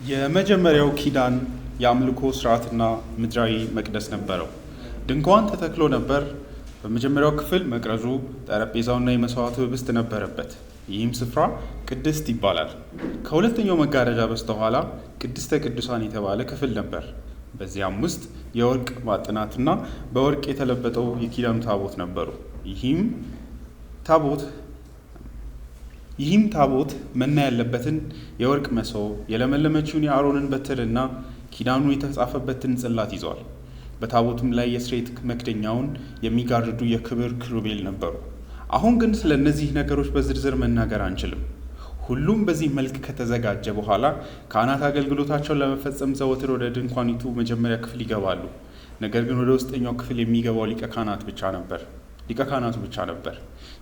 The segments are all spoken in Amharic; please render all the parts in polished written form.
የመጀመሪያው ኪዳን የአምልኮ ስርዓትና ምድራዊ መቅደስ ነበረው። ድንኳን ተተክሎ ነበር። በመጀመሪያው ክፍል መቅረዙ፣ ጠረጴዛውና የመስዋዕቱ ህብስት ነበረበት። ይህም ስፍራ ቅድስት ይባላል። ከሁለተኛው መጋረጃ በስተኋላ ቅድስተ ቅዱሳን የተባለ ክፍል ነበር። በዚያም ውስጥ የወርቅ ማዕጠንትና በወርቅ የተለበጠው የኪዳኑ ታቦት ነበሩ። ይህም ታቦት መና ያለበትን የወርቅ መሶብ፣ የለመለመችውን የአሮንን በትርና ኪዳኑ የተጻፈበትን ጽላት ይዟል። በታቦቱም ላይ የስርየት መክደኛውን የሚጋርዱ የክብር ኪሩቤል ነበሩ። አሁን ግን ስለ እነዚህ ነገሮች በዝርዝር መናገር አንችልም። ሁሉም በዚህ መልክ ከተዘጋጀ በኋላ ካህናት አገልግሎታቸውን ለመፈጸም ዘወትር ወደ ድንኳኒቱ መጀመሪያ ክፍል ይገባሉ። ነገር ግን ወደ ውስጠኛው ክፍል የሚገባው ሊቀ ካህናቱ ብቻ ነበር።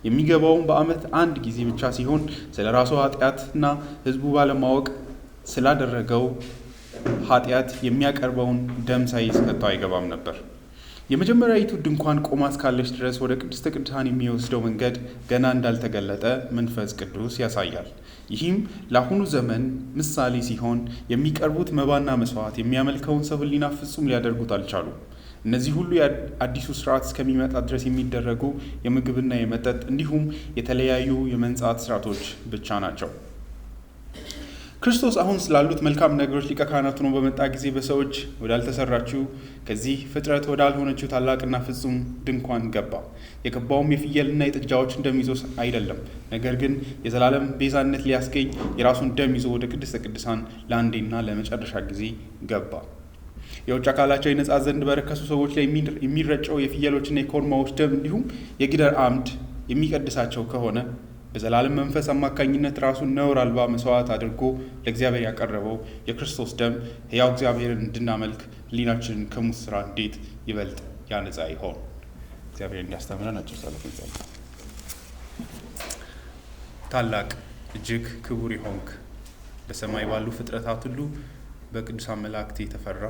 የሚገባውም በዓመት አንድ ጊዜ ብቻ ሲሆን ስለ ራሱ ኃጢአትና ሕዝቡ ባለማወቅ ስላደረገው ኃጢአት የሚያቀርበውን ደም ሳይዝ ከቶ አይገባም ነበር። የመጀመሪያዊቱ ድንኳን ቆማ እስካለች ድረስ ወደ ቅድስተ ቅዱሳን የሚወስደው መንገድ ገና እንዳልተገለጠ መንፈስ ቅዱስ ያሳያል። ይህም ለአሁኑ ዘመን ምሳሌ ሲሆን የሚቀርቡት መባና መስዋዕት የሚያመልከውን ሰው ሕሊና ፍጹም ሊያደርጉት አልቻሉም። እነዚህ ሁሉ የአዲሱ ስርዓት እስከሚመጣ ድረስ የሚደረጉ የምግብና የመጠጥ እንዲሁም የተለያዩ የመንጻት ስርዓቶች ብቻ ናቸው። ክርስቶስ አሁን ስላሉት መልካም ነገሮች ሊቀ ካህናት ሆኖ በመጣ ጊዜ በሰዎች ወዳልተሰራችው ከዚህ ፍጥረት ወዳልሆነችው ታላቅና ፍጹም ድንኳን ገባ። የገባውም የፍየልና የጥጃዎች ደም ይዞ አይደለም፣ ነገር ግን የዘላለም ቤዛነት ሊያስገኝ የራሱን ደም ይዞ ወደ ቅድስተ ቅዱሳን ለአንዴና ለመጨረሻ ጊዜ ገባ። የውጭ አካላቸው የነጻ ዘንድ በረከሱ ሰዎች ላይ የሚረጨው የፍየሎችና የኮርማዎች ደም እንዲሁም የጊደር አምድ የሚቀድሳቸው ከሆነ በዘላለም መንፈስ አማካኝነት ራሱን ነውር አልባ መስዋዕት አድርጎ ለእግዚአብሔር ያቀረበው የክርስቶስ ደም ሕያው እግዚአብሔርን እንድናመልክ ሕሊናችንን ከሙት ስራ እንዴት ይበልጥ ያነጻ ይሆን? እግዚአብሔር እንዲያስተምረን አጭር ጸሎት እንጸልይ። ታላቅ እጅግ ክቡር የሆንክ በሰማይ ባሉ ፍጥረታት ሁሉ በቅዱሳን መላእክት የተፈራ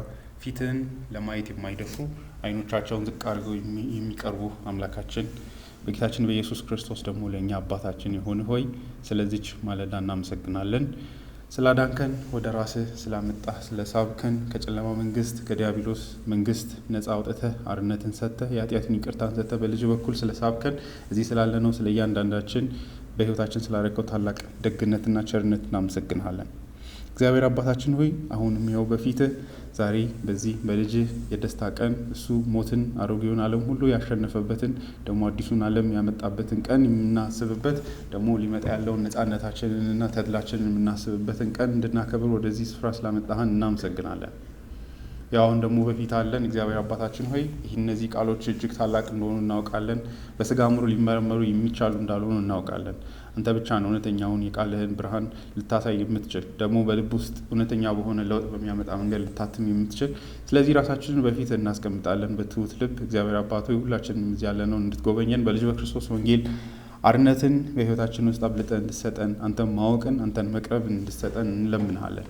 ፊትህን ለማየት የማይደፍሩ ዓይኖቻቸውን ዝቅ አድርገው የሚቀርቡ አምላካችን በጌታችን በኢየሱስ ክርስቶስ ደግሞ ለእኛ አባታችን የሆነ ሆይ ስለዚች ማለዳ እናመሰግናለን። ስላዳንከን፣ ወደ ራስህ ስላመጣህ፣ ስለሳብከን፣ ከጨለማ መንግስት ከዲያብሎስ መንግስት ነፃ አውጥተህ አርነትን ሰጥተህ የኃጢአትን ይቅርታን ሰጥተህ በልጅ በኩል ስለሳብከን፣ እዚህ ስላለነው ስለ እያንዳንዳችን በሕይወታችን ስላደረገው ታላቅ ደግነትና ቸርነት እናመሰግንሃለን። እግዚአብሔር አባታችን ሆይ አሁንም ይኸው በፊትህ ዛሬ በዚህ በልጅህ የደስታ ቀን እሱ ሞትን አሮጌውን ዓለም ሁሉ ያሸነፈበትን ደግሞ አዲሱን ዓለም ያመጣበትን ቀን የምናስብበት ደግሞ ሊመጣ ያለውን ነፃነታችንንና ተድላችንን የምናስብበትን ቀን እንድናከብር ወደዚህ ስፍራ ስላመጣህን እናመሰግናለን። ያው አሁን ደግሞ በፊት አለን። እግዚአብሔር አባታችን ሆይ እነዚህ ቃሎች እጅግ ታላቅ እንደሆኑ እናውቃለን። በስጋ አእምሮ ሊመረመሩ የሚቻሉ እንዳልሆኑ እናውቃለን። አንተ ብቻ ነው እውነተኛውን የቃልህን ብርሃን ልታሳይ የምትችል ደግሞ በልብ ውስጥ እውነተኛ በሆነ ለውጥ በሚያመጣ መንገድ ልታትም የምትችል። ስለዚህ ራሳችንን በፊት እናስቀምጣለን በትሁት ልብ። እግዚአብሔር አባት ሆይ ሁላችንም እዚህ ያለነው እንድትጎበኘን በልጅ በክርስቶስ ወንጌል አርነትን በሕይወታችን ውስጥ አብልጠን እንድትሰጠን፣ አንተን ማወቅን አንተን መቅረብ እንድትሰጠን እንለምንሃለን።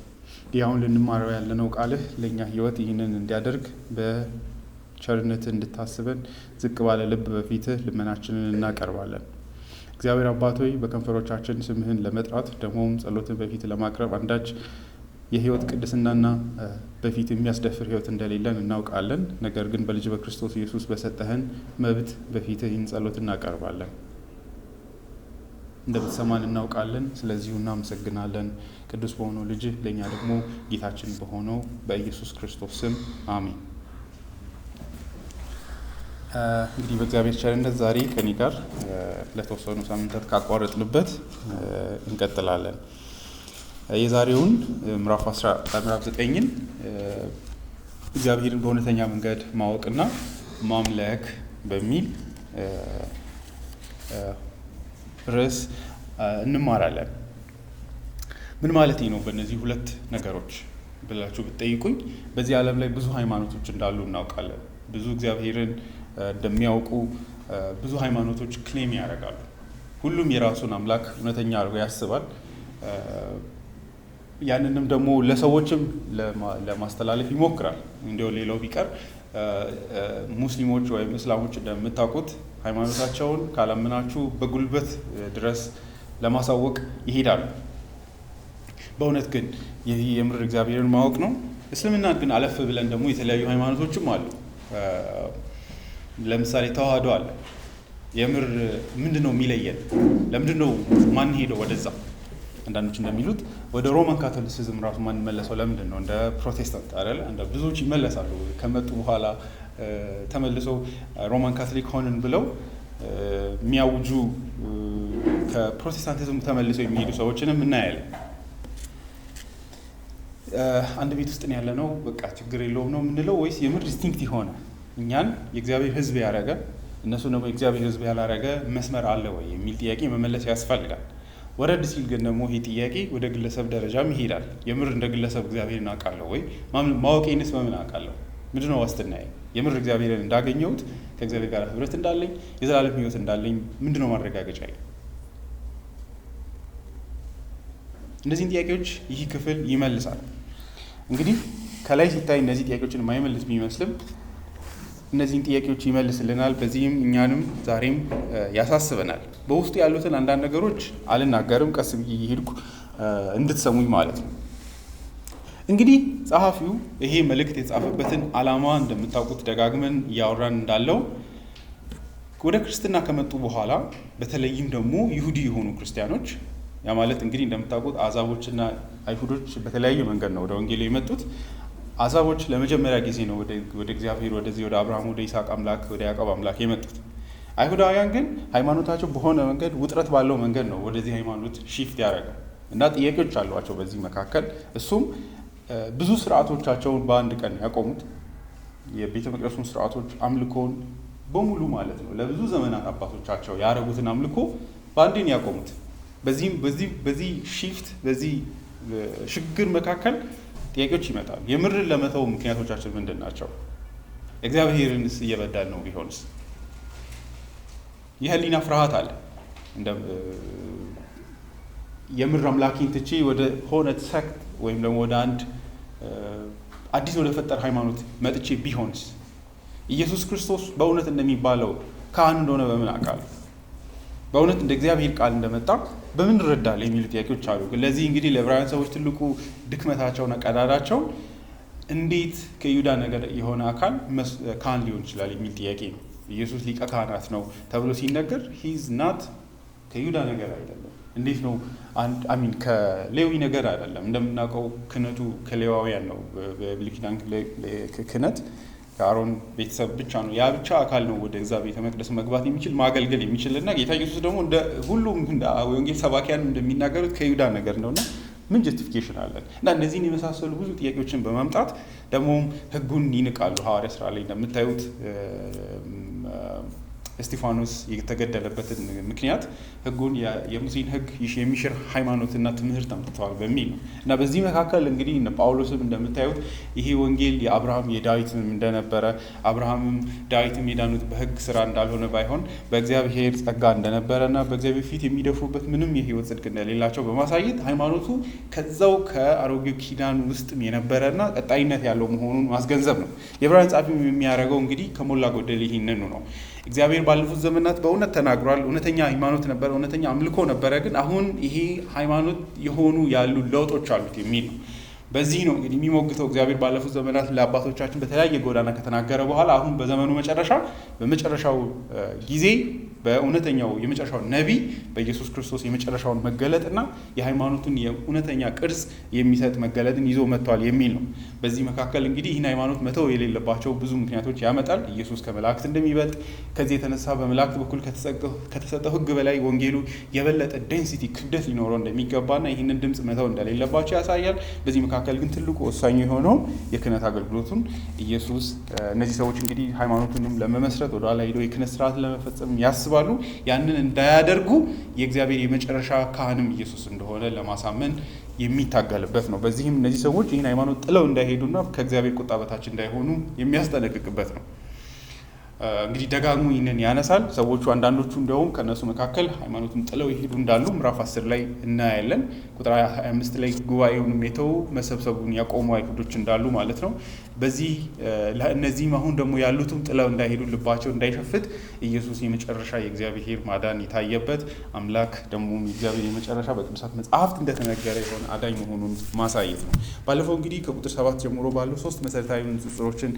ይህ አሁን ልንማረው ያለነው ቃልህ ለእኛ ሕይወት ይህንን እንዲያደርግ በቸርነት እንድታስበን ዝቅ ባለ ልብ በፊትህ ልመናችንን እናቀርባለን። እግዚአብሔር አባት ሆይ በከንፈሮቻችን ስምህን ለመጥራት ደግሞም ጸሎትን በፊት ለማቅረብ አንዳች የሕይወት ቅድስናና በፊት የሚያስደፍር ሕይወት እንደሌለን እናውቃለን። ነገር ግን በልጅ በክርስቶስ ኢየሱስ በሰጠህን መብት በፊትህ ይህን ጸሎት እናቀርባለን። እንደምትሰማን እናውቃለን። ስለዚሁ እናመሰግናለን። ቅዱስ በሆነው ልጅህ ለእኛ ደግሞ ጌታችን በሆነው በኢየሱስ ክርስቶስ ስም አሜን። እንግዲህ በእግዚአብሔር ቸርነት ዛሬ ከኔ ጋር ለተወሰኑ ሳምንታት ካቋረጥንበት እንቀጥላለን። የዛሬውን ምዕራፍ 9ን እግዚአብሔርን በእውነተኛ መንገድ ማወቅና ማምለክ በሚል ርዕስ እንማራለን። ምን ማለት ነው በእነዚህ ሁለት ነገሮች ብላችሁ ብትጠይቁኝ፣ በዚህ ዓለም ላይ ብዙ ሃይማኖቶች እንዳሉ እናውቃለን። ብዙ እግዚአብሔርን እንደሚያውቁ ብዙ ሃይማኖቶች ክሌም ያደርጋሉ። ሁሉም የራሱን አምላክ እውነተኛ አድርጎ ያስባል። ያንንም ደግሞ ለሰዎችም ለማስተላለፍ ይሞክራል። እንዲያው ሌላው ቢቀር ሙስሊሞች ወይም እስላሞች እንደምታውቁት ሃይማኖታቸውን ካላመናችሁ በጉልበት ድረስ ለማሳወቅ ይሄዳሉ። በእውነት ግን ይህ የምር እግዚአብሔርን ማወቅ ነው? እስልምናን ግን አለፍ ብለን ደግሞ የተለያዩ ሃይማኖቶችም አሉ። ለምሳሌ ተዋህዶ አለ። የምር ምንድነው የሚለየን? ለምንድነው ማን ሄደው ወደዛ? አንዳንዶች እንደሚሉት ወደ ሮማን ካቶሊሲዝም ራሱ ማን መለሰው? ለምንድን ነው? እንደ ፕሮቴስታንት አይደል? እንደ ብዙዎች ይመለሳሉ ከመጡ በኋላ ተመልሰው ሮማን ካቶሊክ ሆንን ብለው የሚያውጁ ከፕሮቴስታንቲዝም ተመልሰው የሚሄዱ ሰዎችንም እናያለን። አንድ ቤት ውስጥ ያለ ነው በቃ ችግር የለውም ነው የምንለው ወይስ የምር ዲስቲንክት የሆነ እኛን የእግዚአብሔር ሕዝብ ያደረገ እነሱ ደግሞ የእግዚአብሔር ሕዝብ ያላረገ መስመር አለ ወይ የሚል ጥያቄ መመለስ ያስፈልጋል። ወረድ ሲል ግን ደግሞ ይሄ ጥያቄ ወደ ግለሰብ ደረጃም ይሄዳል። የምር እንደ ግለሰብ እግዚአብሔርን አውቃለሁ ወይ? ማወቄንስ በምን አውቃለሁ? ምንድነው ዋስትናዬ? የምር እግዚአብሔርን እንዳገኘሁት ከእግዚአብሔር ጋር ህብረት እንዳለኝ የዘላለም ሕይወት እንዳለኝ ምንድነው ማረጋገጫዬ? እነዚህን ጥያቄዎች ይህ ክፍል ይመልሳል። እንግዲህ ከላይ ሲታይ እነዚህ ጥያቄዎችን የማይመልስ ቢመስልም እነዚህን ጥያቄዎች ይመልስልናል። በዚህም እኛንም ዛሬም ያሳስበናል። በውስጡ ያሉትን አንዳንድ ነገሮች አልናገርም፣ ቀስ ብዬ እየሄድኩ እንድትሰሙኝ ማለት ነው። እንግዲህ ጸሐፊው ይሄ መልእክት የተጻፈበትን ዓላማ እንደምታውቁት ደጋግመን እያወራን እንዳለው ወደ ክርስትና ከመጡ በኋላ በተለይም ደግሞ ይሁዲ የሆኑ ክርስቲያኖች ያ ማለት እንግዲህ እንደምታውቁት አሕዛቦችና አይሁዶች በተለያየ መንገድ ነው ወደ ወንጌል የመጡት። አሕዛቦች ለመጀመሪያ ጊዜ ነው ወደ እግዚአብሔር ወደዚህ ወደ አብርሃም ወደ ይስሐቅ አምላክ ወደ ያዕቆብ አምላክ የመጡት። አይሁዳውያን ግን ሃይማኖታቸው በሆነ መንገድ ውጥረት ባለው መንገድ ነው ወደዚህ ሃይማኖት ሺፍት ያደረገ እና ጥያቄዎች አሏቸው በዚህ መካከል። እሱም ብዙ ስርዓቶቻቸውን በአንድ ቀን ያቆሙት፣ የቤተ መቅደሱን ስርዓቶች አምልኮን በሙሉ ማለት ነው ለብዙ ዘመናት አባቶቻቸው ያደረጉትን አምልኮ በአንዴን ያቆሙት። በዚህ ሺፍት በዚህ ሽግግር መካከል ጥያቄዎች ይመጣሉ። የምርን ለመተው ምክንያቶቻችን ምንድን ናቸው? እግዚአብሔርንስ እየበዳል ነው ቢሆንስ? የህሊና ፍርሃት አለ። የምር አምላኬን ትቼ ወደ ሆነ ሰክት ወይም ደግሞ ወደ አንድ አዲስ ወደ ፈጠር ሃይማኖት መጥቼ ቢሆንስ? ኢየሱስ ክርስቶስ በእውነት እንደሚባለው ካህን እንደሆነ በምን አውቃለሁ? በእውነት እንደ እግዚአብሔር ቃል እንደመጣ በምን እንረዳለን የሚሉ ጥያቄዎች አሉ። ለዚህ እንግዲህ ለዕብራውያን ሰዎች ትልቁ ድክመታቸውና ቀዳዳቸው እንዴት ከይሁዳ ነገድ የሆነ አካል ካህን ሊሆን ይችላል የሚል ጥያቄ ነው። ኢየሱስ ሊቀ ካህናት ነው ተብሎ ሲነገር ሂዝ ናት ከይሁዳ ነገድ አይደለም። እንዴት ነው ከሌዊ ነገድ አይደለም። እንደምናውቀው ክህነቱ ከሌዋውያን ነው። በብሉይ ኪዳን ክህነት ከአሮን ቤተሰብ ብቻ ነው። ያ ብቻ አካል ነው ወደ እዛ ቤተ መቅደስ መግባት የሚችል ማገልገል የሚችል እና ጌታ ኢየሱስ ደግሞ እንደ ሁሉም ወንጌል ሰባኪያን እንደሚናገሩት ከይሁዳ ነገር ነውና ምን ጀስቲፊኬሽን አለን? እና እነዚህን የመሳሰሉ ብዙ ጥያቄዎችን በማምጣት ደግሞም ሕጉን ይንቃሉ። ሐዋርያ ሥራ ላይ እንደምታዩት እስጢፋኖስ የተገደለበትን ምክንያት ሕጉን የሙሴን ሕግ የሚሽር ሃይማኖትና ትምህርት አምጥተዋል በሚል ነው። እና በዚህ መካከል እንግዲህ እነ ጳውሎስም እንደምታዩት ይሄ ወንጌል የአብርሃም የዳዊትም እንደነበረ አብርሃምም ዳዊትም የዳኑት በሕግ ስራ እንዳልሆነ ባይሆን በእግዚአብሔር ጸጋ እንደነበረና በእግዚአብሔር ፊት የሚደፍሩበት ምንም የሕይወት ጽድቅ እንደሌላቸው በማሳየት ሃይማኖቱ ከዛው ከአሮጌው ኪዳን ውስጥም የነበረና ቀጣይነት ያለው መሆኑን ማስገንዘብ ነው። የዕብራውያን ጸሐፊ የሚያደርገው እንግዲህ ከሞላ ጎደል ይህንኑ ነው። እግዚአብሔር ባለፉት ዘመናት በእውነት ተናግሯል። እውነተኛ ሃይማኖት ነበረ፣ እውነተኛ አምልኮ ነበረ። ግን አሁን ይሄ ሃይማኖት የሆኑ ያሉ ለውጦች አሉት የሚል ነው። በዚህ ነው እንግዲህ የሚሞግተው እግዚአብሔር ባለፉት ዘመናት ለአባቶቻችን በተለያየ ጎዳና ከተናገረ በኋላ አሁን በዘመኑ መጨረሻ በመጨረሻው ጊዜ በእውነተኛው የመጨረሻው ነቢይ በኢየሱስ ክርስቶስ የመጨረሻውን መገለጥና የሃይማኖቱን የእውነተኛ ቅርጽ የሚሰጥ መገለጥን ይዞ መጥቷል የሚል ነው። በዚህ መካከል እንግዲህ ይህን ሃይማኖት መተው የሌለባቸው ብዙ ምክንያቶች ያመጣል። ኢየሱስ ከመላእክት እንደሚበልጥ፣ ከዚህ የተነሳ በመላእክት በኩል ከተሰጠው ሕግ በላይ ወንጌሉ የበለጠ ዴንሲቲ ክብደት ሊኖረው እንደሚገባና ይህንን ድምፅ መተው እንደሌለባቸው ያሳያል። በዚህ መካከል ግን ትልቁ ወሳኙ የሆነው የክህነት አገልግሎቱን ኢየሱስ እነዚህ ሰዎች እንግዲህ ሃይማኖቱንም ለመመስረት ወደኋላ ሄደው የክህነት ስርዓትን ለመፈጸም ያስባሉ። ያንን እንዳያደርጉ የእግዚአብሔር የመጨረሻ ካህንም ኢየሱስ እንደሆነ ለማሳመን የሚታገልበት ነው። በዚህም እነዚህ ሰዎች ይህን ሃይማኖት ጥለው እንዳይሄዱና ከእግዚአብሔር ቁጣ በታች እንዳይሆኑ የሚያስጠነቅቅበት ነው። እንግዲህ ደጋግሞ ይህንን ያነሳል። ሰዎቹ አንዳንዶቹ እንዲያውም ከእነሱ መካከል ሃይማኖቱን ጥለው ይሄዱ እንዳሉ ምዕራፍ 10 ላይ እናያለን። ቁጥር 25 ላይ ጉባኤውንም የተው መሰብሰቡን ያቆሙ አይሁዶች እንዳሉ ማለት ነው። በዚህ እነዚህም አሁን ደግሞ ያሉትም ጥለው እንዳይሄዱ ልባቸው እንዳይሸፍት ኢየሱስ የመጨረሻ የእግዚአብሔር ማዳን የታየበት አምላክ ደግሞ የእግዚአብሔር የመጨረሻ በቅዱሳት መጽሐፍት እንደተነገረ የሆነ አዳኝ መሆኑን ማሳየት ነው። ባለፈው እንግዲህ ከቁጥር 7 ጀምሮ ባለው 3 መሰረታዊ ንጽጽሮችን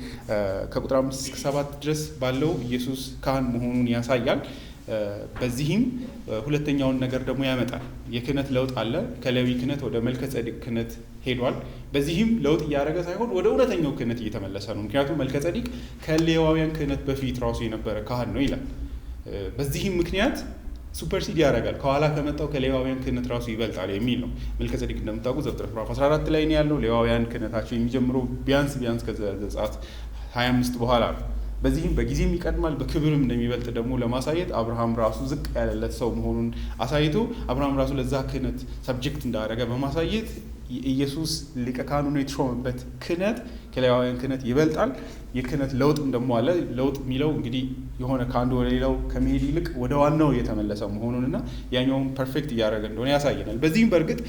ከቁጥር 5 እስከ 7 ድረስ ባለው ኢየሱስ ካህን መሆኑን ያሳያል። በዚህም ሁለተኛውን ነገር ደግሞ ያመጣል። የክህነት ለውጥ አለ። ከሌዊ ክህነት ወደ መልከ ጼዴቅ ክህነት ሄዷል። በዚህም ለውጥ እያደረገ ሳይሆን ወደ እውነተኛው ክህነት እየተመለሰ ነው። ምክንያቱም መልከ ጼዴቅ ከሌዋውያን ክህነት በፊት ራሱ የነበረ ካህን ነው ይላል። በዚህም ምክንያት ሱፐርሲድ ያደርጋል፣ ከኋላ ከመጣው ከሌዋውያን ክህነት ራሱ ይበልጣል የሚል ነው። መልከ ጼዴቅ እንደምታውቁ ዘፍጥረት ምዕራፍ 14 ላይ ነው ያለው። ሌዋውያን ክህነታቸው የሚጀምረው ቢያንስ ከዘጸአት 25 በኋላ ነው። በዚህም በጊዜም ይቀድማል በክብርም እንደሚበልጥ ደግሞ ለማሳየት አብርሃም ራሱ ዝቅ ያለለት ሰው መሆኑን አሳይቶ አብርሃም ራሱ ለዛ ክህነት ሰብጀክት እንዳደረገ በማሳየት ኢየሱስ ሊቀ ካህኑ ነው የተሾመበት ክህነት ከሌዋውያን ክህነት ይበልጣል። የክህነት ለውጥም ደግሞ አለ። ለውጥ የሚለው እንግዲህ የሆነ ከአንዱ ወደ ሌላው ከመሄድ ይልቅ ወደ ዋናው እየተመለሰ መሆኑንና ያኛውን ፐርፌክት እያደረገ እንደሆነ ያሳየናል። በዚህም በእርግጥ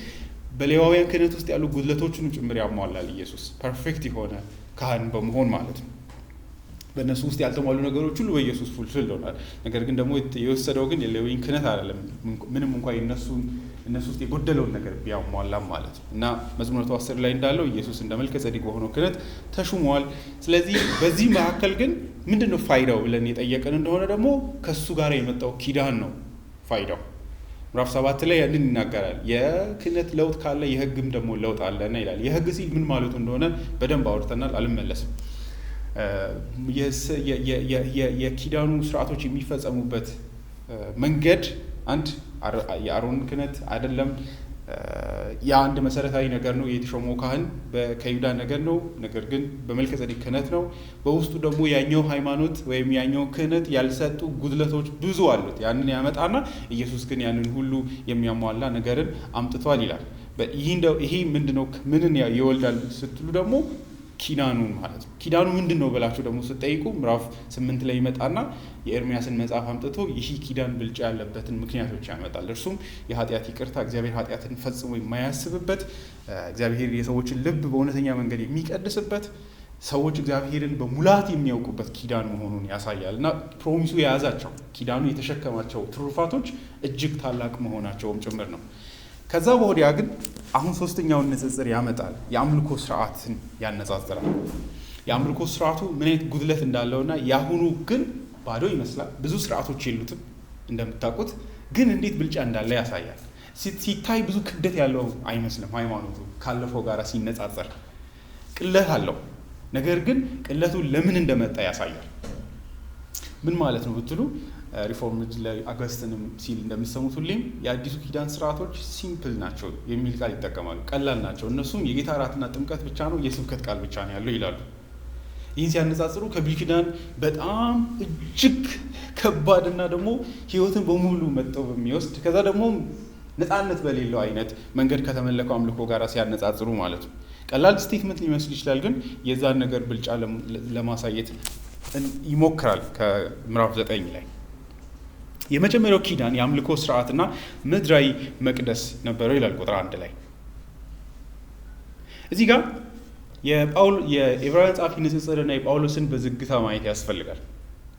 በሌዋውያን ክህነት ውስጥ ያሉ ጉድለቶችን ጭምር ያሟላል ኢየሱስ ፐርፌክት የሆነ ካህን በመሆን ማለት ነው። በእነሱ ውስጥ ያልተሟሉ ነገሮች ሁሉ በኢየሱስ ፉልፊል ሆኗል። ነገር ግን ደግሞ የወሰደው ግን የሌዊን ክህነት አይደለም፣ ምንም እንኳን እነሱ ውስጥ የጎደለውን ነገር ቢያሟላም ማለት ነው። እና መዝሙር 110 ላይ እንዳለው ኢየሱስ እንደ መልከ ጼዴቅ በሆነው ክህነት ተሹሟል። ስለዚህ በዚህ መካከል ግን ምንድን ነው ፋይዳው ብለን የጠየቀን እንደሆነ ደግሞ ከእሱ ጋር የመጣው ኪዳን ነው ፋይዳው። ምዕራፍ 7 ላይ ያንን ይናገራል። የክህነት ለውጥ ካለ የሕግም ደግሞ ለውጥ አለና ይላል። የሕግ ሲል ምን ማለቱ እንደሆነ በደንብ አውርተናል፣ አልመለስም። የኪዳኑ ስርዓቶች የሚፈጸሙበት መንገድ አንድ የአሮን ክህነት አይደለም። የአንድ መሰረታዊ ነገር ነው። የተሾመው ካህን ከይሁዳ ነገር ነው። ነገር ግን በመልከ ጼዴቅ ክህነት ነው። በውስጡ ደግሞ ያኛው ሃይማኖት ወይም ያኛው ክህነት ያልሰጡ ጉድለቶች ብዙ አሉት። ያንን ያመጣና ኢየሱስ ግን ያንን ሁሉ የሚያሟላ ነገርን አምጥቷል ይላል። ይሄ ምንድነው? ምንን ይወልዳል ስትሉ ደግሞ ኪዳኑን ማለት ነው። ኪዳኑ ምንድን ነው ብላችሁ ደግሞ ስትጠይቁ ምዕራፍ 8 ላይ ይመጣና የኤርምያስን መጽሐፍ አምጥቶ ይህ ኪዳን ብልጫ ያለበትን ምክንያቶች ያመጣል። እርሱም የኃጢአት ይቅርታ፣ እግዚአብሔር ኃጢአትን ፈጽሞ የማያስብበት፣ እግዚአብሔር የሰዎችን ልብ በእውነተኛ መንገድ የሚቀድስበት፣ ሰዎች እግዚአብሔርን በሙላት የሚያውቁበት ኪዳን መሆኑን ያሳያል። እና ፕሮሚሱ የያዛቸው ኪዳኑ የተሸከማቸው ትሩፋቶች እጅግ ታላቅ መሆናቸውም ጭምር ነው። ከዛ በወዲያ ግን አሁን ሶስተኛውን ንጽጽር ያመጣል። የአምልኮ ስርዓትን ያነጻጽራል። የአምልኮ ስርዓቱ ምን አይነት ጉድለት እንዳለውና የአሁኑ ግን ባዶ ይመስላል። ብዙ ስርዓቶች የሉትም እንደምታውቁት፣ ግን እንዴት ብልጫ እንዳለ ያሳያል። ሲታይ ብዙ ክብደት ያለው አይመስልም። ሃይማኖቱ ካለፈው ጋር ሲነጻጸር ቅለት አለው። ነገር ግን ቅለቱ ለምን እንደመጣ ያሳያል። ምን ማለት ነው ብትሉ ሪፎርምድ ላይ አገስትንም ሲል እንደምትሰሙት ሁሌም የአዲሱ ኪዳን ስርዓቶች ሲምፕል ናቸው የሚል ቃል ይጠቀማሉ። ቀላል ናቸው። እነሱም የጌታ እራትና ጥምቀት ብቻ ነው፣ የስብከት ቃል ብቻ ነው ያለው ይላሉ። ይህን ሲያነጻጽሩ ከብሉይ ኪዳን በጣም እጅግ ከባድና ደግሞ ሕይወትን በሙሉ መጥተው በሚወስድ ከዛ ደግሞ ነፃነት በሌለው አይነት መንገድ ከተመለከው አምልኮ ጋር ሲያነጻጽሩ ማለት ነው። ቀላል ስቴትመንት ሊመስል ይችላል፣ ግን የዛን ነገር ብልጫ ለማሳየት ይሞክራል። ከምዕራፍ 9 ላይ የመጀመሪያው ኪዳን የአምልኮ ስርዓትና ምድራዊ መቅደስ ነበረው ይላል ቁጥር 1 ላይ። እዚህ ጋር የዕብራውያን ጸሐፊ ንጽጽርና የጳውሎስን በዝግታ ማየት ያስፈልጋል።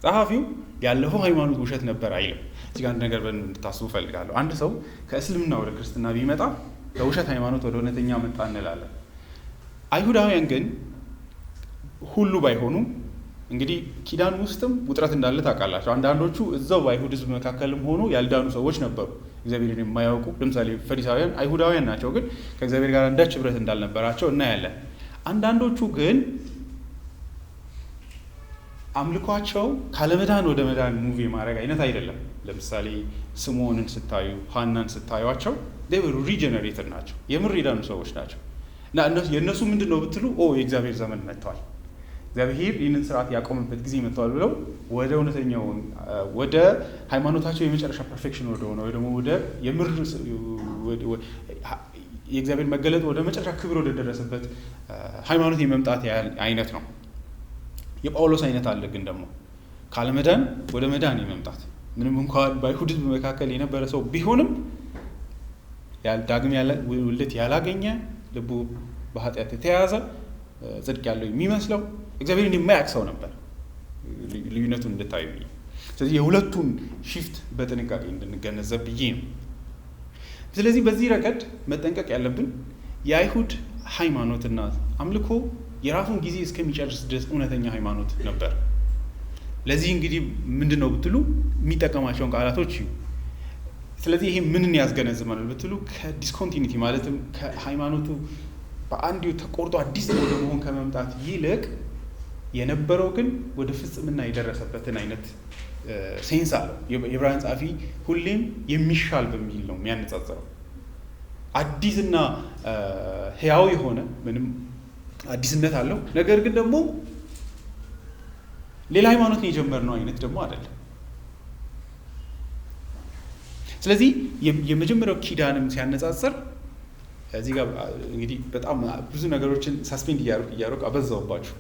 ጸሐፊው ያለፈው ሃይማኖት ውሸት ነበር አይልም። እዚህ ጋር አንድ ነገር እንድታስቡ ፈልጋለሁ። አንድ ሰው ከእስልምና ወደ ክርስትና ቢመጣ ከውሸት ሃይማኖት ወደ እውነተኛ መጣ እንላለን። አይሁዳውያን ግን ሁሉ ባይሆኑ እንግዲህ ኪዳን ውስጥም ውጥረት እንዳለ ታውቃላችሁ። አንዳንዶቹ እዛው በአይሁድ ሕዝብ መካከልም ሆኖ ያልዳኑ ሰዎች ነበሩ፣ እግዚአብሔርን የማያውቁ። ለምሳሌ ፈሪሳውያን አይሁዳውያን ናቸው፣ ግን ከእግዚአብሔር ጋር አንዳች ህብረት እንዳልነበራቸው እናያለን። አንዳንዶቹ ግን አምልኳቸው ካለመዳን ወደ መዳን ሙቭ የማድረግ አይነት አይደለም። ለምሳሌ ስምዖንን ስታዩ፣ ሐናን ስታዩቸው ሪጀነሬትድ ናቸው፣ የምር የዳኑ ሰዎች ናቸው። እና የእነሱ ምንድን ነው ብትሉ የእግዚአብሔር ዘመን መጥተዋል፣ እግዚአብሔር ይህንን ስርዓት ያቆምበት ጊዜ መጥተዋል ብለው ወደ እውነተኛው ወደ ሃይማኖታቸው የመጨረሻ ፐርፌክሽን ወደ ሆነ ወይ ደግሞ ወደ የምር የእግዚአብሔር መገለጥ ወደ መጨረሻ ክብር ወደ ደረሰበት ሃይማኖት የመምጣት አይነት ነው። የጳውሎስ አይነት አለ፣ ግን ደግሞ ካለመዳን ወደ መዳን የመምጣት ምንም እንኳን በአይሁድ ሕዝብ መካከል የነበረ ሰው ቢሆንም ዳግም ውልደት ያላገኘ ልቡ በኃጢአት የተያዘ ጽድቅ ያለው የሚመስለው እግዚአብሔርን የማያውቅ ሰው ነበር። ልዩነቱን እንድታዩ። ስለዚህ የሁለቱን ሺፍት በጥንቃቄ እንድንገነዘብ ብዬ ነው። ስለዚህ በዚህ ረገድ መጠንቀቅ ያለብን የአይሁድ ሃይማኖትና አምልኮ የራሱን ጊዜ እስከሚጨርስ ድረስ እውነተኛ ሃይማኖት ነበር። ለዚህ እንግዲህ ምንድን ነው ብትሉ የሚጠቀማቸውን ቃላቶች እዩ። ስለዚህ ይሄ ምንን ያስገነዝበናል ብትሉ ከዲስኮንቲኒቲ ማለትም ከሃይማኖቱ በአንድ ተቆርጦ አዲስ ወደ መሆን ከመምጣት ይልቅ የነበረው ግን ወደ ፍጽምና የደረሰበትን አይነት ሴንስ አለው። የዕብራውያን ጸሐፊ ሁሌም የሚሻል በሚል ነው የሚያነጻጽረው። አዲስና ሕያው የሆነ ምንም አዲስነት አለው፣ ነገር ግን ደግሞ ሌላ ሃይማኖትን የጀመርነው አይነት ደግሞ አይደለም። ስለዚህ የመጀመሪያው ኪዳንም ሲያነጻጽር እዚህ ጋር እንግዲህ በጣም ብዙ ነገሮችን ሳስፔንድ እያደረኩ አበዛውባችሁ።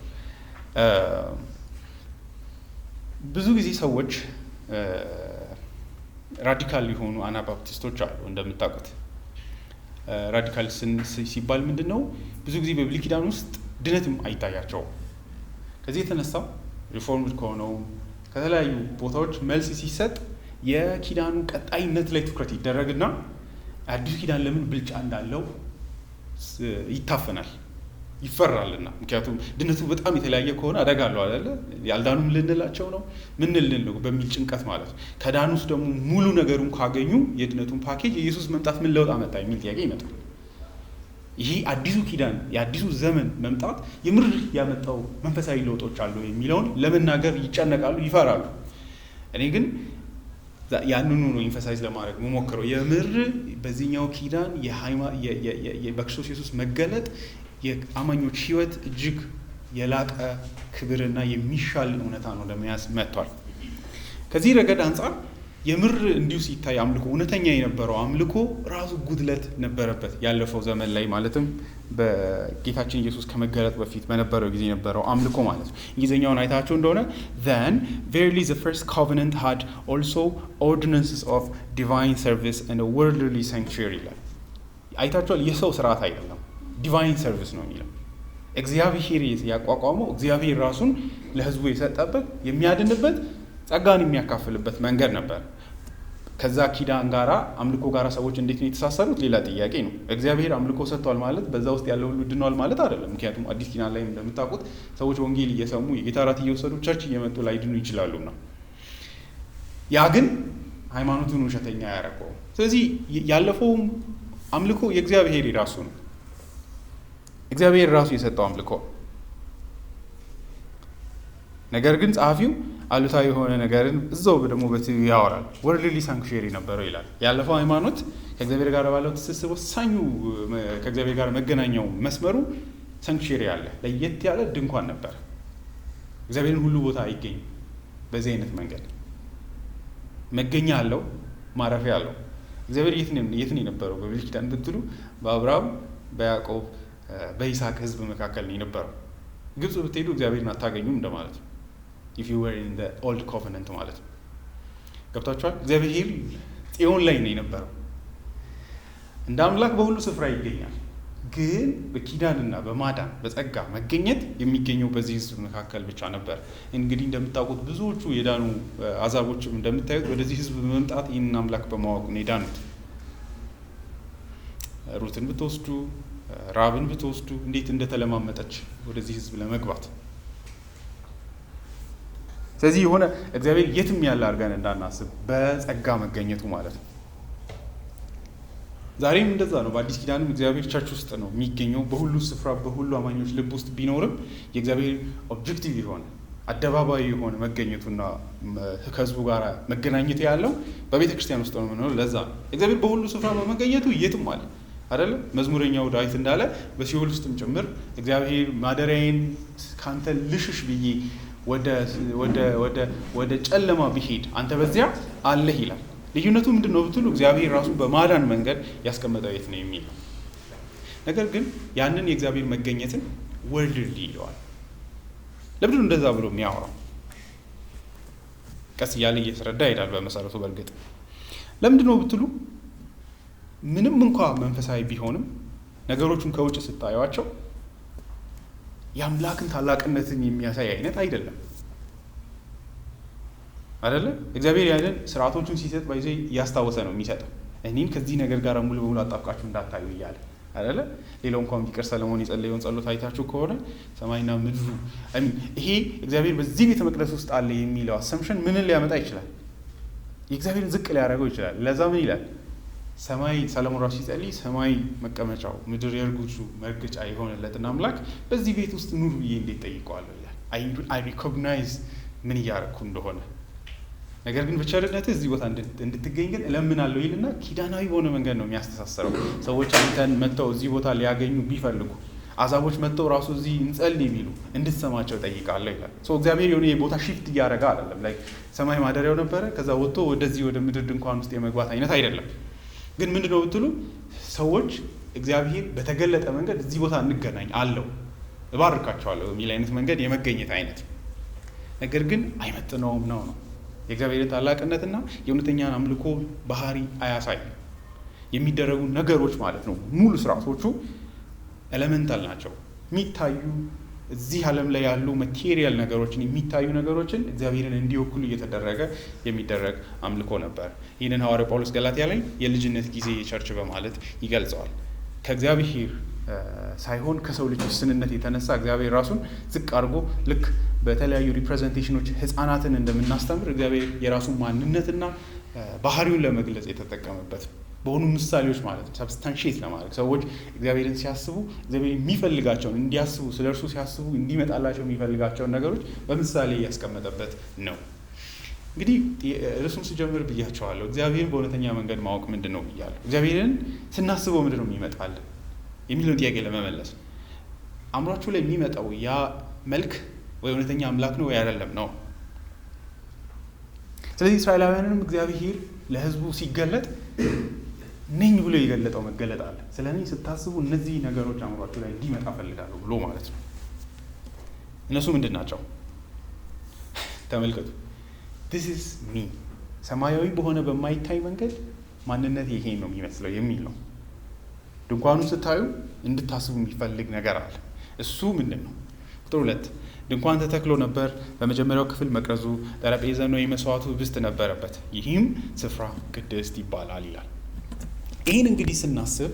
ብዙ ጊዜ ሰዎች ራዲካል የሆኑ አናባፕቲስቶች አሉ። እንደምታውቁት ራዲካል ሲባል ምንድን ነው? ብዙ ጊዜ በብሉይ ኪዳን ውስጥ ድነትም አይታያቸውም። ከዚህ የተነሳ ሪፎርምድ ከሆነው ከተለያዩ ቦታዎች መልስ ሲሰጥ የኪዳኑ ቀጣይነት ላይ ትኩረት ይደረግና አዲሱ ኪዳን ለምን ብልጫ እንዳለው ይታፈናል፣ ይፈራልና። ምክንያቱም ድነቱ በጣም የተለያየ ከሆነ አደጋ አለው አይደለ? ያልዳኑም ልንላቸው ነው ምን ልንል ነው በሚል ጭንቀት ማለት ነው። ከዳኑስ ደግሞ ሙሉ ነገሩን ካገኙ የድነቱን ፓኬጅ የኢየሱስ መምጣት ምን ለውጥ አመጣ የሚል ጥያቄ ይመጣል። ይሄ አዲሱ ኪዳን የአዲሱ ዘመን መምጣት የምር ያመጣው መንፈሳዊ ለውጦች አሉ የሚለውን ለመናገር ይጨነቃሉ፣ ይፈራሉ። እኔ ግን ያንኑ ነው ኢንፈሳይዝ ለማድረግ መሞክረው። የምር በዚህኛው ኪዳን በክርስቶስ ኢየሱስ መገለጥ የአማኞች ሕይወት እጅግ የላቀ ክብርና የሚሻል እውነታ ነው ለመያዝ መጥቷል። ከዚህ ረገድ አንጻር የምር እንዲሁ ሲታይ አምልኮ እውነተኛ የነበረው አምልኮ ራሱ ጉድለት ነበረበት ያለፈው ዘመን ላይ ማለትም በጌታችን ኢየሱስ ከመገለጥ በፊት በነበረው ጊዜ የነበረው አምልኮ ማለት ነው። እንግሊዝኛውን አይታችሁ እንደሆነ then verily the first covenant had also ordinances of divine service and a worldly sanctuary ይላል። አይታችኋል? የሰው ስርዓት አይደለም፣ ዲቫይን ሰርቪስ ነው የሚለው። እግዚአብሔር ያቋቋመው እግዚአብሔር ራሱን ለሕዝቡ የሰጠበት የሚያድንበት ጸጋን የሚያካፍልበት መንገድ ነበር። ከዛ ኪዳን ጋራ አምልኮ ጋራ ሰዎች እንዴት ነው የተሳሰሩት? ሌላ ጥያቄ ነው። እግዚአብሔር አምልኮ ሰጥቷል ማለት በዛ ውስጥ ያለው ሁሉ ድኗል ማለት አይደለም። ምክንያቱም አዲስ ኪዳን ላይ እንደምታውቁት ሰዎች ወንጌል እየሰሙ የጌታ እራት እየወሰዱ ቸርች እየመጡ ላይድኑ ይችላሉና ያ ግን ሃይማኖቱን ውሸተኛ ያደረገው። ስለዚህ ያለፈውም አምልኮ የእግዚአብሔር ራሱ ነው። እግዚአብሔር ራሱ የሰጠው አምልኮ። ነገር ግን ጸሐፊው አሉታዊ የሆነ ነገርን እዛው ደግሞ በቲቪ ያወራል። ወርልድሊ ሳንክቹሪ ነበረው ይላል። ያለፈው ሃይማኖት ከእግዚአብሔር ጋር ባለው ትስስር ወሳኙ ከእግዚአብሔር ጋር መገናኛው መስመሩ ሳንክቹሪ አለ፣ ለየት ያለ ድንኳን ነበር። እግዚአብሔርን ሁሉ ቦታ አይገኝም። በዚህ አይነት መንገድ መገኛ አለው፣ ማረፊያ አለው። እግዚአብሔር የት ነው የነበረው? በብሉይ ኪዳን ብትሉ በአብርሃም በያዕቆብ በይስሐቅ ሕዝብ መካከል ነው የነበረው። ግብጽ ብትሄዱ እግዚአብሔርን አታገኙም እንደማለት ነው። if you were in the old covenant ማለት ነው። ገብታችኋል? እግዚአብሔር ጽዮን ላይ ነው የነበረው። እንደ አምላክ በሁሉ ስፍራ ይገኛል። ግን በኪዳንና በማዳን በጸጋ መገኘት የሚገኘው በዚህ ሕዝብ መካከል ብቻ ነበር። እንግዲህ እንደምታውቁት ብዙዎቹ የዳኑ አዛቦችም እንደምታዩት ወደዚህ ሕዝብ በመምጣት ይህንን አምላክ በማወቅ ነው የዳኑት። ሩትን ብትወስዱ ራብን ብትወስዱ እንዴት እንደተለማመጠች ወደዚህ ሕዝብ ለመግባት። ስለዚህ የሆነ እግዚአብሔር የትም ያለ አድርገን እንዳናስብ በጸጋ መገኘቱ ማለት ነው። ዛሬም እንደዛ ነው። በአዲስ ኪዳንም እግዚአብሔር ቸርች ውስጥ ነው የሚገኘው። በሁሉ ስፍራ በሁሉ አማኞች ልብ ውስጥ ቢኖርም የእግዚአብሔር ኦብጀክቲቭ የሆነ አደባባይ የሆነ መገኘቱና ከህዝቡ ጋር መገናኘት ያለው በቤተ ክርስቲያን ውስጥ ነው የምንሆነው። ለዛ ነው እግዚአብሔር በሁሉ ስፍራ በመገኘቱ የትም አለ አይደለም። መዝሙረኛው ዳዊት እንዳለ በሲኦል ውስጥም ጭምር እግዚአብሔር ማደሪያዬን ካንተ ልሽሽ ብዬ ወደ ጨለማ ብሄድ አንተ በዚያ አለህ ይላል። ልዩነቱ ምንድን ነው ብትሉ እግዚአብሔር ራሱ በማዳን መንገድ ያስቀመጠው የት ነው የሚል ነው። ነገር ግን ያንን የእግዚአብሔር መገኘትን ወርልድሊ ይለዋል። ለምንድን ነው እንደዛ ብሎ የሚያወራው? ቀስ እያለ እየተረዳ ይሄዳል። በመሰረቱ በእርግጥ ለምንድን ነው ብትሉ ምንም እንኳ መንፈሳዊ ቢሆንም ነገሮቹን ከውጭ ስታዩዋቸው የአምላክን ታላቅነትን የሚያሳይ አይነት አይደለም አይደለ? እግዚአብሔር ያለን ስርዓቶቹን ሲሰጥ ባይዘ እያስታወሰ ነው የሚሰጠው። እኔን ከዚህ ነገር ጋር ሙሉ በሙሉ አጣብቃችሁ እንዳታዩ እያለ አይደለ? ሌላው እንኳን ቢቀር ሰለሞን የጸለየውን ጸሎት አይታችሁ ከሆነ ሰማይና ምድሩ ይሄ እግዚአብሔር በዚህ ቤተ መቅደስ ውስጥ አለ የሚለው አሰምሽን ምንን ሊያመጣ ይችላል? የእግዚአብሔርን ዝቅ ሊያደርገው ይችላል። ለዛ ምን ይላል? ሰማይ ሰለሞን ራሱ ሲጸልይ ሰማይ መቀመጫው ምድር የእርጉቱ መርገጫ የሆነለትን አምላክ በዚህ ቤት ውስጥ ኑሩ ብዬ እንዴት ጠይቀዋለሁ ይላል። አይ ሪኮግናይዝ ምን እያደረኩ እንደሆነ። ነገር ግን በቸርነትህ እዚህ ቦታ እንድትገኝ ግን እለምናለሁ ይልና ኪዳናዊ በሆነ መንገድ ነው የሚያስተሳሰረው። ሰዎች አንተን መጥተው እዚህ ቦታ ሊያገኙ ቢፈልጉ፣ አሕዛቦች መጥተው ራሱ እዚህ እንጸልይ ቢሉ እንድትሰማቸው ጠይቃለሁ ይላል። እግዚአብሔር የሆነ የቦታ ሽፍት እያደረገ አይደለም። ላይ ሰማይ ማደሪያው ነበረ፣ ከዛ ወጥቶ ወደዚህ ወደ ምድር ድንኳን ውስጥ የመግባት አይነት አይደለም። ግን ምንድነው ብትሉ ሰዎች እግዚአብሔር በተገለጠ መንገድ እዚህ ቦታ እንገናኝ አለው እባርካቸዋለሁ የሚል አይነት መንገድ የመገኘት አይነት ነገር ግን አይመጥነውም ነው የእግዚአብሔር ታላቅነትና የእውነተኛን አምልኮ ባህሪ አያሳይም። የሚደረጉ ነገሮች ማለት ነው ሙሉ ስርዓቶቹ ኤሌመንታል ናቸው። የሚታዩ እዚህ ዓለም ላይ ያሉ ማቴሪያል ነገሮችን የሚታዩ ነገሮችን እግዚአብሔርን እንዲወክሉ እየተደረገ የሚደረግ አምልኮ ነበር። ይህንን ሐዋርያው ጳውሎስ ገላትያ ላይ የልጅነት ጊዜ ቸርች በማለት ይገልጸዋል። ከእግዚአብሔር ሳይሆን ከሰው ልጅ ውስንነት የተነሳ እግዚአብሔር ራሱን ዝቅ አድርጎ ልክ በተለያዩ ሪፕሬዘንቴሽኖች ህፃናትን እንደምናስተምር እግዚአብሔር የራሱን ማንነትና ባህሪውን ለመግለጽ የተጠቀመበት በሆኑ ምሳሌዎች ማለት ነው። ሰብስታንሺየት ለማድረግ ሰዎች እግዚአብሔርን ሲያስቡ እግዚአብሔር የሚፈልጋቸውን እንዲያስቡ ስለ እርሱ ሲያስቡ እንዲመጣላቸው የሚፈልጋቸውን ነገሮች በምሳሌ ያስቀመጠበት ነው። እንግዲህ እርሱም ሲጀምር ብያቸዋለሁ። እግዚአብሔርን በእውነተኛ መንገድ ማወቅ ምንድን ነው ብያለሁ። እግዚአብሔርን ስናስበው ምንድን ነው የሚመጣልን የሚለውን ጥያቄ ለመመለስ አእምሯችሁ ላይ የሚመጣው ያ መልክ ወይ እውነተኛ አምላክ ነው ወይ አይደለም ነው። ስለዚህ እስራኤላውያንንም እግዚአብሔር ለህዝቡ ሲገለጥ ነኝ ብሎ የገለጠው መገለጥ አለ። ስለዚህ ስታስቡ እነዚህ ነገሮች አእምሯችሁ ላይ እንዲመጣ ፈልጋለሁ ብሎ ማለት ነው። እነሱ ምንድን ናቸው? ተመልከቱ። this is me ሰማያዊ በሆነ በማይታይ መንገድ ማንነት ይሄ ነው የሚመስለው የሚል ነው። ድንኳኑን ስታዩ እንድታስቡ የሚፈልግ ነገር አለ። እሱ ምንድን ነው? ቁጥር 2 ድንኳን ተተክሎ ነበር። በመጀመሪያው ክፍል መቅረዙ፣ ጠረጴዛና የመስዋዕቱ ህብስት ነበረበት። ይህም ስፍራ ቅድስት ይባላል ይላል። ይህን እንግዲህ ስናስብ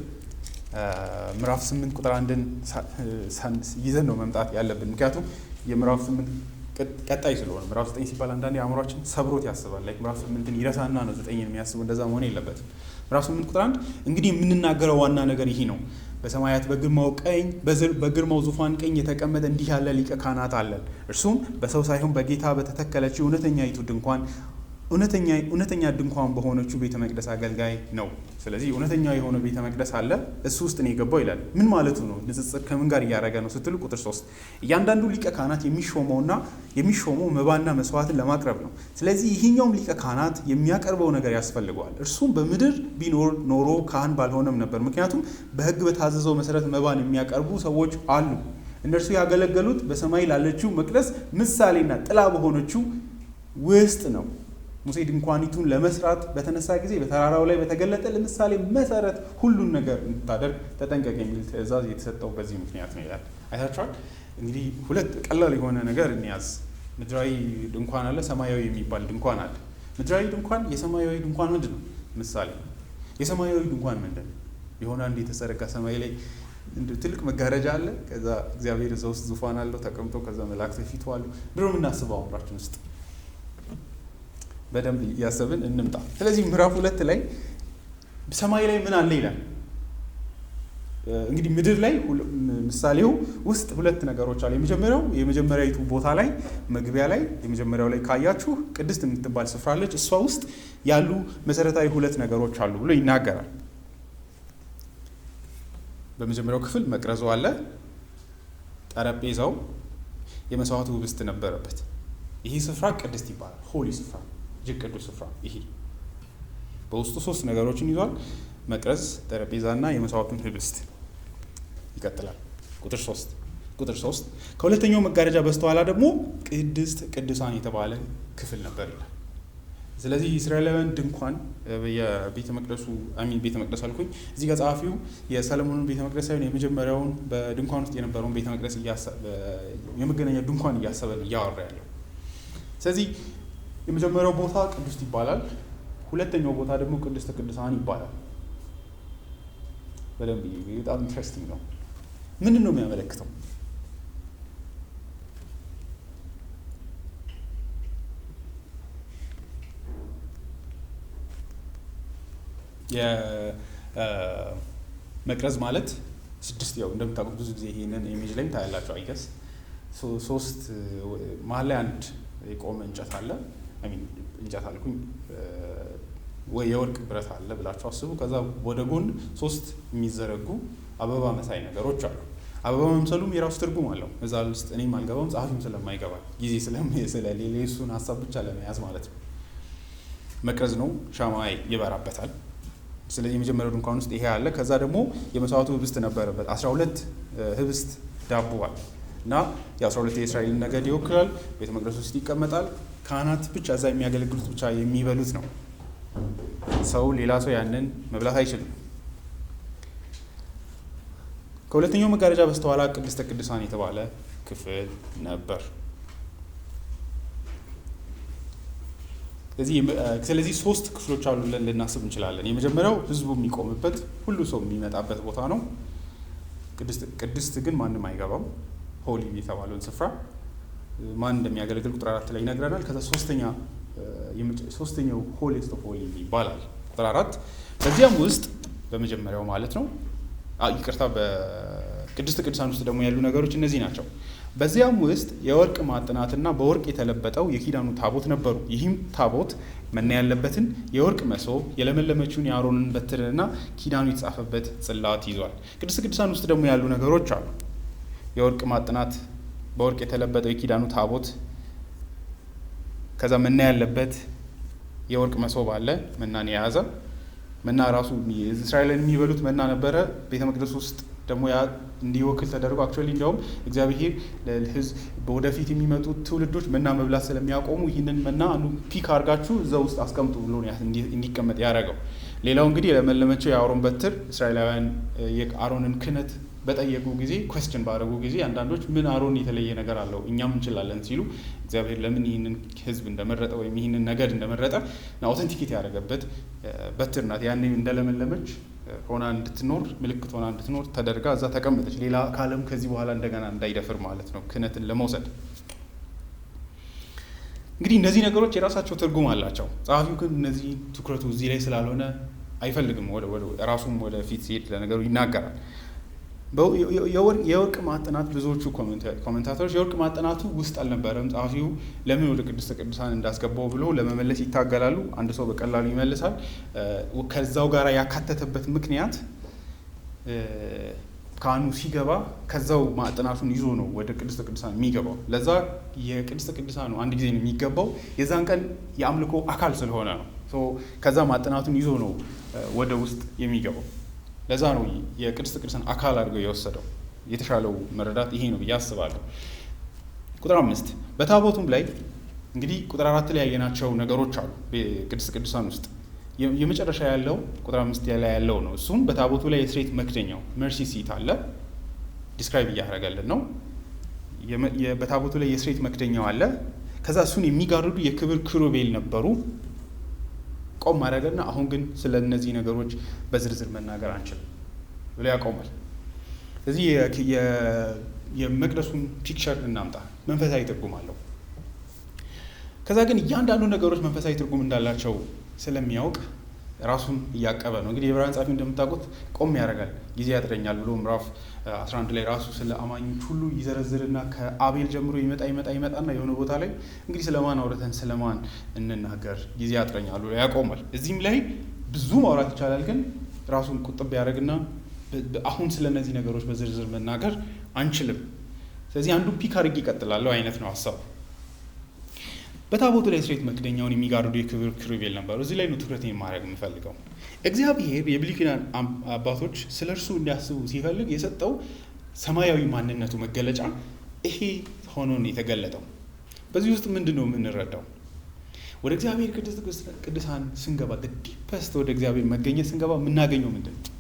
ምዕራፍ 8 ቁጥር 1ን ይዘን ነው መምጣት ያለብን። ምክንያቱም የምዕራፍ 8 ቀጣይ ስለሆነ ምዕራፍ 9 ሲባል አንዳንዴ አእምሯችን ሰብሮት ያስባል። ላይክ ምዕራፍ 8ን ይረሳና ነው 9ን የሚያስቡ። እንደዛ መሆን የለበትም። ምዕራፍ 8 ቁጥር 1 እንግዲህ የምንናገረው ዋና ነገር ይሄ ነው። በሰማያት በግርማው ዙፋን ቀኝ የተቀመጠ እንዲህ ያለ ሊቀ ካህናት አለን። እርሱም በሰው ሳይሆን በጌታ በተተከለችው እውነተኛይቱ ድንኳን እውነተኛ ድንኳን በሆነችው ቤተ መቅደስ አገልጋይ ነው። ስለዚህ እውነተኛ የሆነ ቤተ መቅደስ አለ፣ እሱ ውስጥ ነው የገባው ይላል። ምን ማለቱ ነው? ንጽጽር ከምን ጋር እያደረገ ነው ስትሉ ቁጥር 3 እያንዳንዱ ሊቀ ካህናት የሚሾመው መባና መስዋዕትን ለማቅረብ ነው። ስለዚህ ይህኛውም ሊቀ ካህናት የሚያቀርበው ነገር ያስፈልገዋል። እርሱም በምድር ቢኖር ኖሮ ካህን ባልሆነም ነበር። ምክንያቱም በሕግ በታዘዘው መሰረት መባን የሚያቀርቡ ሰዎች አሉ። እነርሱ ያገለገሉት በሰማይ ላለችው መቅደስ ምሳሌና ጥላ በሆነችው ውስጥ ነው። ሙሴ ድንኳኒቱን ለመስራት በተነሳ ጊዜ በተራራው ላይ በተገለጠ ለምሳሌ መሰረት ሁሉን ነገር እንድታደርግ ተጠንቀቅ የሚል ትእዛዝ የተሰጠው በዚህ ምክንያት ነው ይላል። አይታችኋል። እንግዲህ ሁለት ቀላል የሆነ ነገር እንያዝ። ምድራዊ ድንኳን አለ፣ ሰማያዊ የሚባል ድንኳን አለ። ምድራዊ ድንኳን የሰማያዊ ድንኳን ምንድን ነው? ምሳሌ። የሰማያዊ ድንኳን ምንድን ነው? የሆነ አንድ የተዘረጋ ሰማይ ላይ ትልቅ መጋረጃ አለ። ከዛ እግዚአብሔር እዛ ውስጥ ዙፋን አለው ተቀምጦ፣ ከዛ መላእክት ፊቱ አሉ። ድሮ የምናስበው አእምሯችን ውስጥ በደንብ እያሰብን እንምጣ። ስለዚህ ምዕራፍ 2 ላይ ሰማይ ላይ ምን አለ ይላል። እንግዲህ ምድር ላይ ምሳሌው ውስጥ ሁለት ነገሮች አሉ። የመጀመሪያዊቱ ቦታ ላይ መግቢያ ላይ የመጀመሪያው ላይ ካያችሁ ቅድስት የምትባል ስፍራ አለች። እሷ ውስጥ ያሉ መሰረታዊ ሁለት ነገሮች አሉ ብሎ ይናገራል። በመጀመሪያው ክፍል መቅረዙ አለ፣ ጠረጴዛው፣ የመስዋዕቱ ህብስት ነበረበት። ይሄ ስፍራ ቅድስት ይባላል። ሆሊ ስፍራ፣ እጅግ ቅዱስ ስፍራ። ይሄ በውስጡ 3 ነገሮችን ይዟል። መቅረዝ፣ ጠረጴዛና የመስዋዕቱን ህብስት። ይቀጥላል ቁጥር 3 ከሁለተኛው መጋረጃ በስተኋላ ደግሞ ቅድስት ቅዱሳን የተባለ ክፍል ነበር ይላል። ስለዚህ እስራኤላውያን ድንኳን የቤተ መቅደሱ ቤተ መቅደስ አልኩኝ። እዚህ ጋር ጸሐፊው የሰለሞንን ቤተ መቅደስ ሳይሆን የመጀመሪያውን በድንኳን ውስጥ የነበረውን ቤተ መቅደስ የመገናኛ ድንኳን እያሰበን እያወራ ያለው። ስለዚህ የመጀመሪያው ቦታ ቅድስት ይባላል። ሁለተኛው ቦታ ደግሞ ቅድስተ ቅዱሳን ይባላል። በደንብ በጣም ኢንትረስቲንግ ነው። ምንድን ነው የሚያመለክተው? የመቅረዝ ማለት 6 ያው እንደምታውቁት ብዙ ጊዜ ይሄንን ኢሜጅ ላይ ታያላችሁ። አይገስ 3 መሀል ላይ አንድ የቆመ እንጨት አለ። እንጨት አልኩኝ ወይ የወርቅ ብረት አለ ብላችሁ አስቡ። ከዛ ወደ ጎን 3 የሚዘረጉ አበባ መሳይ ነገሮች አሉ። አበባ መምሰሉም የራሱ ትርጉም አለው። እዛ ውስጥ እኔም አልገባም፣ ጸሐፊም ስለማይገባ ጊዜ ስለሌለ እሱን ሀሳብ ብቻ ለመያዝ ማለት ነው። መቅረዝ ነው፣ ሻማ ይበራበታል። ስለዚህ የመጀመሪያው ድንኳን ውስጥ ይሄ አለ። ከዛ ደግሞ የመስዋዕቱ ህብስት ነበረበት። 12 ህብስት ዳቦ አለ እና የ12 የእስራኤል ነገድ ይወክላል። ቤተ መቅደስ ውስጥ ይቀመጣል። ካህናት ብቻ እዛ የሚያገለግሉት ብቻ የሚበሉት ነው። ሰው ሌላ ሰው ያንን መብላት አይችልም። ከሁለተኛው መጋረጃ በስተኋላ ቅድስተ ቅዱሳን የተባለ ክፍል ነበር። ስለዚህ 3 ክፍሎች አሉ ብለን ልናስብ እንችላለን። የመጀመሪያው ህዝቡ የሚቆምበት ሁሉ ሰው የሚመጣበት ቦታ ነው። ቅድስት ግን ማንም አይገባም። ሆሊ የተባለውን ስፍራ ማን እንደሚያገለግል ቁጥር 4 ላይ ይነግረናል። ከዛ ሶስተኛው ሆሊስት ኦፍ ሆሊ ይባላል ቁጥር 4። በዚያም ውስጥ በመጀመሪያው ማለት ነው ይቅርታ፣ በቅድስት ቅዱሳን ውስጥ ደግሞ ያሉ ነገሮች እነዚህ ናቸው። በዚያም ውስጥ የወርቅ ማዕጠናትና በወርቅ የተለበጠው የኪዳኑ ታቦት ነበሩ። ይህም ታቦት መና ያለበትን የወርቅ መሶብ፣ የለመለመችውን የአሮንን በትርና ኪዳኑ የተጻፈበት ጽላት ይዟል። ቅድስት ቅዱሳን ውስጥ ደግሞ ያሉ ነገሮች አሉ። የወርቅ ማዕጠናት፣ በወርቅ የተለበጠው የኪዳኑ ታቦት፣ ከዛ መና ያለበት የወርቅ መሶብ አለ፣ መናን የያዘ መና ራሱ እስራኤልን የሚበሉት መና ነበረ። ቤተ መቅደስ ውስጥ ደግሞ ያ እንዲወክል ተደርጎ አክቹዋሊ እንዲያውም እግዚአብሔር ለሕዝብ ወደፊት የሚመጡት ትውልዶች መና መብላት ስለሚያቆሙ ይህንን መና ፒክ አድርጋችሁ እዛ ውስጥ አስቀምጡ ብሎ እንዲቀመጥ ያደረገው። ሌላው እንግዲህ የለመለመችው የአሮን በትር እስራኤላውያን የአሮንን ክህነት በጠየቁ ጊዜ ኮስችን ባደረጉ ጊዜ አንዳንዶች ምን አሮን የተለየ ነገር አለው እኛም እንችላለን ሲሉ እግዚአብሔር ለምን ይህንን ህዝብ እንደመረጠ ወይም ይህንን ነገድ እንደመረጠ አውተንቲኬት ያደረገበት በትር ናት። ያኔ እንደለመለመች ሆና እንድትኖር ምልክት ሆና እንድትኖር ተደርጋ እዛ ተቀመጠች። ሌላ ካለም ከዚህ በኋላ እንደገና እንዳይደፍር ማለት ነው ክህነትን ለመውሰድ። እንግዲህ እነዚህ ነገሮች የራሳቸው ትርጉም አላቸው። ጸሐፊው ግን እነዚህ ትኩረቱ እዚህ ላይ ስላልሆነ አይፈልግም። ራሱም ወደፊት ሲሄድ ለነገሩ ይናገራል። የወርቅ ማዕጠናት ብዙዎቹ ኮሜንታተሮች የወርቅ ማዕጠናቱ ውስጥ አልነበረም፣ ጸሐፊው ለምን ወደ ቅድስተ ቅዱሳን እንዳስገባው ብሎ ለመመለስ ይታገላሉ። አንድ ሰው በቀላሉ ይመልሳል። ከዛው ጋር ያካተተበት ምክንያት ካህኑ ሲገባ ከዛው ማዕጠናቱን ይዞ ነው ወደ ቅድስተ ቅዱሳን የሚገባው። ለዛ የቅድስተ ቅዱሳኑ አንድ ጊዜ ነው የሚገባው። የዛን ቀን የአምልኮ አካል ስለሆነ ነው። ከዛ ማዕጠናቱን ይዞ ነው ወደ ውስጥ የሚገባው። ለዛ ነው የቅድስተ ቅዱሳን አካል አድርገው የወሰደው። የተሻለው መረዳት ይሄ ነው ብዬ አስባለሁ። ቁጥር 5 በታቦቱም ላይ እንግዲህ ቁጥር 4 ላይ ያየናቸው ነገሮች አሉ። ቅድስተ ቅዱሳን ውስጥ የመጨረሻ ያለው ቁጥር 5 ላይ ያለው ነው። እሱም በታቦቱ ላይ የስርየት መክደኛው መርሲ ሲት አለ፣ ዲስክራይብ እያደረገልን ነው። በታቦቱ ላይ የስርየት መክደኛው አለ። ከዛ እሱን የሚጋርዱ የክብር ኪሩቤል ነበሩ። ቆም አደረገና አሁን ግን ስለ እነዚህ ነገሮች በዝርዝር መናገር አንችልም ብሎ ያቆማል። ስለዚህ የመቅደሱን ፒክቸር እናምጣ። መንፈሳዊ ትርጉም አለው። ከዛ ግን እያንዳንዱ ነገሮች መንፈሳዊ ትርጉም እንዳላቸው ስለሚያውቅ ራሱን እያቀበ ነው። እንግዲህ የዕብራውያን ጸሐፊ እንደምታውቁት ቆም ያደርጋል፣ ጊዜ ያጥረኛል ብሎ ምዕራፍ 11 ላይ ራሱ ስለ አማኞች ሁሉ ይዘረዝርና ከአቤል ጀምሮ ይመጣና የሆነ ቦታ ላይ እንግዲህ ስለማን አውርተን ስለማን እንናገር ጊዜ ያጥረኛል ብሎ ያቆማል። እዚህም ላይ ብዙ ማውራት ይቻላል፣ ግን ራሱን ቁጥብ ያደርግና አሁን ስለ እነዚህ ነገሮች በዝርዝር መናገር አንችልም። ስለዚህ አንዱ ፒክ አድርጌ ይቀጥላለሁ አይነት ነው ሀሳቡ። በታቦቱ ላይ የስርየት መክደኛውን የሚጋርዱ የክብር ኪሩቤል ነበሩ። እዚህ ላይ ነው ትኩረት ማድረግ የምፈልገው። እግዚአብሔር የብሉይ ኪዳን አባቶች ስለ እርሱ እንዲያስቡ ሲፈልግ የሰጠው ሰማያዊ ማንነቱ መገለጫ ይሄ ሆኖ ነው የተገለጠው። በዚህ ውስጥ ምንድን ነው የምንረዳው? ወደ እግዚአብሔር ቅዱሳን ስንገባ ዲፐስት ወደ እግዚአብሔር መገኘት ስንገባ የምናገኘው ምንድን ነው?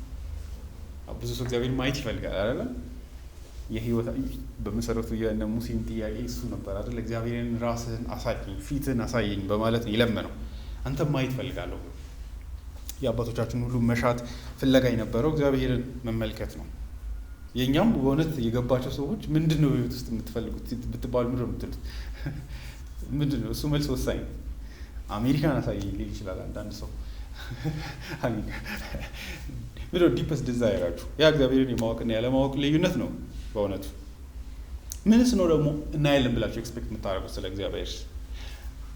ብዙ ሰው እግዚአብሔር ማየት ይፈልጋል አይደለ? የህይወት በመሰረቱ የነ ሙሴም ጥያቄ እሱ ነበር አይደል? እግዚአብሔርን ራስህን አሳየኝ፣ ፊትህን አሳየኝ በማለት ነው የለመነው። አንተ ማየት ፈልጋለሁ። የአባቶቻችን ሁሉ መሻት ፍለጋ የነበረው እግዚአብሔርን መመልከት ነው። የእኛም በእውነት የገባቸው ሰዎች ምንድን ነው በህይወት ውስጥ የምትፈልጉት ብትባሉ ምንድን ነው የምትሉት? ምንድን ነው እሱ? መልስ ወሳኝ ነው። አሜሪካን አሳየኝ ሊል ይችላል አንዳንድ ሰው። ምንድን ነው ዲፐስት ዲዛይራችሁ? ያ እግዚአብሔርን የማወቅና ያለማወቅ ልዩነት ነው በእውነቱ። ምንስ ነው ደግሞ እናያለን ብላችሁ ኤክስፔክት የምታደርጉት ስለ እግዚአብሔር?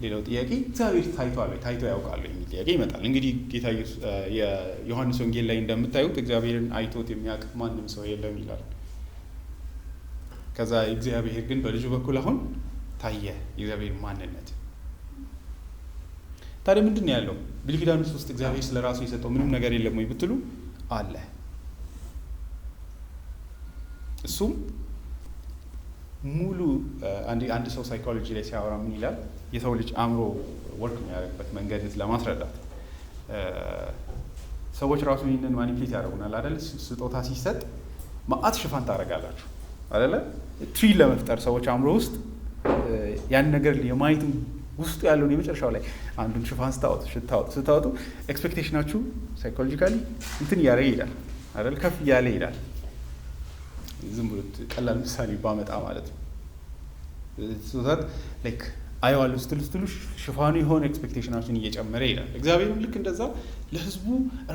ሌላው ጥያቄ እግዚአብሔር ታይቷል ወይ ታይቶ ያውቃል የሚል ጥያቄ ይመጣል። እንግዲህ ጌታ ኢየሱስ የዮሐንስ ወንጌል ላይ እንደምታዩት እግዚአብሔርን አይቶት የሚያውቅ ማንም ሰው የለም ይላል። ከዛ እግዚአብሔር ግን በልጁ በኩል አሁን ታየ የእግዚአብሔር ማንነት። ታዲያ ምንድን ነው ያለው? ብሉይ ኪዳን ውስጥ እግዚአብሔር ስለ ራሱ የሰጠው ምንም ነገር የለም ወይ ብትሉ አለ። እሱም ሙሉ አንድ ሰው ሳይኮሎጂ ላይ ሲያወራ ምን ይላል? የሰው ልጅ አእምሮ ወርክ የሚያደርግበት መንገድ ለማስረዳት ሰዎች ራሱ ይህንን ማኒፕሌት ያደርጉናል አይደል? ስጦታ ሲሰጥ ማአት ሽፋን ታደርጋላችሁ አይደለ? ትሪ ለመፍጠር ሰዎች አእምሮ ውስጥ ያን ነገር የማየት ውስጡ ያለውን የመጨረሻው ላይ አንዱን ሽፋን ስታወጡ ኤክስፔክቴሽናችሁ ሳይኮሎጂካሊ እንትን እያለ ይሄዳል አይደል? ከፍ እያለ ይሄዳል። ዝም ብሎ ቀላል ምሳሌ ባመጣ ማለት ነው። ሶዛት ላይክ አየዋለሁ ስትሉ ሽፋኑ የሆነ ኤክስፔክቴሽናችን እየጨመረ ይሄዳል። እግዚአብሔርም ልክ እንደዛ ለህዝቡ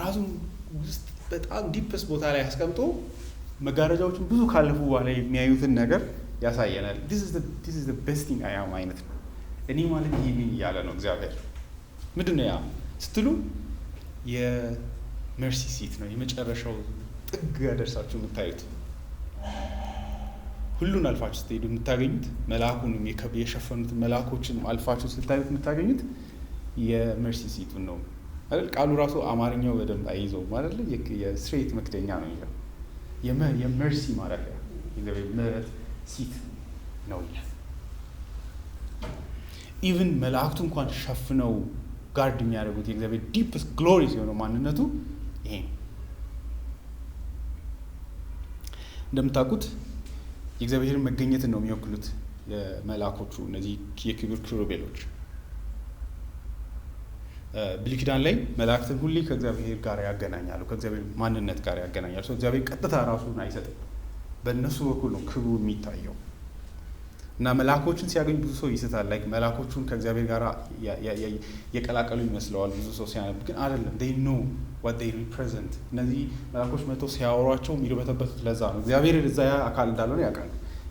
ራሱን ውስጥ በጣም ዲፕስ ቦታ ላይ አስቀምጦ መጋረጃዎችን ብዙ ካለፉ በኋላ የሚያዩትን ነገር ያሳየናል። this is the best thing I am አይነት ነው። እኔ ማለት ይሄንን እያለ ነው እግዚአብሔር። ምንድን ነው ያ ስትሉ የመርሲ ሲት ነው። የመጨረሻው ጥግ ያደርሳችሁ የምታዩት ሁሉን አልፋችሁ ስትሄዱ የምታገኙት መልአኩንም የሸፈኑት መልአኮችን አልፋችሁ ስታዩት የምታገኙት የመርሲ ሲቱን ነው አይደል? ቃሉ ራሱ አማርኛው በደንብ አይይዘው ማለት ነው። የስትሬት መክደኛ ነው ይላል። የመርሲ ማረፊያ የምህረት ሲት ነው ይላል። ኢቭን መላእክቱ እንኳን ሸፍነው ጋርድ የሚያደርጉት የእግዚአብሔር ዲፕስ ግሎሪ ሲሆነው ማንነቱ ይሄ ነው። እንደምታውቁት የእግዚአብሔርን መገኘትን ነው የሚወክሉት የመላእኮቹ እነዚህ የክብር ኪሩቤሎች። ብሉይ ኪዳን ላይ መላእክትን ሁሌ ከእግዚአብሔር ጋር ያገናኛሉ፣ ከእግዚአብሔር ማንነት ጋር ያገናኛሉ። ሰው እግዚአብሔር ቀጥታ ራሱን አይሰጥም፣ በእነሱ በኩል ነው ክብሩ የሚታየው። እና መላእኮችን ሲያገኝ ብዙ ሰው ይስታል። ላይክ መላእኮቹን ከእግዚአብሔር ጋር የቀላቀሉ ይመስለዋል ብዙ ሰው ሲያነብ፣ ግን አይደለም። they know what they represent። እነዚህ መላእኮች መጥተው ሲያወሯቸው የሚርበተበቱት ለዛ ነው። እግዚአብሔር እዛ አካል እንዳልሆነ ያውቃል።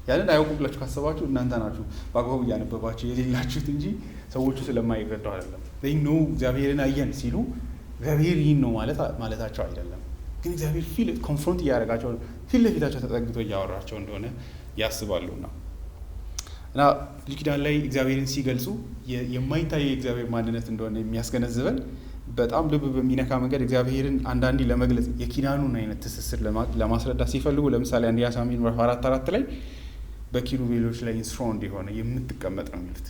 ያንን አያውቁ ብላችሁ ካሰባችሁ እናንተ ናችሁ በአግባቡ እያነበባችሁ የሌላችሁት እንጂ ሰዎቹ ስለማይረዱ አይደለም። they know እግዚአብሔርን አየን ሲሉ እግዚአብሔር ይህን ነው ማለታቸው አይደለም። ግን እግዚአብሔር ኮንፍሮንት እያደረጋቸው ፊት ለፊታቸው ተጠግቶ እያወራቸው እንደሆነ ያስባሉና እና ብሉይ ኪዳን ላይ እግዚአብሔርን ሲገልጹ የማይታየው የእግዚአብሔር ማንነት እንደሆነ የሚያስገነዝበን በጣም ልብ በሚነካ መንገድ እግዚአብሔርን አንዳንዴ ለመግለጽ የኪዳኑን አይነት ትስስር ለማስረዳት ሲፈልጉ ለምሳሌ አንደኛ ሳሙኤል ምዕራፍ 4:4 ላይ በኪሩቤሎች ላይ ኢንስትሮንድ የሆነ የምትቀመጥ ነው የሚሉት።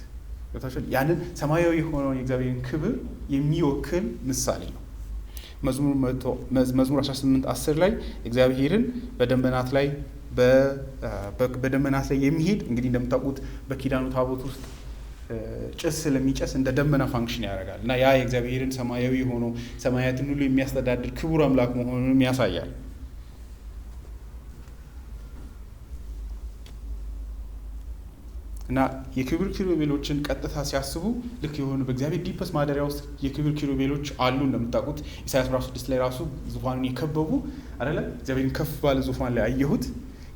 ያንን ሰማያዊ የሆነውን የእግዚአብሔርን ክብር የሚወክል ምሳሌ ነው። መዝሙር 18:10 ላይ እግዚአብሔርን በደመናት ላይ የሚሄድ እንግዲህ እንደምታውቁት በኪዳኑ ታቦት ውስጥ ጭስ ስለሚጨስ እንደ ደመና ፋንክሽን ያደርጋል እና ያ የእግዚአብሔርን ሰማያዊ ሆኖ ሰማያትን ሁሉ የሚያስተዳድር ክቡር አምላክ መሆኑንም ያሳያል። እና የክብር ኪሩቤሎችን ቀጥታ ሲያስቡ ልክ የሆኑ በእግዚአብሔር ዲፐስ ማደሪያ ውስጥ የክብር ኪሩቤሎች አሉ። እንደምታውቁት ኢሳይያስ 6 ላይ ራሱ ዙፋኑን የከበቡ አይደለ? እግዚአብሔርን ከፍ ባለ ዙፋን ላይ አየሁት፣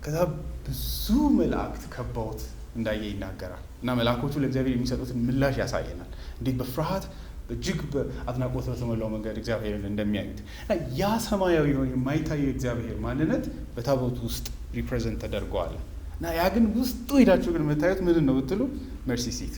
ከዛ ብዙ መላእክት ከበውት እንዳየ ይናገራል። እና መላእኮቹ ለእግዚአብሔር የሚሰጡትን ምላሽ ያሳየናል። እንዴት በፍርሃት እጅግ በአድናቆት በተሞላው መንገድ እግዚአብሔርን እንደሚያዩት እና ያ ሰማያዊ የሆነ የማይታየው የእግዚአብሔር ማንነት በታቦቱ ውስጥ ሪፕሬዘንት ተደርገዋል። እና ያ ግን ውስጡ ሄዳችሁ ግን የምታዩት ምንድን ነው ብትሉ መርሲ ሲት።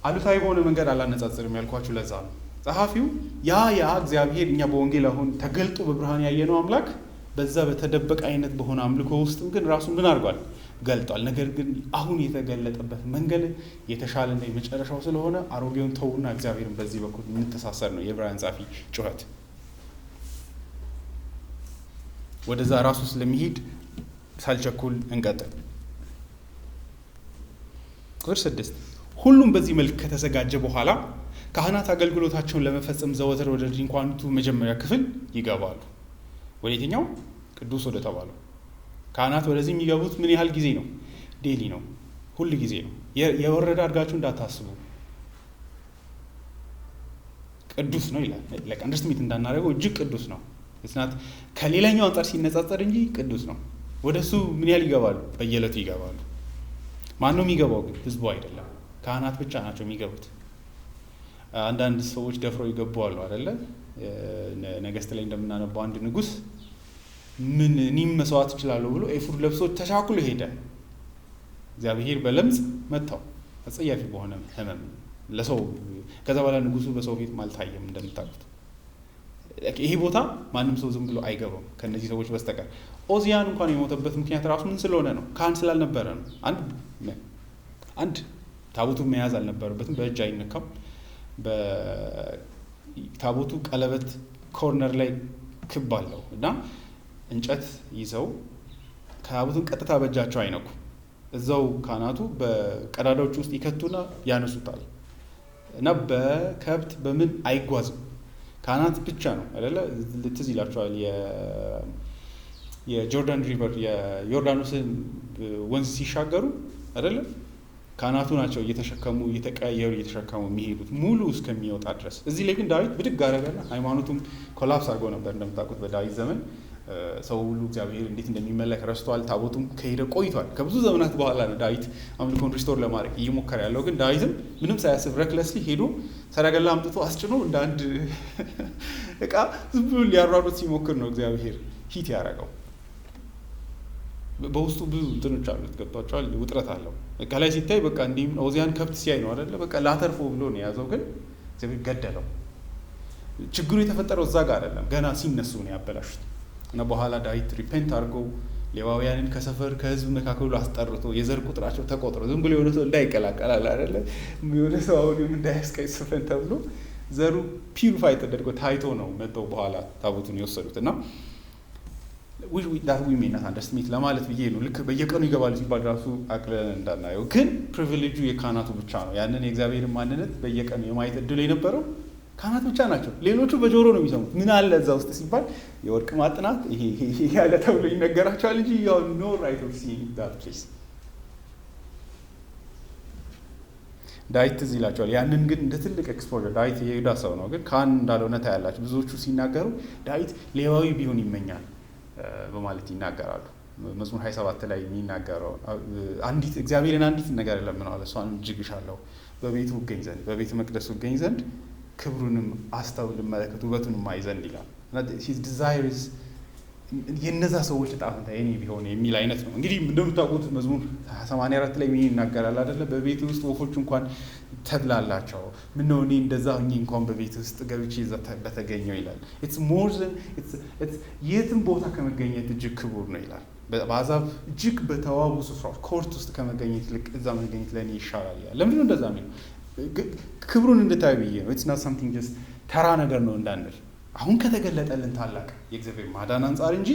አሉታዊ በሆነ መንገድ አላነጻጽርም ያልኳችሁ ለዛ ነው። ጸሐፊው ያ እግዚአብሔር እኛ በወንጌል አሁን ተገልጦ በብርሃን ያየነው አምላክ በዛ በተደበቀ አይነት በሆነ አምልኮ ውስጥም ግን ራሱን ምን አድርጓል? ገልጧል። ነገር ግን አሁን የተገለጠበት መንገድ የተሻለና የመጨረሻው ስለሆነ አሮጌውን ተውና እግዚአብሔርን በዚህ በኩል እንተሳሰር ነው የዕብራውያን ጻፊ ጩኸት። ወደዛ ራሱ ስለሚሄድ ሳልቸኩል እንቀጥል። ቁጥር 6 ሁሉም በዚህ መልክ ከተዘጋጀ በኋላ ካህናት አገልግሎታቸውን ለመፈጸም ዘወትር ወደ ድንኳኒቱ መጀመሪያ ክፍል ይገባሉ። ወደ የትኛው? ቅዱስ ወደ ተባለው። ካህናት ወደዚህ የሚገቡት ምን ያህል ጊዜ ነው? ዴሊ ነው፣ ሁል ጊዜ ነው። የወረደ አድርጋችሁ እንዳታስቡ፣ ቅዱስ ነው ይላል። አንደርስቲሜት እንዳናደርገው እጅግ ቅዱስ ነው። ስናት ከሌላኛው አንጻር ሲነጻጸር እንጂ ቅዱስ ነው። ወደሱ ምን ያህል ይገባሉ? በየዕለቱ ይገባሉ። ማን ነው የሚገባው ግን? ህዝቡ አይደለም፣ ካህናት ብቻ ናቸው የሚገቡት። አንዳንድ ሰዎች ደፍረው ይገባዋሉ አይደለ? ነገስት ላይ እንደምናነባው አንድ ንጉስ ምን እኔም መስዋዕት እችላለሁ ብሎ ኤፉድ ለብሶ ተሻኩሎ ሄደ። እግዚአብሔር በለምጽ መታው፣ አጸያፊ በሆነ ህመም ለሰው። ከዛ በኋላ ንጉሱ በሰው ፊት አልታየም እንደምታውቁት። ይሄ ቦታ ማንም ሰው ዝም ብሎ አይገባም ከነዚህ ሰዎች በስተቀር። ኦዚያን እንኳን የሞተበት ምክንያት ራሱ ምን ስለሆነ ነው? ካህን ስላልነበረ ነው። አንድ ታቦቱን መያዝ አልነበረበትም፣ በእጅ አይነካም። በታቦቱ ቀለበት ኮርነር ላይ ክብ አለው እና እንጨት ይዘው ታቦቱን ቀጥታ በእጃቸው አይነኩ። እዛው ካህናቱ በቀዳዳዎች ውስጥ ይከቱና ያነሱታል እና በከብት በምን አይጓዝም። ካህናት ብቻ ነው አይደለ? ትዝ ይላቸዋል የጆርዳን ሪቨር የዮርዳኖስን ወንዝ ሲሻገሩ አይደለ? ካህናቱ ናቸው እየተሸከሙ እየተቀያየሩ እየተሸከሙ የሚሄዱት ሙሉ እስከሚወጣ ድረስ። እዚህ ላይ ግን ዳዊት ብድግ አደረገና ሃይማኖቱም ኮላፕስ አድርጎ ነበር እንደምታውቁት። በዳዊት ዘመን ሰው ሁሉ እግዚአብሔር እንዴት እንደሚመለክ ረስቷል። ታቦቱም ከሄደ ቆይቷል። ከብዙ ዘመናት በኋላ ነው ዳዊት አምልኮን ሪስቶር ለማድረግ እየሞከረ ያለው። ግን ዳዊትም ምንም ሳያስብ ረክለስሊ ሄዶ ሰረገላ አምጥቶ አስጭኖ እንደ አንድ እቃ ዝም ብሎ ሊያሯሩት ሲሞክር ነው እግዚአብሔር ሂት ያደረገው። በውስጡ ብዙ እንትኖች አሉት፣ ገብቷቸዋል። ውጥረት አለው። ከላይ ሲታይ በቃ እንዲህም ኦዚያን ከብት ሲያይ ነው አይደለ? በቃ ላተርፎ ብሎ ነው የያዘው። ግን እግዚአብሔር ገደለው። ችግሩ የተፈጠረው እዛ ጋር አይደለም፣ ገና ሲነሱ ነው ያበላሹት። እና በኋላ ዳዊት ሪፔንት አድርገው ሌዋውያንን ከሰፈር ከህዝብ መካከሉ አስጠርቶ የዘር ቁጥራቸው ተቆጥሮ ዝም ብሎ የሆነ ሰው እንዳይቀላቀላል አይደለ? የሆነ ሰው አሁንም እንዳያስቀይስፈን ተብሎ ዘሩ ፒውሪፋይ ተደርጎ ታይቶ ነው መጥተው በኋላ ታቦቱን የወሰዱት። እና ዳት ዊ ሜይ ናት አንደርስቲሜት ለማለት ብዬ ነው። ልክ በየቀኑ ይገባሉ ሲባል ራሱ አቅለን እንዳናየው። ግን ፕሪቪሌጁ የካህናቱ ብቻ ነው። ያንን የእግዚአብሔርን ማንነት በየቀኑ የማየት እድል የነበረው ካህናት ብቻ ናቸው። ሌሎቹ በጆሮ ነው የሚሰሙት። ምን አለ እዛ ውስጥ ሲባል የወርቅ ማጥናት ይሄ ያለ ተብሎ ይነገራቸዋል እንጂ ያው ኖ ራይት ኦፍ ሲንግ ዳት ፕሌስ። ዳዊት ትዝ ይላቸዋል። ያንን ግን እንደ ትልቅ ኤክስፖዠር ዳዊት የይሁዳ ሰው ነው፣ ግን ካህን እንዳልሆነ ታያላችሁ። ብዙዎቹ ሲናገሩ ዳዊት ሌዋዊ ቢሆን ይመኛል በማለት ይናገራሉ። መዝሙር 27 ላይ የሚናገረው አንዲት እግዚአብሔርን አንዲት ነገር ለምነዋል፣ እሷን እጅግ እሻለሁ፣ በቤቱ እገኝ ዘንድ በቤተ መቅደሱ እገኝ ዘንድ ክብሩንም አስተውል ልመለከት ውበቱንም አይ ዘንድ ይላል። ሂዝ ዲዛይር ኢዝ የነዛ ሰዎች ዕጣ ፈንታ የኔ ቢሆን የሚል አይነት ነው። እንግዲህ እንደምታውቁት መዝሙር 84 ላይ ምን ይናገራል አይደለ? በቤት ውስጥ ወፎች እንኳን ተድላላቸው፣ ምነው እኔ እንደዛ ሆኜ እንኳን በቤት ውስጥ ገብቼ በተገኘው ይላል። ኢትስ ሞር ዘን የትም ቦታ ከመገኘት እጅግ ክቡር ነው ይላል። በአሕዛብ እጅግ በተዋቡ ስፍራዎች ኮርት ውስጥ ከመገኘት ይልቅ እዛ መገኘት ለእኔ ይሻላል ይላል። ለምንድነው እንደዛ የሚለው? ክብሩን እንድታዩ ብዬ ነው። ኢትስ ናት ሳምቲንግ ጀስት ተራ ነገር ነው እንዳንል፣ አሁን ከተገለጠልን ታላቅ የእግዚአብሔር ማዳን አንጻር እንጂ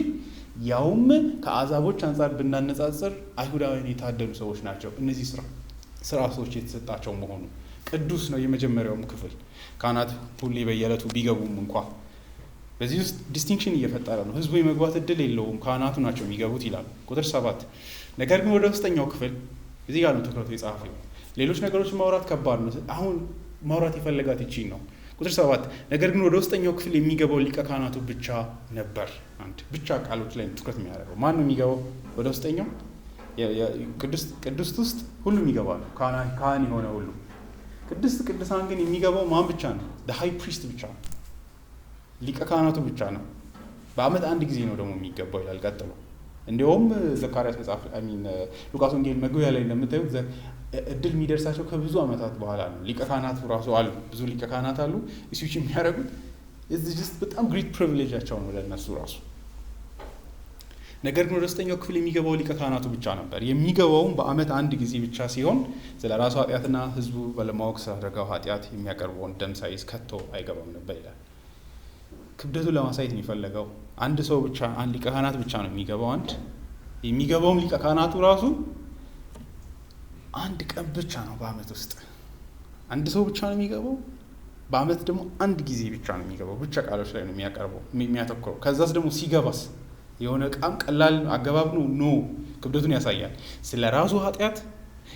ያውም ከአሕዛቦች አንጻር ብናነጻጽር አይሁዳውያን የታደሉ ሰዎች ናቸው። እነዚህ ስርዓቶች የተሰጣቸው መሆኑ ቅዱስ ነው። የመጀመሪያውም ክፍል ካህናት ሁሌ በየዕለቱ ቢገቡም እንኳ በዚህ ውስጥ ዲስቲንክሽን እየፈጠረ ነው። ህዝቡ የመግባት እድል የለውም፣ ካህናቱ ናቸው የሚገቡት ይላል። ቁጥር 7 ነገር ግን ወደ ውስጠኛው ክፍል እዚህ ጋር ነው ትኩረቱ የጸሐፊው። ሌሎች ነገሮችን ማውራት ከባድ ነው። አሁን ማውራት የፈለጋት ይቺ ነው። ቁጥር 7 ነገር ግን ወደ ውስጠኛው ክፍል የሚገባው ሊቀ ካህናቱ ብቻ ነበር። አንድ ብቻ ቃሎች ላይ ትኩረት የሚያደርገው ማን ነው የሚገባው ወደ ውስጠኛው? ቅድስት ውስጥ ሁሉም ይገባሉ፣ ካህን የሆነ ሁሉ። ቅድስት ቅዱሳን ግን የሚገባው ማን ብቻ ነው? ሃይ ፕሪስት ብቻ ነው፣ ሊቀ ካህናቱ ብቻ ነው። በዓመት አንድ ጊዜ ነው ደግሞ የሚገባው ይላል ቀጥሎ። እንዲሁም ዘካርያስ መጽሐፍ ሉቃስ ወንጌል መግቢያ ላይ እንደምታዩት እድል የሚደርሳቸው ከብዙ ዓመታት በኋላ ነው። ሊቀ ካህናቱ ራሱ አሉ፣ ብዙ ሊቀ ካህናት አሉ። ስዊች የሚያደርጉት እዚህ ጀስት በጣም ግሬት ፕሪቪሌጃቸው ነው ለእነሱ ራሱ። ነገር ግን ወደ ውስጠኛው ክፍል የሚገባው ሊቀ ካህናቱ ብቻ ነበር። የሚገባውም በዓመት አንድ ጊዜ ብቻ ሲሆን ስለ ራሱ ኃጢአትና ሕዝቡ ባለማወቅ ስላደረገው ኃጢአት የሚያቀርበውን ደም ሳይዝ ከቶ አይገባም ነበር ይላል። ክብደቱን ለማሳየት የሚፈለገው አንድ ሰው ብቻ፣ አንድ ሊቀ ካህናት ብቻ ነው የሚገባው። የሚገባውም ሊቀ ካህናቱ ራሱ አንድ ቀን ብቻ ነው በዓመት ውስጥ። አንድ ሰው ብቻ ነው የሚገባው። በዓመት ደግሞ አንድ ጊዜ ብቻ ነው የሚገባው። ብቻ ቃሎች ላይ ነው የሚያተኩረው። ከዛስ ደግሞ ሲገባስ የሆነ ቃም ቀላል አገባብ ነው ክብደቱን ያሳያል። ስለ ራሱ ኃጢአት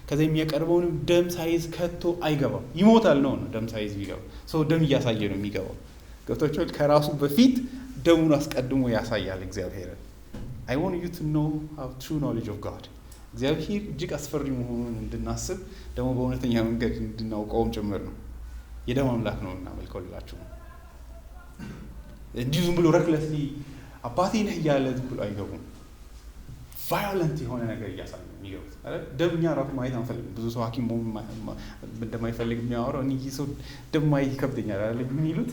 ከዛ የሚያቀርበውንም ደም ሳይዝ ከቶ አይገባም። ይሞታል ነው ደም ሳይዝ ቢገባ ሰው ደም እያሳየ ነው የሚገባው። ገብቶቻል? ከራሱ በፊት ደሙን አስቀድሞ ያሳያል እግዚአብሔርን። I want you to know how true knowledge of God እግዚአብሔር እጅግ አስፈሪ መሆኑን እንድናስብ ደግሞ በእውነተኛ መንገድ እንድናውቀውም ጭምር ነው። የደም አምላክ ነው እናመልከው ልላችሁ ነው። እንዲሁ ዝም ብሎ ረክለስሊ አባቴ ነህ እያለ ዝም ብሎ አይገቡም። ቫዮለንት የሆነ ነገር እያሳዩ የሚገቡት ደም እኛ ራሱ ማየት አንፈልግም። ብዙ ሰው ሐኪም እንደማይፈልግ የሚያወራው እኔ ሰው ደም ማየት ይከብደኛል አለ የሚሉት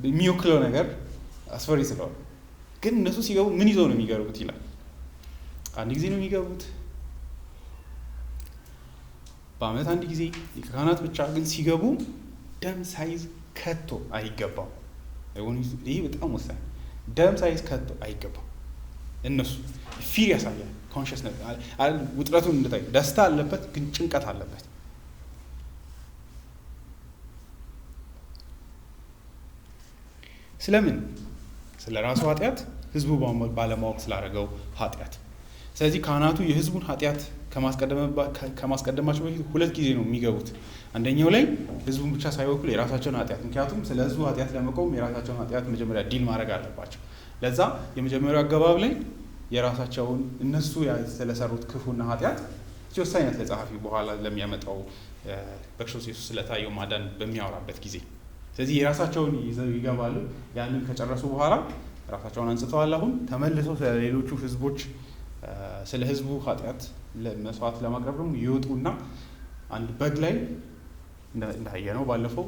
የሚወክለው ነገር አስፈሪ ስለሆነ። ግን እነሱ ሲገቡ ምን ይዘው ነው የሚገቡት ይላል። አንድ ጊዜ ነው የሚገቡት፣ በዓመት አንድ ጊዜ ሊቀ ካህናት ብቻ። ግን ሲገቡ ደም ሳይዝ ከቶ አይገባም። ይህ በጣም ወሳኝ። ደም ሳይዝ ከቶ አይገባም። እነሱ ፊር ያሳያል። ኮንሽስነስ ውጥረቱን እንድታይ። ደስታ አለበት ግን ጭንቀት አለበት። ስለምን? ስለ ራሱ ኃጢአት፣ ህዝቡ ባለማወቅ ስላደረገው ኃጢአት። ስለዚህ ካህናቱ የህዝቡን ኃጢአት ከማስቀደማቸው በፊት ሁለት ጊዜ ነው የሚገቡት። አንደኛው ላይ ህዝቡን ብቻ ሳይወክሉ የራሳቸውን ኃጢአት፣ ምክንያቱም ስለ ህዝቡ ኃጢአት ለመቆም የራሳቸውን ኃጢአት መጀመሪያ ዲል ማድረግ አለባቸው። ለዛ የመጀመሪያው አገባብ ላይ የራሳቸውን እነሱ ስለሰሩት ክፉና ኃጢአት ወሳኝነት ለጸሐፊው በኋላ ለሚያመጣው በክርስቶስ ኢየሱስ ስለታየው ማዳን በሚያወራበት ጊዜ ስለዚህ የራሳቸውን ይዘው ይገባሉ። ያንን ከጨረሱ በኋላ ራሳቸውን አንጽተዋል። አሁን ተመልሰው ስለ ሌሎቹ ህዝቦች ስለ ህዝቡ ኃጢአት መስዋዕት ለማቅረብ ደግሞ ይወጡና አንድ በግ ላይ እንዳየነው ባለፈው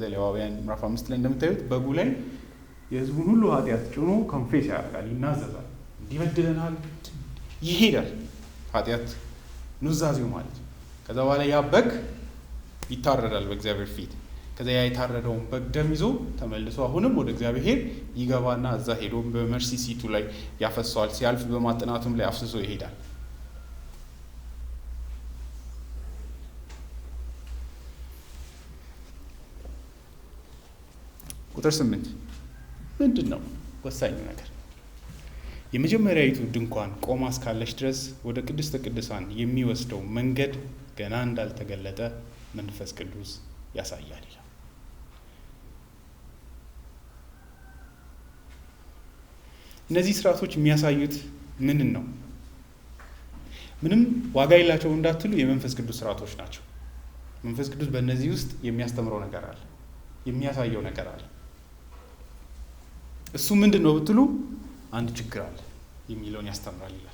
ዘሌዋውያን ምዕራፍ 5 ላይ እንደምታዩት በጉ ላይ የህዝቡን ሁሉ ኃጢአት ጭኖ ኮንፌስ ያደርጋል፣ ይናዘዛል። እንዲበድለናል ይሄዳል። ኃጢአት ኑዛዜው ማለት ነው። ከዛ በኋላ ያ በግ ይታረዳል በእግዚአብሔር ፊት። ከዛ ያ የታረደውን በግ ደም ይዞ ተመልሶ አሁንም ወደ እግዚአብሔር ይገባና እዛ ሄዶ በመርሲ ሲቱ ላይ ያፈሰዋል። ሲያልፍ በማጥናቱም ላይ አፍስሶ ይሄዳል። ቁጥር 8 ምንድን ነው ወሳኙ ነገር? የመጀመሪያዊቱ ድንኳን ቆማ እስካለች ድረስ ወደ ቅድስተ ቅዱሳን የሚወስደው መንገድ ገና እንዳልተገለጠ መንፈስ ቅዱስ ያሳያል ይላል። እነዚህ ስርዓቶች የሚያሳዩት ምንን ነው? ምንም ዋጋ የላቸው እንዳትሉ የመንፈስ ቅዱስ ስርዓቶች ናቸው። መንፈስ ቅዱስ በእነዚህ ውስጥ የሚያስተምረው ነገር አለ፣ የሚያሳየው ነገር አለ። እሱ ምንድን ነው ብትሉ አንድ ችግር አለ የሚለውን ያስተምራል ይላል።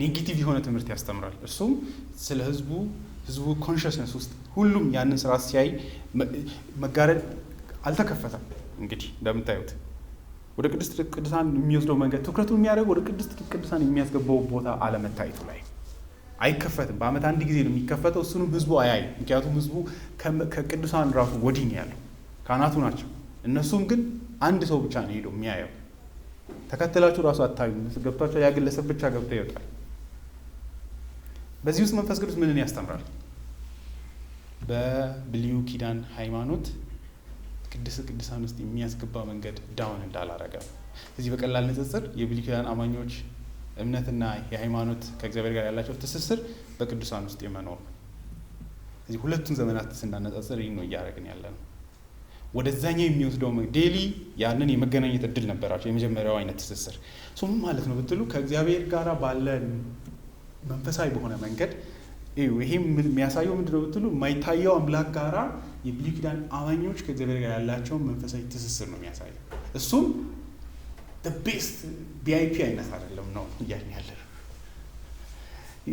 ኔጌቲቭ የሆነ ትምህርት ያስተምራል። እሱም ስለ ህዝቡ ኮንሽስነስ ውስጥ ሁሉም ያንን ስርዓት ሲያይ መጋረድ አልተከፈተም። እንግዲህ እንደምታዩት ወደ ቅድስት ቅዱሳን የሚወስደው መንገድ ትኩረቱን የሚያደርገው ወደ ቅድስት ቅዱሳን የሚያስገባው ቦታ አለመታየቱ ላይ አይከፈትም። በዓመት አንድ ጊዜ ነው የሚከፈተው። እሱንም ህዝቡ አያይ። ምክንያቱም ህዝቡ ከቅዱሳን ራሱ ወዲህ ነው ያለው፣ ካህናቱ ናቸው። እነሱም ግን አንድ ሰው ብቻ ነው ሄዶ የሚያየው። ተከትላችሁ ራሱ አታዩ። ገብቷቸው ያ ግለሰብ ብቻ ገብቶ ይወጣል። በዚህ ውስጥ መንፈስ ቅዱስ ምንን ያስተምራል? በብሉይ ኪዳን ሃይማኖት ቅድስት ቅዱሳን ውስጥ የሚያስገባ መንገድ ዳውን እንዳላረገ። ስለዚህ በቀላል ንጽጽር የብሉይ ኪዳን አማኞች እምነትና የሃይማኖት ከእግዚአብሔር ጋር ያላቸው ትስስር በቅዱሳን ውስጥ የመኖር። ስለዚህ ሁለቱን ዘመናት ስናነጻጽር ይህን ነው እያደረግን ያለ ነው። ወደዛኛው የሚወስደው ዴሊ ያንን የመገናኘት እድል ነበራቸው። የመጀመሪያው አይነት ትስስር ምን ማለት ነው ብትሉ ከእግዚአብሔር ጋር ባለ መንፈሳዊ በሆነ መንገድ ይሄም የሚያሳየው ምንድነው ብትሉ የማይታየው አምላክ ጋራ የብሉይ ኪዳን አማኞች ከእግዚአብሔር ጋር ያላቸውን መንፈሳዊ ትስስር ነው የሚያሳየው። እሱም ቤስት ቪአይፒ አይነት አይደለም ነው እያልን ያለ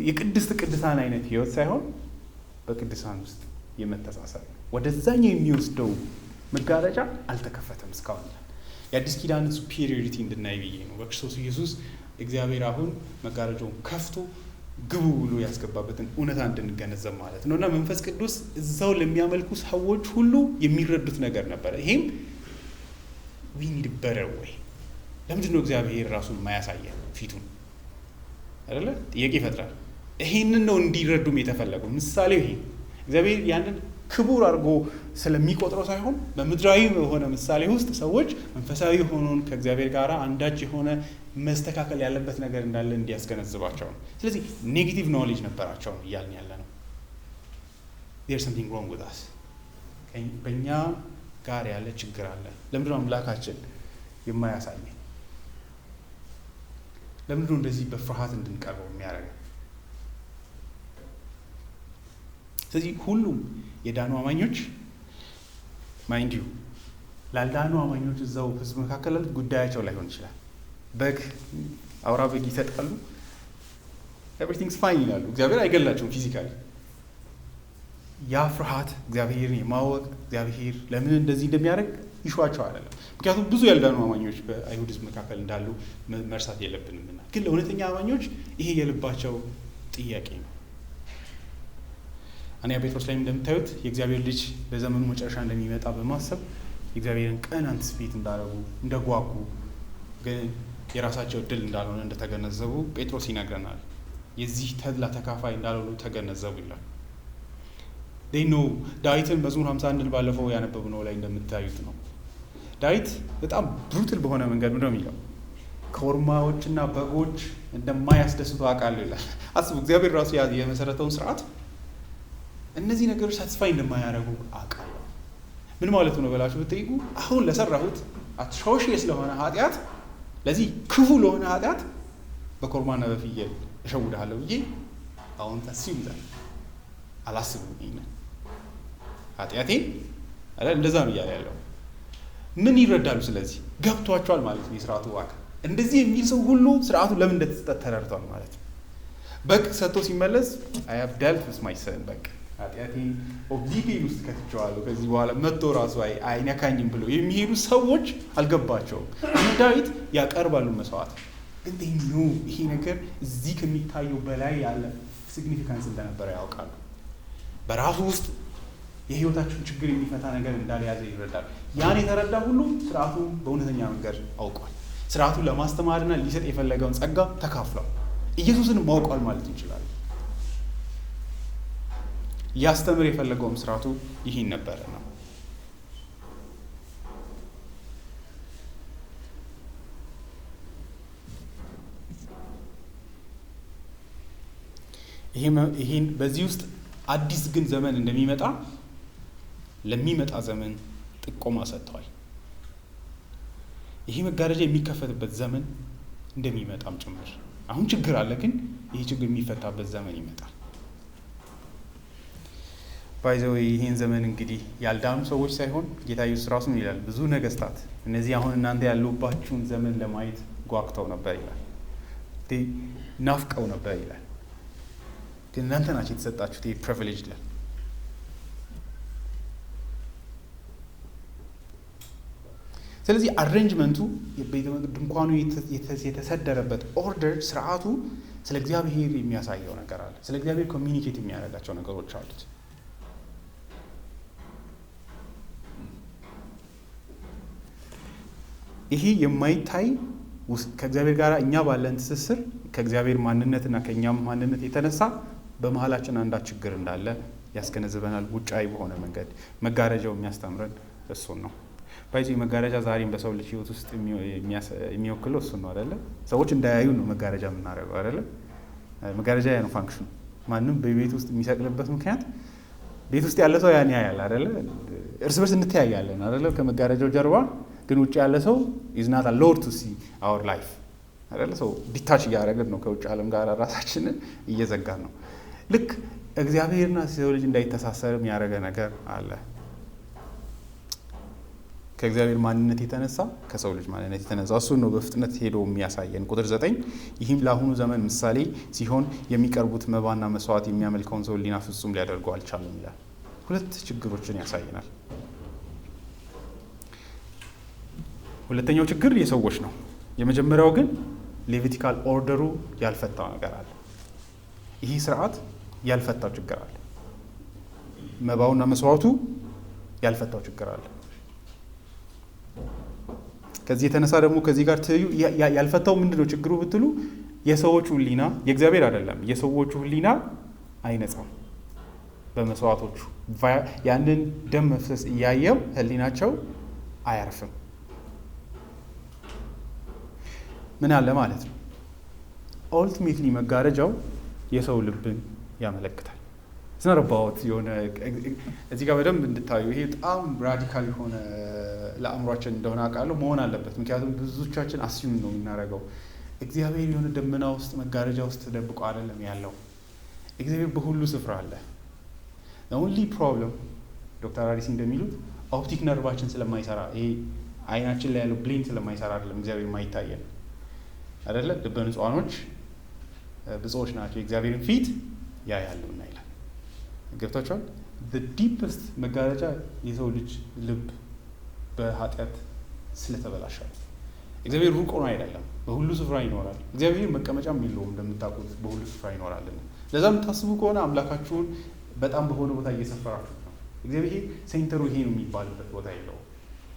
የቅድስት ቅዱሳን አይነት ህይወት ሳይሆን በቅዱሳን ውስጥ የመተሳሰብ ወደዛኛው የሚወስደው መጋረጃ አልተከፈተም እስካሁን። የአዲስ ኪዳንን ሱፔሪዮሪቲ እንድናይ ብዬ ነው። በክርስቶስ ኢየሱስ እግዚአብሔር አሁን መጋረጃውን ከፍቶ ግቡ ብሎ ያስገባበትን እውነታ እንድንገነዘብ ማለት ነው። እና መንፈስ ቅዱስ እዛው ለሚያመልኩ ሰዎች ሁሉ የሚረዱት ነገር ነበረ። ይሄም we need a better way። ለምንድን ነው እግዚአብሔር ራሱን ማያሳየን ፊቱን አይደለ? ጥያቄ ይፈጥራል። ይሄንን ነው እንዲረዱም የተፈለገው። ምሳሌው ይሄ እግዚአብሔር ያንን ክቡር አድርጎ ስለሚቆጥረው ሳይሆን በምድራዊ የሆነ ምሳሌ ውስጥ ሰዎች መንፈሳዊ የሆነውን ከእግዚአብሔር ጋር አንዳች የሆነ መስተካከል ያለበት ነገር እንዳለ እንዲያስገነዝባቸው ነው። ስለዚህ ኔጌቲቭ ኖሌጅ ነበራቸው እያልን ያለ ነው። there's something wrong with us። በእኛ ጋር ያለ ችግር አለ። ለምንድነው አምላካችን የማያሳየን? ለምንድነው እንደዚህ በፍርሃት እንድንቀርበው የሚያደርገን? ስለዚህ ሁሉም የዳኑ አማኞች ማይንድ ዩ ላልዳኑ አማኞች እዛው ህዝብ መካከል ጉዳያቸው ላይሆን ይችላል። በግ አውራ በግ ይሰጣሉ፣ ኤቭሪቲንግስ ፋይን ይላሉ። እግዚአብሔር አይገላቸውም ፊዚካሊ። ያ ፍርሃት እግዚአብሔርን የማወቅ እግዚአብሔር ለምን እንደዚህ እንደሚያደርግ ይሿቸው አይደለም። ምክንያቱም ብዙ ያልዳኑ አማኞች በአይሁድ ህዝብ መካከል እንዳሉ መርሳት የለብንምና። ግን ለእውነተኛ አማኞች ይሄ የልባቸው ጥያቄ ነው። አንደኛ ጴጥሮስ ላይ እንደምታዩት የእግዚአብሔር ልጅ በዘመኑ መጨረሻ እንደሚመጣ በማሰብ የእግዚአብሔርን ቀን አንቲሲፔት እንዳደረጉ እንደጓጉ፣ ግን የራሳቸው እድል እንዳልሆነ እንደተገነዘቡ ጴጥሮስ ይነግረናል። የዚህ ተድላ ተካፋይ እንዳልሆኑ ተገነዘቡ ይላል። ነው ዳዊትን መዝሙር 51 ባለፈው ያነበብነው ላይ እንደምታዩት ነው። ዳዊት በጣም ብሩትል በሆነ መንገድ ምንድነው የሚለው? ኮርማዎችና በጎች እንደማያስደስቱ አውቃለሁ ይላል። አስቡ፣ እግዚአብሔር ራሱ የመሰረተውን ስርዓት እነዚህ ነገሮች ሳትስፋይ እንደማያደርጉ አውቃለሁ። ምን ማለት ነው ብላችሁ ብትጠይቁ፣ አሁን ለሰራሁት አትሾሽ ስለሆነ ኃጢአት፣ ለዚህ ክፉ ለሆነ ኃጢአት በኮርማና በፍየል እሸውድሃለሁ ብዬ አሁን ታስብ ይላል። አላስብም ይሄን ኃጢአቴን አለ። እንደዛ ነው እያለ ያለው። ምን ይረዳሉ? ስለዚህ ገብቷቸዋል ማለት ነው የስርዓቱ አካል። እንደዚህ የሚል ሰው ሁሉ ስርዓቱ ለምን እንደተሰጠ ተረድቷል ማለት ነው። በግ ሰጥቶ ሲመለስ I have dealt with my sin፣ በቃ ኃጢአቴን ኦብሊጌን ውስጥ ከትቼዋለሁ፣ ከዚህ በኋላ መጥቶ ራሱ አይነካኝም ብሎ የሚሄዱ ሰዎች አልገባቸውም። ዳዊት ያቀርባሉ መስዋዕት፣ ግን ይሄ ነገር እዚህ ከሚታየው በላይ ያለ ሲግኒፊካንስ እንደነበረ ያውቃሉ። በራሱ ውስጥ የህይወታቸውን ችግር የሚፈታ ነገር እንዳልያዘ ይረዳል። ያን የተረዳ ሁሉ ስርዓቱ በእውነተኛ መንገድ አውቋል። ስርዓቱን ለማስተማርና ሊሰጥ የፈለገውን ጸጋ ተካፍሏል። ኢየሱስን ማውቋል ማለት እንችላለን። ሊያስተምር የፈለገውም ስርዓቱ ይህን ነበረ ነው። ይህን በዚህ ውስጥ አዲስ ግን ዘመን እንደሚመጣ ለሚመጣ ዘመን ጥቆማ ሰጥተዋል። ይሄ መጋረጃ የሚከፈትበት ዘመን እንደሚመጣም ጭምር። አሁን ችግር አለ፣ ግን ይሄ ችግር የሚፈታበት ዘመን ይመጣል። ባይዘው ይሄን ዘመን እንግዲህ ያልዳኑ ሰዎች ሳይሆን ጌታ ኢየሱስ ራሱ ምን ይላል? ብዙ ነገስታት እነዚህ አሁን እናንተ ያሉባችሁን ዘመን ለማየት ጓግተው ነበር ይላል። ናፍቀው ነበር ይላል። ግን እናንተ ናችሁ የተሰጣችሁት ይሄ ፕሪቪሌጅ ይላል። ስለዚህ አሬንጅመንቱ ድንኳኑ የተሰደረበት ኦርደር፣ ስርዓቱ ስለ እግዚአብሔር የሚያሳየው ነገር አለ። ስለ እግዚአብሔር ኮሚኒኬት የሚያደርጋቸው ነገሮች አሉት። ይሄ የማይታይ ከእግዚአብሔር ጋር እኛ ባለን ትስስር ከእግዚአብሔር ማንነትና ከእኛም ማንነት የተነሳ በመሀላችን አንዳች ችግር እንዳለ ያስገነዝበናል። ውጫዊ በሆነ መንገድ መጋረጃው የሚያስተምረን እሱን ነው። ባይዚህ መጋረጃ ዛሬም በሰው ልጅ ህይወት ውስጥ የሚወክለው እሱን ነው አይደለ? ሰዎች እንዳያዩ ነው መጋረጃ የምናደርገው አይደለ? መጋረጃ ያ ነው ፋንክሽኑ። ማንም በቤት ውስጥ የሚሰቅልበት ምክንያት ቤት ውስጥ ያለ ሰው ያን ያያል አይደለ? እርስ በርስ እንተያያለን አይደለ? ከመጋረጃው ጀርባ ግን ውጭ ያለ ሰው is not allowed to see our life አይደለ? ሰው ዲታች እያደረግን ነው ከውጭ ዓለም ጋር ራሳችንን እየዘጋን ነው። ልክ እግዚአብሔርና ሰው ልጅ እንዳይተሳሰርም ያደረገ ነገር አለ። ከእግዚአብሔር ማንነት የተነሳ ከሰው ልጅ ማንነት የተነሳ እሱን ነው በፍጥነት ሄዶ የሚያሳየን። ቁጥር 9 ይህም ለአሁኑ ዘመን ምሳሌ ሲሆን የሚቀርቡት መባና መስዋዕት የሚያመልከውን ሰው ሊና ፍጹም ሊያደርገው አልቻለም ይላል። ሁለት ችግሮችን ያሳየናል። ሁለተኛው ችግር የሰዎች ነው። የመጀመሪያው ግን ሌቪቲካል ኦርደሩ ያልፈታው ነገር አለ። ይህ ስርዓት ያልፈታው ችግር አለ። መባውና መስዋዕቱ ያልፈታው ችግር አለ። ከዚህ የተነሳ ደግሞ ከዚህ ጋር ትይዩ ያልፈታው ምንድነው ችግሩ ብትሉ የሰዎቹ ሕሊና የእግዚአብሔር አይደለም። የሰዎቹ ሕሊና አይነጻም። በመስዋዕቶቹ ያንን ደም መፍሰስ እያየው ሕሊናቸው አያርፍም። ምን አለ ማለት ነው? ኦልቲሜትሊ መጋረጃው የሰው ልብን ያመለክታል። ስነርባውት የሆነ እዚህ ጋር በደንብ እንድታዩ ይሄ በጣም ራዲካል የሆነ ለአእምሯችን እንደሆነ አውቃለሁ መሆን አለበት። ምክንያቱም ብዙዎቻችን አስዩም ነው የምናደርገው። እግዚአብሔር የሆነ ደመና ውስጥ መጋረጃ ውስጥ ተደብቆ አይደለም ያለው። እግዚአብሔር በሁሉ ስፍራ አለ። ኦንሊ ፕሮብለም ዶክተር አሪሲ እንደሚሉት ኦፕቲክ ነርቫችን ስለማይሰራ ይሄ አይናችን ላይ ያለው ብሌን ስለማይሰራ አይደለም እግዚአብሔር የማይታየን አይደለ። ልበ ንጹሃኖች ብፁዓን ናቸው የእግዚአብሔርን ፊት ያያሉና ይላል። ገብታችኋል? the deepest መጋረጃ የሰው ልጅ ልብ በኃጢአት ስለተበላሸ እግዚአብሔር ሩቅ ሆኖ አይደለም፣ በሁሉ ስፍራ ይኖራል። እግዚአብሔር መቀመጫም የለውም እንደምታውቁት በሁሉ ስፍራ ይኖራልና። ለዛ የምታስቡ ከሆነ አምላካችሁን በጣም በሆነ ቦታ እየሰፈራችሁ ነው። እግዚአብሔር ሴንተሩ ይሄ ነው የሚባልበት ቦታ የለውም።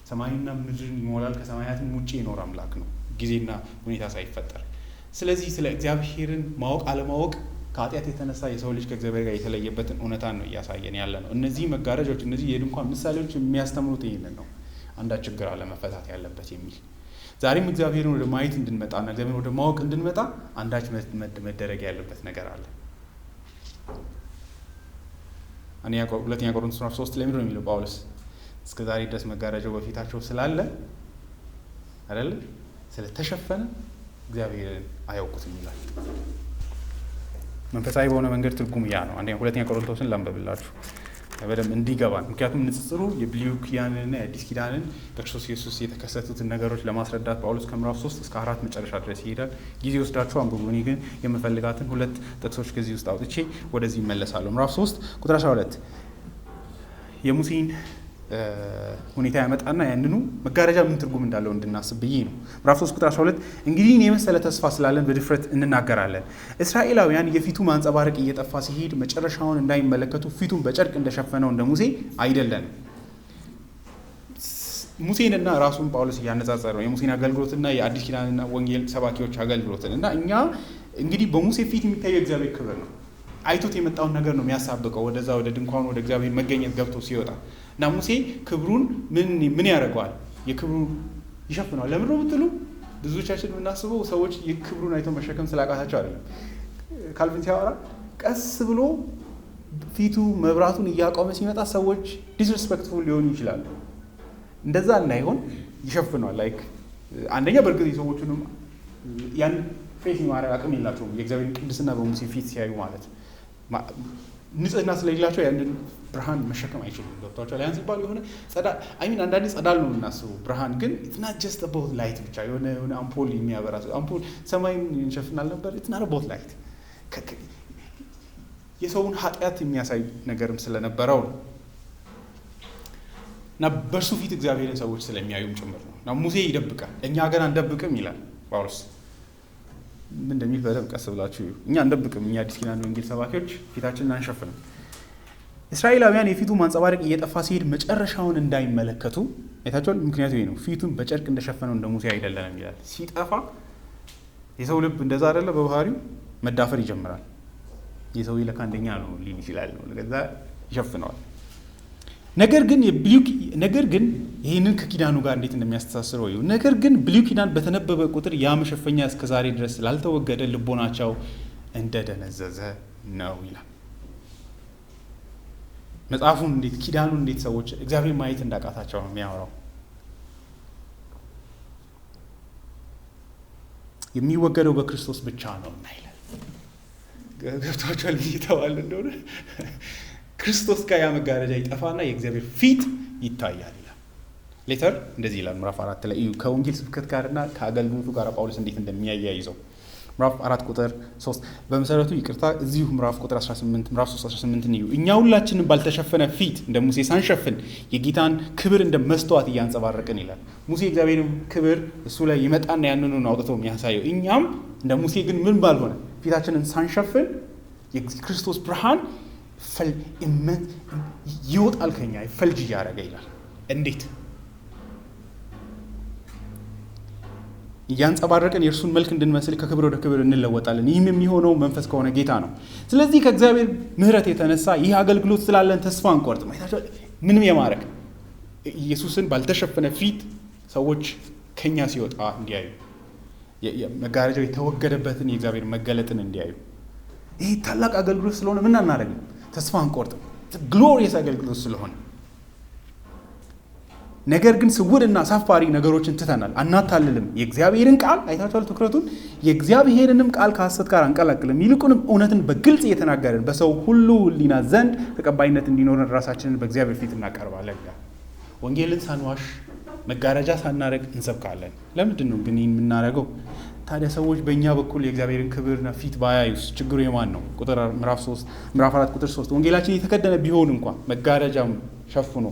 ሰማይና ምድርን ይሞላል፣ ከሰማያትም ውጪ የኖረ አምላክ ነው ጊዜና ሁኔታ ሳይፈጠር። ስለዚህ ስለ እግዚአብሔርን ማወቅ አለማወቅ ከኃጢአት የተነሳ የሰው ልጅ ከእግዚአብሔር ጋር የተለየበትን እውነታን ነው እያሳየን ያለ ነው። እነዚህ መጋረጃዎች፣ እነዚህ የድንኳን ምሳሌዎች የሚያስተምሩት ይህንን ነው። አንዳች ችግር አለ መፈታት ያለበት የሚል ዛሬም እግዚአብሔርን ወደ ማየት እንድንመጣና እግዚአብሔርን ወደ ማወቅ እንድንመጣ አንዳች መደረግ ያለበት ነገር አለ። ሁለተኛ ቆሮንቶስ 3 ላይ ምንድን ነው የሚለው ጳውሎስ? እስከ ዛሬ ድረስ መጋረጃው በፊታቸው ስላለ አይደለ ስለተሸፈነ እግዚአብሔርን አያውቁትም ይላል። መንፈሳዊ በሆነ መንገድ ትርጉም ያ ነው። ሁለተኛ ቆሮንቶስን ላንብብላችሁ በደንብ እንዲገባን። ምክንያቱም ንጽጽሩ የብሉይ ኪዳንንና የአዲስ ኪዳንን በክርስቶስ ኢየሱስ የተከሰቱትን ነገሮች ለማስረዳት ጳውሎስ ከምዕራፍ 3 እስከ 4 መጨረሻ ድረስ ይሄዳል። ጊዜ ወስዳችሁ አንብቡ። እኔ ግን የምፈልጋትን 2 ጥቅሶች ከዚህ ውስጥ አውጥቼ ወደዚህ ይመለሳለሁ። ምዕራፍ 3 ቁጥር 12 የሙሴን ሁኔታ ያመጣና ያንኑ መጋረጃ ምን ትርጉም እንዳለው እንድናስብ ብዬ ነው። ምዕራፍ 3 ቁጥር 12 እንግዲህ የመሰለ ተስፋ ስላለን በድፍረት እንናገራለን። እስራኤላውያን የፊቱ ማንጸባረቅ እየጠፋ ሲሄድ መጨረሻውን እንዳይመለከቱ ፊቱን በጨርቅ እንደሸፈነው እንደ ሙሴ አይደለንም። ሙሴንና ራሱን ጳውሎስ እያነጻጸረው የሙሴን አገልግሎትና የአዲስ ኪዳንና ወንጌል ሰባኪዎች አገልግሎትን እና እኛ እንግዲህ በሙሴ ፊት የሚታየው እግዚአብሔር ክብር ነው። አይቶት የመጣውን ነገር ነው የሚያሳብቀው ወደዛ ወደ ድንኳኑ ወደ እግዚአብሔር መገኘት ገብቶ ሲወጣ እና ሙሴ ክብሩን ምን ያደርገዋል? የክብሩ ይሸፍነዋል። ለምን ነው ብትሉ ብዙዎቻችን የምናስበው ሰዎች የክብሩን አይተው መሸከም ስላቃታቸው አይደለም። ካልቪን ሲያወራ ቀስ ብሎ ፊቱ መብራቱን እያቆመ ሲመጣ ሰዎች ዲስሪስፔክትፉል ሊሆኑ ይችላሉ። እንደዛ እንዳይሆን ይሸፍነዋል። ላይክ አንደኛ በእርግጥ የሰዎቹንም ያን ፌስ የማድረግ አቅም የላቸውም። የእግዚአብሔር ቅድስና በሙሴ ፊት ሲያዩ ማለት ንጽህና ስለሌላቸው ያንን ብርሃን መሸከም አይችሉም። ገብቷቸዋል። ያን ሲባል የሆነ አንዳንዴ ጸዳል ነው የምናስበው። ብርሃን ግን ኢትስ ናት ጀስት አባውት ላይት ብቻ የሆነ አምፖል የሚያበራ አምፖል ሰማይን እንሸፍናል ነበር። ኢትስ ናት አባውት ላይት የሰውን ኃጢአት የሚያሳይ ነገርም ስለነበረው ነው እና በእርሱ ፊት እግዚአብሔርን ሰዎች ስለሚያዩም ጭምር ነው እና ሙሴ ይደብቃል፣ እኛ ገና አንደብቅም ይላል ጳውሎስ። ምን እንደሚል በደንብ ቀስ ብላችሁ እኛ አንደብቅም፣ እኛ አዲስ ኪዳን ወንጌል ሰባኪዎች ፊታችንን አንሸፍንም። እስራኤላውያን የፊቱ ማንጸባረቅ እየጠፋ ሲሄድ መጨረሻውን እንዳይመለከቱ አይታችኋል። ምክንያቱ ይሄ ነው። ፊቱን በጨርቅ እንደሸፈነው እንደ ሙሴ አይደለንም ይላል። ሲጠፋ የሰው ልብ እንደዛ አይደለ፣ በባህሪው መዳፈር ይጀምራል። የሰው ለካ አንደኛ ነው ሊል ይችላል ነው ለዛ ይሸፍነዋል። ነገር ግን ይህንን ከኪዳኑ ጋር እንዴት እንደሚያስተሳስረው ይሁን። ነገር ግን ብሉይ ኪዳን በተነበበ ቁጥር ያ መሸፈኛ እስከ ዛሬ ድረስ ስላልተወገደ ልቦናቸው እንደደነዘዘ ነው ይላል። መጽሐፉን እንዴት ኪዳኑን እንዴት ሰዎች እግዚአብሔር ማየት እንዳቃታቸው ነው የሚያወራው። የሚወገደው በክርስቶስ ብቻ ነው እና ይላል። ገብቷቸዋል እየተባለ እንደሆነ ክርስቶስ ጋር ያ መጋረጃ ይጠፋና የእግዚአብሔር ፊት ይታያል ይላል። ሌተር እንደዚህ ይላል ምዕራፍ 4 ላይ ከወንጌል ስብከት ጋርና ከአገልግሎቱ ጋር ጳውሎስ እንዴት እንደሚያያይዘው ምዕራፍ 4 ቁጥር 3 በመሰረቱ ይቅርታ እዚሁ ምዕራፍ ቁጥር 18 ምዕራፍ 3 18 ነው። እኛ ሁላችንም ባልተሸፈነ ፊት እንደ ሙሴ ሳንሸፍን የጌታን ክብር እንደ መስተዋት እያንጸባረቅን ይላል። ሙሴ እግዚአብሔርን ክብር እሱ ላይ ይመጣና ያንኑ ነው አውጥቶ የሚያሳየው። እኛም እንደ ሙሴ ግን ምን ባልሆነ ፊታችንን ሳንሸፍን የክርስቶስ ብርሃን ይወጣል ከኛ ፈልጅ እያደረገ ይላል። እንዴት እያንጸባረቅን የእርሱን መልክ እንድንመስል ከክብር ወደ ክብር እንለወጣለን። ይህም የሚሆነው መንፈስ ከሆነ ጌታ ነው። ስለዚህ ከእግዚአብሔር ምሕረት የተነሳ ይህ አገልግሎት ስላለን ተስፋ አንቆርጥም። ምንም የማድረግ ኢየሱስን ባልተሸፈነ ፊት ሰዎች ከኛ ሲወጣ እንዲያዩ፣ መጋረጃው የተወገደበትን የእግዚአብሔር መገለጥን እንዲያዩ። ይህ ታላቅ አገልግሎት ስለሆነ ምን አናደርግም? ተስፋ አንቆርጥም። ግሎሪየስ አገልግሎት ስለሆነ ነገር ግን ስውርና አሳፋሪ ነገሮችን ትተናል፣ አናታልልም። የእግዚአብሔርን ቃል አይታችኋል፣ ትኩረቱን የእግዚአብሔርንም ቃል ከሐሰት ጋር አንቀላቅልም። ይልቁንም እውነትን በግልጽ እየተናገርን በሰው ሁሉ ሕሊና ዘንድ ተቀባይነት እንዲኖረን ራሳችንን በእግዚአብሔር ፊት እናቀርባለን። ወንጌልን ሳንዋሽ መጋረጃ ሳናረግ እንሰብካለን። ለምንድን ነው ግን ይህን የምናደርገው? ታዲያ ሰዎች በእኛ በኩል የእግዚአብሔርን ክብርና ፊት ባያዩስ ችግሩ የማን ነው? ምዕራፍ 4 ቁጥር 3 ወንጌላችን የተከደነ ቢሆን እንኳን መጋረጃም ሸፍኖ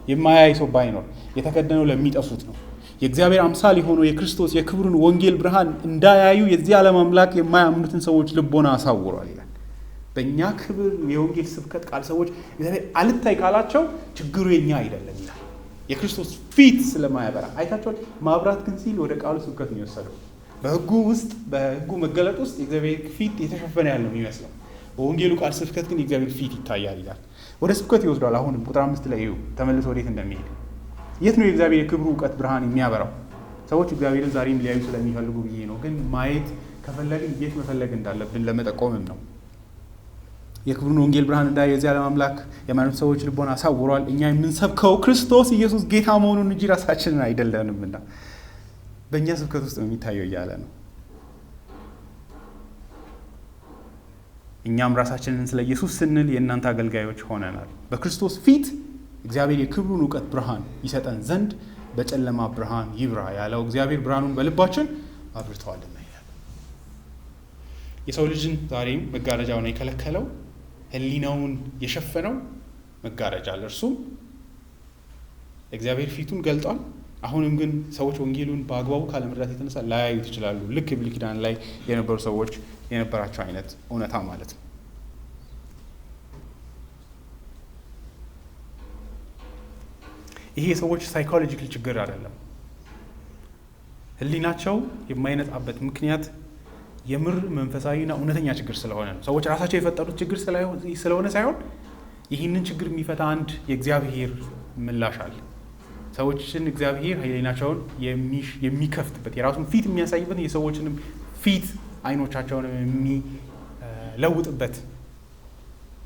የማያይ ሰው ባይኖር የተከደነው ለሚጠፉት ነው። የእግዚአብሔር አምሳል የሆነው የክርስቶስ የክብሩን ወንጌል ብርሃን እንዳያዩ የዚህ ዓለም አምላክ የማያምኑትን ሰዎች ልቦና አሳውሯል ይላል። በእኛ ክብር የወንጌል ስብከት ቃል ሰዎች እግዚአብሔር አልታይ ካላቸው ችግሩ የኛ አይደለም ይላል። የክርስቶስ ፊት ስለማያበራ አይታችኋል። ማብራት ግን ሲል ወደ ቃሉ ስብከት ነው የወሰደው። በሕጉ መገለጥ ውስጥ የእግዚአብሔር ፊት የተሸፈነ ያለ ነው የሚመስለው። በወንጌሉ ቃል ስብከት ግን የእግዚአብሔር ፊት ይታያል ይላል። ወደ ስብከት ይወስዷል። አሁንም ቁጥር 5 ላይ ይኸው ተመልሶ ወዴት እንደሚሄድ የት ነው የእግዚአብሔር የክብሩ እውቀት ብርሃን የሚያበራው? ሰዎች እግዚአብሔርን ዛሬም ሊያዩ ስለሚፈልጉ ብዬ ነው። ግን ማየት ከፈለግን የት መፈለግ እንዳለብን ለመጠቆምም ነው። የክብሩን ወንጌል ብርሃን እንዳያዩ የዚህ ዓለም አምላክ የማያምኑት ሰዎች ልቦና አሳውሯል። እኛ የምንሰብከው ክርስቶስ ኢየሱስ ጌታ መሆኑን እንጂ ራሳችንን አይደለንምና በእኛ ስብከት ውስጥ ነው የሚታየው እያለ ነው። እኛም ራሳችንን ስለ ኢየሱስ ስንል የእናንተ አገልጋዮች ሆነናል። በክርስቶስ ፊት እግዚአብሔር የክብሩን እውቀት ብርሃን ይሰጠን ዘንድ በጨለማ ብርሃን ይብራ ያለው እግዚአብሔር ብርሃኑን በልባችን አብርተዋልና ይላል። የሰው ልጅን ዛሬም መጋረጃው ነው የከለከለው፣ ሕሊናውን የሸፈነው መጋረጃ አለ። እርሱም እግዚአብሔር ፊቱን ገልጧል። አሁንም ግን ሰዎች ወንጌሉን በአግባቡ ካለመረዳት የተነሳ ላያዩት ይችላሉ። ልክ የብሉይ ኪዳን ላይ የነበሩ ሰዎች የነበራቸው አይነት እውነታ ማለት ነው። ይሄ የሰዎች ሳይኮሎጂካል ችግር አይደለም። ሕሊናቸው የማይነጻበት ምክንያት የምር መንፈሳዊና እውነተኛ ችግር ስለሆነ ነው። ሰዎች ራሳቸው የፈጠሩት ችግር ስለሆነ ሳይሆን ይህንን ችግር የሚፈታ አንድ የእግዚአብሔር ምላሽ አለ። ሰዎችን እግዚአብሔር ሕሊናቸውን የሚከፍትበት የራሱን ፊት የሚያሳይበት የሰዎችንም ፊት አይኖቻቸውን የሚለውጥበት።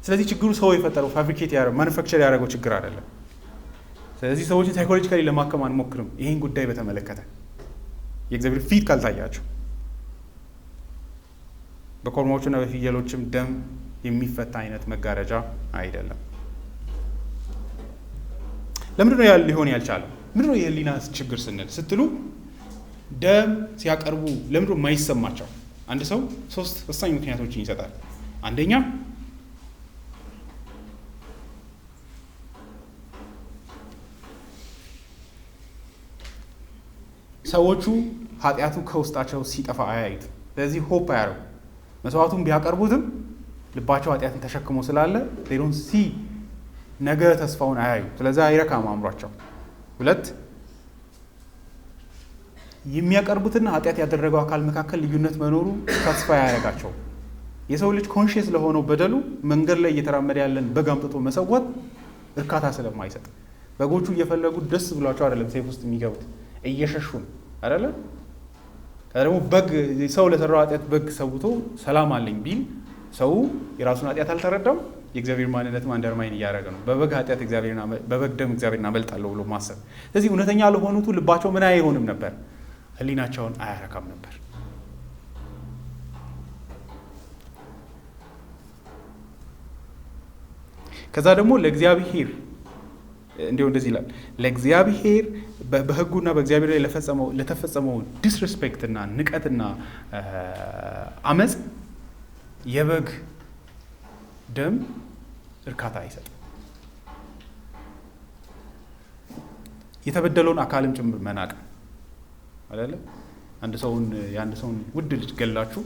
ስለዚህ ችግሩ ሰው የፈጠረው ፋብሪኬት ማኑፋክቸር ያደረገው ችግር አይደለም። ስለዚህ ሰዎችን ሳይኮሎጂካሊ ለማከም አንሞክርም። ይህን ጉዳይ በተመለከተ የእግዚአብሔር ፊት ካልታያቸው በኮርማዎቹና በፍየሎችም ደም የሚፈታ አይነት መጋረጃ አይደለም። ለምንድን ነው ሊሆን ያልቻለው? ምንድን ነው የህሊና ችግር ስንል ስትሉ ደም ሲያቀርቡ ለምንድን ነው የማይሰማቸው? አንድ ሰው 3 ወሳኝ ምክንያቶችን ይሰጣል። አንደኛ ሰዎቹ ኃጢአቱ ከውስጣቸው ሲጠፋ አያዩት። ስለዚህ ሆፕ አያረጉ። መስዋዕቱን ቢያቀርቡትም ልባቸው ኃጢአትን ተሸክሞ ስላለ ሌሎን ነገ ተስፋውን አያዩ። ስለዚህ አይረካም አእምሯቸው። 2 የሚያቀርቡትና ኃጢአት ያደረገው አካል መካከል ልዩነት መኖሩ ተስፋ ያደረጋቸው። የሰው ልጅ ኮንሽየስ ለሆነው በደሉ መንገድ ላይ እየተራመደ ያለን በግ አምጥቶ መሰዋት እርካታ ስለማይሰጥ በጎቹ እየፈለጉ ደስ ብሏቸው አይደለም ሴፍ ውስጥ የሚገቡት፣ እየሸሹ ነው አይደለ? ደግሞ በግ ሰው ለሰራው ኃጢአት በግ ሰውቶ ሰላም አለኝ ቢል ሰው የራሱን ኃጢአት አልተረዳም። የእግዚአብሔር ማንነትም አንደርማይን እያደረገ ነው። በበግ ኃጢአት በበግ ደም እግዚአብሔርን አመልጣለሁ ብሎ ማሰብ። ስለዚህ እውነተኛ ለሆኑቱ ልባቸው ምን አይሆንም ነበር? ሕሊናቸውን አያረካም ነበር። ከዛ ደግሞ ለእግዚአብሔር እንዲሁ እንደዚህ ይላል፣ ለእግዚአብሔር በሕጉና በእግዚአብሔር ላይ ለተፈጸመው ዲስሪስፔክትና ንቀትና አመፅ የበግ ደም እርካታ አይሰጥም። የተበደለውን አካልም ጭምር መናቅ አይደለ? የአንድ ሰውን ውድ ልጅ ገላችሁ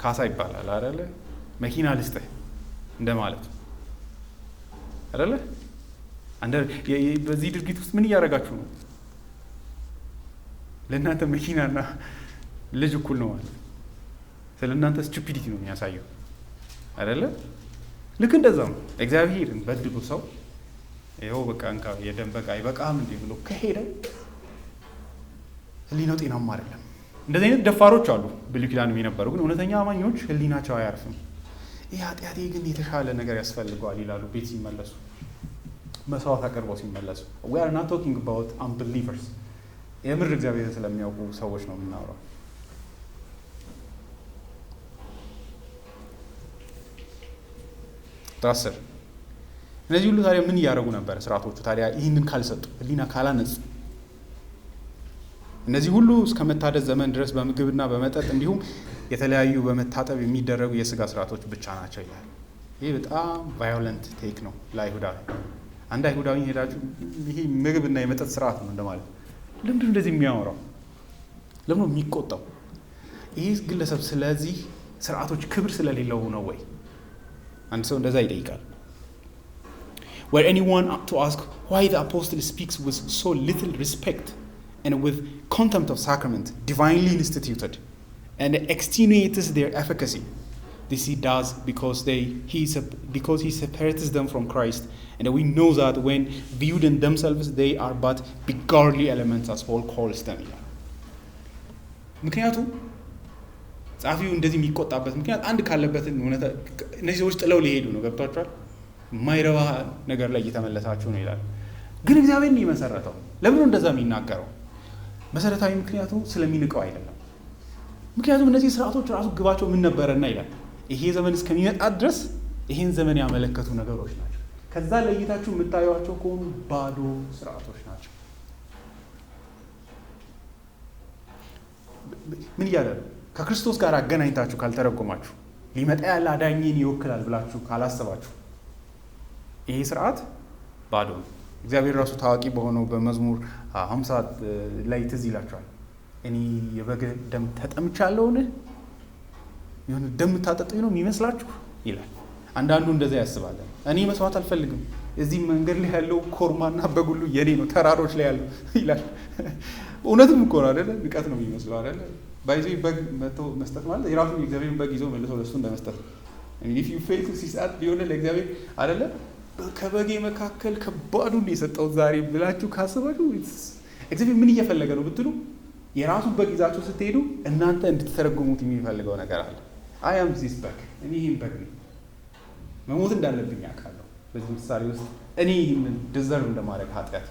ካሳ ይባላል አይደለ? መኪና ልስጥህ እንደማለት አይደለ? በዚህ ድርጊት ውስጥ ምን እያደረጋችሁ ነው? ለእናንተ መኪናና ልጅ እኩል ነው ማለት ስለ እናንተ ስቱፒዲቲ ነው የሚያሳየው አይደለ? ልክ እንደዛ ነው። እግዚአብሔርን በድሉ ሰው ይኸው በቃ የደም በቃ አይበቃም እንዴ ብሎ ከሄደ ህሊናው ጤናማ አይደለም። እንደዚህ አይነት ደፋሮች አሉ ብሉይ ኪዳንም የነበሩ፣ ግን እውነተኛ አማኞች ህሊናቸው አያርፍም። ይህ ኃጢአቴ ግን የተሻለ ነገር ያስፈልገዋል ይላሉ ቤት ሲመለሱ፣ መስዋዕት አቅርበው ሲመለሱ። we are not talking about unbelievers። የምር እግዚአብሔርን ስለሚያውቁ ሰዎች ነው የምናወራው። ታስር እነዚህ ሁሉ ታዲያ ምን እያደረጉ ነበር? ስርዓቶቹ ታዲያ ይህንን ካልሰጡ፣ ህሊና ካላነጹ፣ እነዚህ ሁሉ እስከ መታደስ ዘመን ድረስ በምግብና በመጠጥ እንዲሁም የተለያዩ በመታጠብ የሚደረጉ የስጋ ስርዓቶች ብቻ ናቸው ይላል። ይህ በጣም ቫዮለንት ቴክ ነው ለአይሁዳዊ። አንድ አይሁዳዊ ሄዳችሁ ይሄ ምግብና የመጠጥ ስርዓት ነው እንደማለት፣ ለምንድን እንደዚህ የሚያወራው? ለምን ነው የሚቆጣው? ይህ ግለሰብ ስለዚህ ስርዓቶች ክብር ስለሌለው ነው ወይ? አንድ ሰው እንደዛ ይጠይቃል። Were anyone to ask why the apostle speaks with so little respect and with contempt of sacrament divinely instituted and extenuates their efficacy? This he does because he separates them from Christ, and we know that when viewed in themselves they are but beggarly elements, as Paul calls them. ምክንያቱም ጻፊው እንደዚህ የሚቆጣበት ምክንያት አንድ ካለበትን እነዚህ ሰዎች ጥለው ሊሄዱ ነው። ገብቷቸዋል። የማይረባ ነገር ላይ እየተመለሳችሁ ነው ይላል። ግን እግዚአብሔርን የመሰረተው ለምን እንደዛ የሚናገረው? መሰረታዊ ምክንያቱ ስለሚንቀው አይደለም። ምክንያቱም እነዚህ ስርዓቶች ራሱ ግባቸው ምን ነበረና ይላል፣ ይሄ ዘመን እስከሚመጣ ድረስ ይሄን ዘመን ያመለከቱ ነገሮች ናቸው። ከዛ ለይታችሁ የምታዩዋቸው ከሆኑ ባዶ ስርዓቶች ናቸው። ምን እያለ ነው? ከክርስቶስ ጋር አገናኝታችሁ ካልተረጎማችሁ፣ ሊመጣ ያለ አዳኝን ይወክላል ብላችሁ ካላሰባችሁ ይሄ ስርዓት ባዶ ነው። እግዚአብሔር ራሱ ታዋቂ በሆነው በመዝሙር 50 ላይ ትዝ ይላችኋል፣ እኔ የበግ ደም ተጠምቻለሁን? የሆነ ደም ታጠጡኝ ነው የሚመስላችሁ ይላል። አንዳንዱ እንደዛ ያስባል። እኔ መስዋዕት አልፈልግም፣ እዚህ መንገድ ላይ ያለው ኮርማና በግ ሁሉ የኔ ነው፣ ተራሮች ላይ ያለው ይላል። እውነትም እኮ ነው አይደለ? ንቀት ነው የሚመስለው አይደለ? ባይዞ በግ መጥቶ መስጠት ማለት የራሱ የእግዚአብሔርን በግ ይዞ መልሶ ለእሱ እንደመስጠት ነው። if you fail to see that ሊሆን ለእግዚአብሔር አይደለ? ከበጌ መካከል ከባዱን የሰጠሁት ዛሬ ብላችሁ ካሰባችሁ እግዚአብሔር ምን እየፈለገ ነው ብትሉ፣ የራሱን በግ ይዛችሁ ስትሄዱ እናንተ እንድትተረጉሙት የሚፈልገው ነገር አለ። I am this bag፣ እኔ ይህን በግ ነው፣ መሞት እንዳለብኝ አውቃለሁ። በዚህ ምሳሌ ውስጥ እኔ ይህንን ድዘርቭ እንደማድረግ ኃጢአት።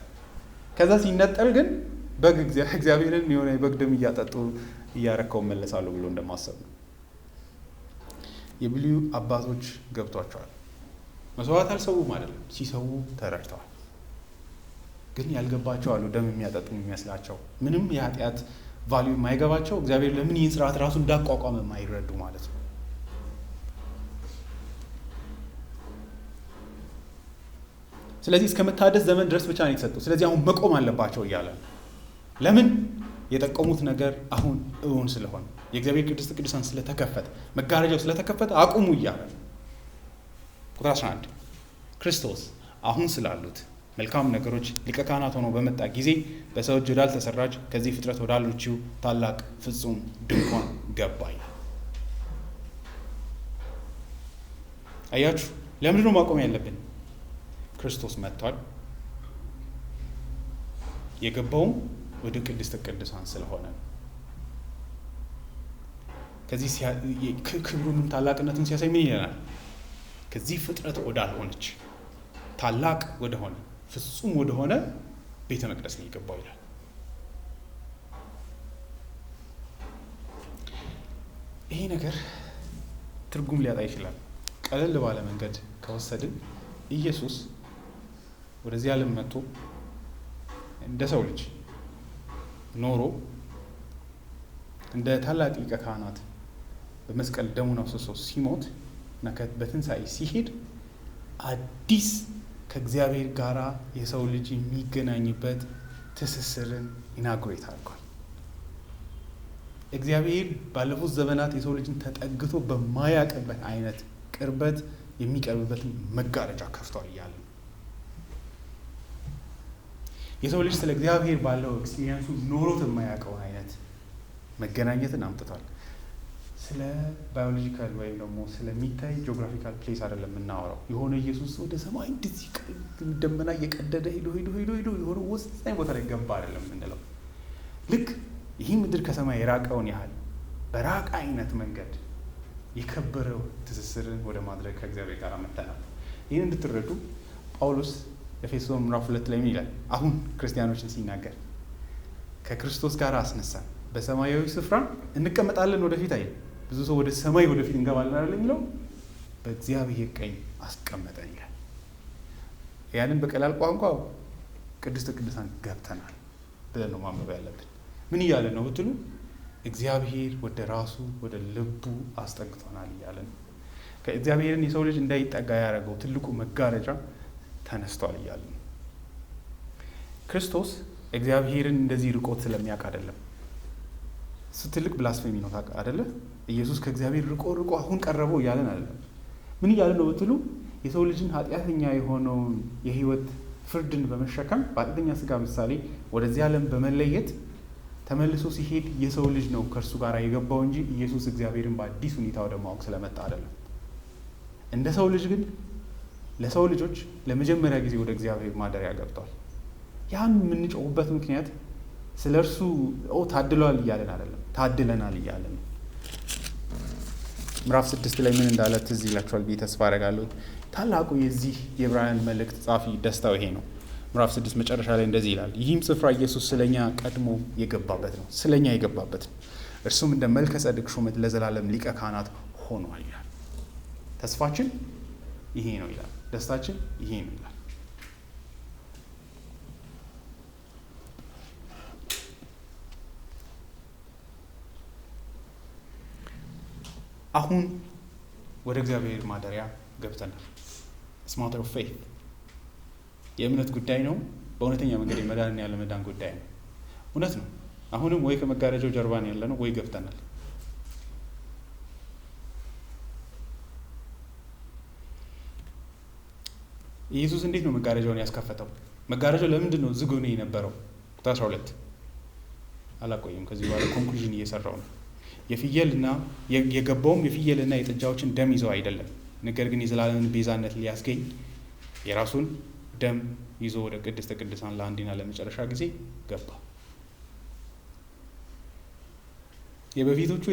ከዛ ሲነጠል ግን በግ እግዚአብሔርን የሆነ የበግ ደም እያጠጡ እያረከው መለሳለሁ ብሎ እንደማሰብ ነው። የብሉይ አባቶች ገብቷቸዋል። መስዋዕት አልሰውም አይደለም፣ ሲሰው ተረድተዋል። ግን ያልገባቸው አሉ፣ ደም የሚያጠጡ የሚመስላቸው፣ ምንም የኃጢአት ቫልዩ የማይገባቸው፣ እግዚአብሔር ለምን ይህን ስርዓት ራሱ እንዳቋቋመ የማይረዱ ማለት ነው። ስለዚህ እስከ መታደስ ዘመን ድረስ ብቻ ነው የተሰጠው። ስለዚህ አሁን መቆም አለባቸው እያለ ለምን? የጠቀሙት ነገር አሁን እውን ስለሆነ፣ የእግዚአብሔር ቅድስት ቅዱሳን ስለተከፈተ፣ መጋረጃው ስለተከፈተ አቁሙ እያለ። ቁጥር 11 ክርስቶስ አሁን ስላሉት መልካም ነገሮች ሊቀ ካህናት ሆኖ በመጣ ጊዜ በሰው እጅ ወዳልተሰራች ከዚህ ፍጥረት ወዳለችው ታላቅ ፍጹም ድንኳን ገባ ይላል። አያችሁ፣ ለምንድን ነው ማቆም ያለብን? ክርስቶስ መጥቷል። የገባውም ወደ ቅድስት ቅዱሳን ስለሆነ ከዚህ ክብሩን ታላቅነቱን ሲያሳይ ምን ይለናል? ከዚህ ፍጥረት ወዳልሆነች ታላቅ ወደሆነ ፍጹም ወደሆነ ቤተ መቅደስ ነው የገባው ይላል። ይሄ ነገር ትርጉም ሊያጣ ይችላል። ቀለል ባለ መንገድ ከወሰድን ኢየሱስ ወደዚህ ዓለም መጥቶ እንደ ሰው ልጅ ኖሮ እንደ ታላቅ ሊቀ ካህናት በመስቀል ደሙን አፍስሶ ሲሞት እና በትንሣኤ ሲሄድ አዲስ ከእግዚአብሔር ጋር የሰው ልጅ የሚገናኝበት ትስስርን ኢናጉሬት አድርጓል። እግዚአብሔር ባለፉት ዘመናት የሰው ልጅን ተጠግቶ በማያውቅበት አይነት ቅርበት የሚቀርብበትን መጋረጃ ከፍቷል እያለ የሰው ልጅ ስለ እግዚአብሔር ባለው ኤክስፒሪየንሱ ኖሮት የማያውቀውን አይነት መገናኘትን አምጥቷል። ስለ ባዮሎጂካል ወይም ደግሞ ስለሚታይ ጂኦግራፊካል ፕሌስ አይደለም የምናወራው። የሆነ ኢየሱስ ወደ ሰማይ እንደዚህ ደመና እየቀደደ ሄዶ የሆነ ወሳኝ ቦታ ላይ ገባ አይደለም የምንለው። ልክ ይህ ምድር ከሰማይ የራቀውን ያህል በራቀ አይነት መንገድ የከበረው ትስስርን ወደ ማድረግ ከእግዚአብሔር ጋር መጥተናል። ይህን እንድትረዱ ጳውሎስ ኤፌሶን ምዕራፍ 2 ላይ ምን ይላል? አሁን ክርስቲያኖችን ሲናገር ከክርስቶስ ጋር አስነሳን፣ በሰማያዊ ስፍራ እንቀመጣለን ወደፊት አይል። ብዙ ሰው ወደ ሰማይ ወደፊት እንገባለን አይደል የሚለው፣ በእግዚአብሔር ቀኝ አስቀመጠን ይላል። ያንን በቀላል ቋንቋ ቅድስተ ቅዱሳን ገብተናል ብለን ነው ማንበብ ያለብን። ምን እያለ ነው ብትሉ፣ እግዚአብሔር ወደ ራሱ ወደ ልቡ አስጠግቶናል እያለ ነው። ከእግዚአብሔርን የሰው ልጅ እንዳይጠጋ ያደረገው ትልቁ መጋረጃ ተነስቷል እያለ ነው። ክርስቶስ እግዚአብሔርን እንደዚህ ርቆት ስለሚያውቅ አይደለም። እሱ ትልቅ ብላስፌሚ ነው አይደለ? ኢየሱስ ከእግዚአብሔር ርቆ አሁን ቀረበው እያለን አይደለም። ምን እያለ ነው ብትሉ፣ የሰው ልጅን ኃጢአተኛ የሆነውን የህይወት ፍርድን በመሸከም በኃጢአተኛ ስጋ ምሳሌ ወደዚህ ዓለም በመለየት ተመልሶ ሲሄድ የሰው ልጅ ነው ከእርሱ ጋር የገባው እንጂ ኢየሱስ እግዚአብሔርን በአዲስ ሁኔታ ወደ ማወቅ ስለመጣ አይደለም። እንደ ሰው ልጅ ግን ለሰው ልጆች ለመጀመሪያ ጊዜ ወደ እግዚአብሔር ማደሪያ ገብቷል። ያን የምንጮሁበት ምክንያት ስለ እርሱ ታድሏል እያለን አይደለም፣ ታድለናል እያለን ነው። ምዕራፍ 6 ላይ ምን እንዳለ ትዝ ይላችኋል ብዬ ተስፋ አደርጋለሁ። ታላቁ የዚህ የዕብራውያን መልእክት ጻፊ ደስታው ይሄ ነው። ምዕራፍ 6 መጨረሻ ላይ እንደዚህ ይላል፣ ይህም ስፍራ ኢየሱስ ስለኛ ቀድሞ የገባበት ነው፣ ስለኛ የገባበት ነው። እርሱም እንደ መልከ ጸድቅ ሹመት ለዘላለም ሊቀ ካህናት ሆኗል ይላል። ተስፋችን ይሄ ነው ይላል። ደስታችን ይሄ ነው ይላል። አሁን ወደ እግዚአብሔር ማደሪያ ገብተናል። ማተር ኦፍ ፌት የእምነት ጉዳይ ነው። በእውነተኛ መንገድ የመዳንና ያለ መዳን ጉዳይ ነው። እውነት ነው። አሁንም ወይ ከመጋረጃው ጀርባ ነው ያለ ነው ወይ ገብተናል። ኢየሱስ እንዴት ነው መጋረጃውን ያስከፈተው? መጋረጃው ለምንድን ነው ዝግ ሆኖ የነበረው? ቁጥር 12 አላቆይም። ከዚህ በኋላ ኮንክሉዥን እየሰራው ነው። የፍየልና የገባውም የፍየልና የጥጃዎችን ደም ይዘው አይደለም፣ ነገር ግን የዘላለምን ቤዛነት ሊያስገኝ የራሱን ደም ይዞ ወደ ቅድስተ ቅዱሳን ለአንዴና ለመጨረሻ ጊዜ ገባ። የበፊቶቹ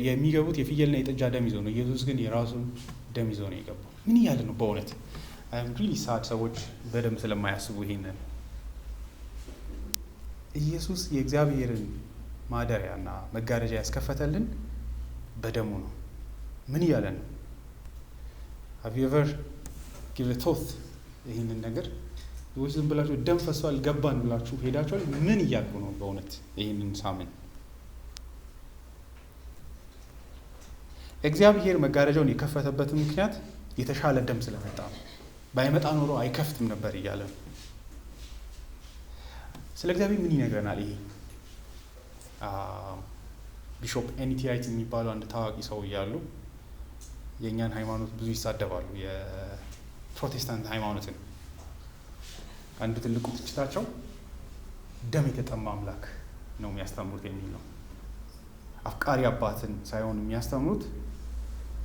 የሚገቡት የፍየልና የጥጃ ደም ይዘው ነው። ኢየሱስ ግን የራሱን ደም ይዞ ነው የገባው። ምን እያለ ነው? በእውነት ሪሊ ሳድ ሰዎች በደንብ ስለማያስቡ ይሄንን ኢየሱስ የእግዚአብሔርን ማደሪያና መጋረጃ ያስከፈተልን በደሙ ነው። ምን እያለ ነው? have you ever given a thought ይህንን ነገር ወይ ዝም ብላችሁ ደም ፈሷል ገባን ብላችሁ ሄዳችኋል? ምን እያልኩ ነው? በእውነት ይህንን ሳምን እግዚአብሔር መጋረጃውን የከፈተበት ምክንያት የተሻለ ደም ስለመጣ ነው። ባይመጣ ኖሮ አይከፍትም ነበር እያለ ነው። ስለ እግዚአብሔር ምን ይነግረናል? ይሄ ቢሾፕ ኤንቲ ራይት የሚባሉ አንድ ታዋቂ ሰው እያሉ የእኛን ሃይማኖት ብዙ ይሳደባሉ፣ የፕሮቴስታንት ሃይማኖትን። አንዱ ትልቁ ትችታቸው ደም የተጠማ አምላክ ነው የሚያስተምሩት የሚል ነው። አፍቃሪ አባትን ሳይሆን የሚያስተምሩት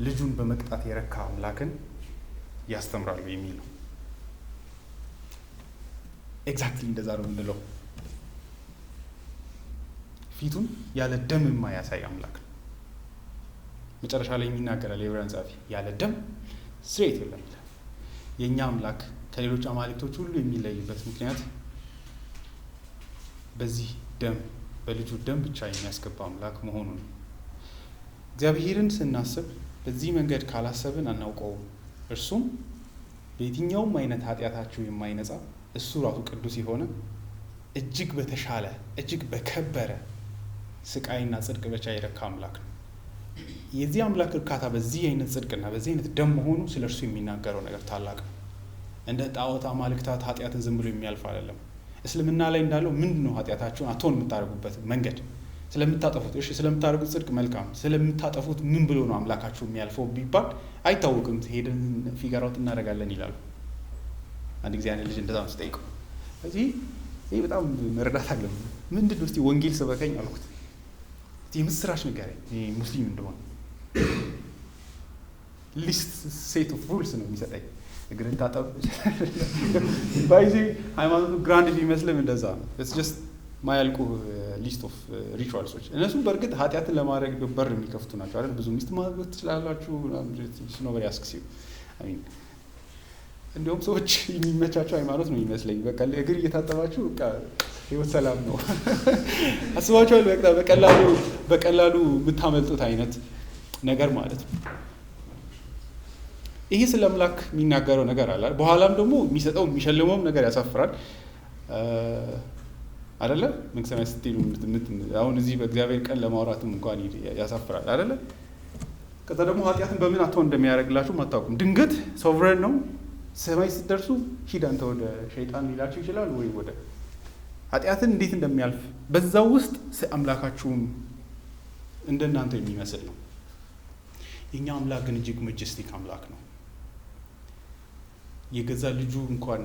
ልጁን በመቅጣት የረካ አምላክን ያስተምራሉ የሚል ነው። ኤግዛክትሊ እንደዛ ነው የምንለው። ፊቱን ያለ ደም የማያሳይ አምላክ ነው። መጨረሻ ላይ የሚናገራል የዕብራውያን ጸሐፊ፣ ያለ ደም ስርየት የለም ይላል። የእኛ አምላክ ከሌሎች አማልክቶች ሁሉ የሚለይበት ምክንያት በዚህ ደም በልጁ ደም ብቻ የሚያስገባ አምላክ መሆኑ ነው። እግዚአብሔርን ስናስብ በዚህ መንገድ ካላሰብን አናውቀውም። እርሱም በየትኛውም አይነት ኃጢአታችሁ የማይነጻ እሱ ራሱ ቅዱስ የሆነ እጅግ በተሻለ እጅግ በከበረ ስቃይና ጽድቅ ብቻ የረካ አምላክ ነው። የዚህ አምላክ እርካታ በዚህ አይነት ጽድቅና በዚህ አይነት ደም መሆኑ ስለ እርሱ የሚናገረው ነገር ታላቅ ነው። እንደ ጣዖት አማልክታት ኃጢአትን ዝም ብሎ የሚያልፍ አይደለም። እስልምና ላይ እንዳለው ምንድን ነው ኃጢአታችሁን አቶን የምታደርጉበት መንገድ? ስለምታጠፉት እሺ፣ ስለምታደርጉት ጽድቅ መልካም፣ ስለምታጠፉት ምን ብሎ ነው አምላካችሁ የሚያልፈው ቢባል አይታወቅም። ሄደን ፊገራውት እናደርጋለን ይላሉ። አንድ ጊዜ አንድ ልጅ እንደዛ ነው ስጠይቀው፣ እዚህ ይህ በጣም መረዳት አለብን። ምንድን ነው እስቲ ወንጌል ስበከኝ አልኩት። የምስራች ንገረኝ ሙስሊም እንደሆነ ሊስት ሴት ኦፍ ሩልስ ነው የሚሰጠኝ። እግርን ታጠብ ባይዚ ሃይማኖቱ ግራንድ ቢመስልም እንደዛ ነው። ኢትስ ጀስት ማያልቁ ሊስት ኦፍ ሪቹዋልሶች። እነሱ በእርግጥ ኃጢአትን ለማድረግ በር የሚከፍቱ ናቸው አይደል? ብዙ ሚስት ማግባት ትችላላችሁ ኖበሪ አስክስ ዩ አይ ሚን እንዲሁም ሰዎች የሚመቻቸው ሃይማኖት ነው የሚመስለኝ። በቃ እግር እየታጠባችሁ በቃ ህይወት ሰላም ነው አስባችኋል? በቃ በቀላሉ የምታመልጡት አይነት ነገር ማለት ነው። ይሄ ስለ አምላክ የሚናገረው ነገር አለ። በኋላም ደግሞ የሚሰጠው የሚሸልመውም ነገር ያሳፍራል አይደለ? መንግስት ስትሄዱ አሁን እዚህ በእግዚአብሔር ቀን ለማውራትም እንኳን ያሳፍራል አይደለ? ከዛ ደግሞ ኃጢአትን በምን አትሆን እንደሚያደርግላችሁ አታውቁም። ድንገት ሶቨረን ነው። ሰማይ ስትደርሱ ሂድ አንተ ወደ ሸይጣን ሊላችሁ ይችላል፣ ወይ ወደ ኃጢአትን እንዴት እንደሚያልፍ በዛው ውስጥ አምላካችሁም እንደናንተ የሚመስል ነው። የኛ አምላክ ግን እጅግ መጀስቲክ አምላክ ነው። የገዛ ልጁ እንኳን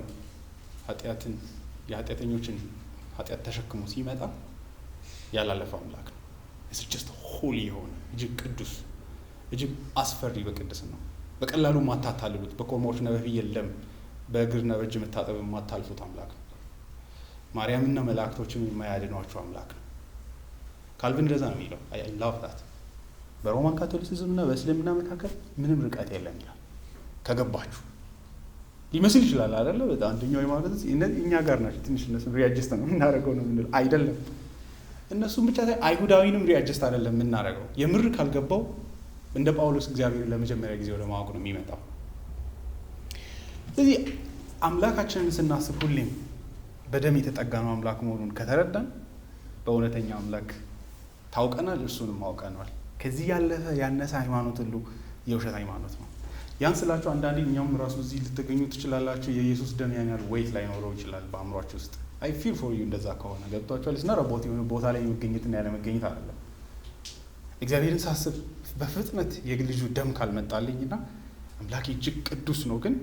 የኃጢአተኞችን ኃጢአት ተሸክሞ ሲመጣ ያላለፈ አምላክ ነው። እሱ ጀስት ሆሊ የሆነ እጅግ ቅዱስ እጅግ አስፈሪ በቅድስና ነው። በቀላሉ ማታታልሉት በኮርማዎችና በፍየል ደም በእግርና በእጅ መታጠብ የማታልፉት አምላክ ነው። ማርያምና መላእክቶችም የማያድኗቸው አምላክ ነው። ካልቪን እንደዛ ነው የሚለው። አይ ላቭ ዳት። በሮማን ካቶሊሲዝም እና በእስልምና መካከል ምንም ርቀት የለም ይላል። ከገባችሁ ሊመስል ይችላል አይደለ? በጣም አንደኛው ማለት እኛ ጋር ናቸው። ትንሽ እነሱ ሪአጀስት ነው የምናደርገው ነው የምንለው አይደለም። እነሱም ብቻ ሳይሆን አይሁዳዊንም ሪአጀስት አይደለም የምናደርገው። የምር ካልገባው እንደ ጳውሎስ እግዚአብሔር ለመጀመሪያ ጊዜ ወደ ማወቅ ነው የሚመጣው። ስለዚህ አምላካችንን ስናስብ ሁሌም በደም የተጠጋነው አምላክ መሆኑን ከተረዳን በእውነተኛ አምላክ ታውቀናል፣ እርሱንም አውቀናል። ከዚህ ያለፈ ያነሰ ሃይማኖት ሁሉ የውሸት ሃይማኖት ነው። ያን ስላችሁ አንዳንዴ እኛም ራሱ እዚህ ልትገኙ ትችላላችሁ። የኢየሱስ ደም ያን ያህል ዌይት ላይኖረው ይችላል በአእምሯችሁ ውስጥ። አይ ፊል ፎር ዩ እንደዛ ከሆነ ገብቷችኋል። ስና ረቦት የሆነ ቦታ ላይ መገኘትና ያለ መገኘት አይደለም። እግዚአብሔርን ሳስብ በፍጥነት የልጁ ደም ካልመጣልኝና አምላኬ እጅግ ቅዱስ ነው ግን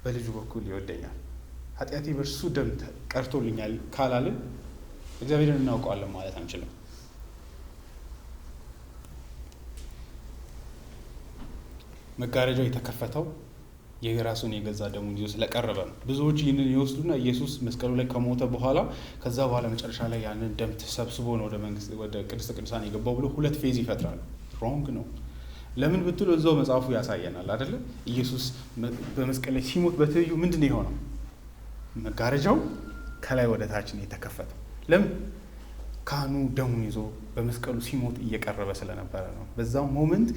በልጁ በኩል ይወደኛል፣ ኃጢአቴ በእርሱ ደም ቀርቶልኛል ካላልን እግዚአብሔርን እናውቀዋለን ማለት አንችልም። መጋረጃው የተከፈተው የራሱን የገዛ ደሙን ይዞ ስለቀረበ ነው። ብዙዎች ይህንን ይወስዱና ኢየሱስ መስቀሉ ላይ ከሞተ በኋላ ከዛ በኋላ መጨረሻ ላይ ያንን ደም ተሰብስቦ ነው ወደ ቅድስተ ቅዱሳን የገባው ብሎ ሁለት ፌዝ ይፈጥራሉ። ሮንግ ነው። ለምን ብትሉ እዛው መጽሐፉ ያሳየናል አይደለ? ኢየሱስ በመስቀል ላይ ሲሞት በትይዩ ምንድን ነው የሆነው? መጋረጃው ከላይ ወደ ታች ነው የተከፈተው። ለምን? ካህኑ ደሙን ይዞ በመስቀሉ ሲሞት እየቀረበ ስለነበረ ነው። በዛው ሞመንት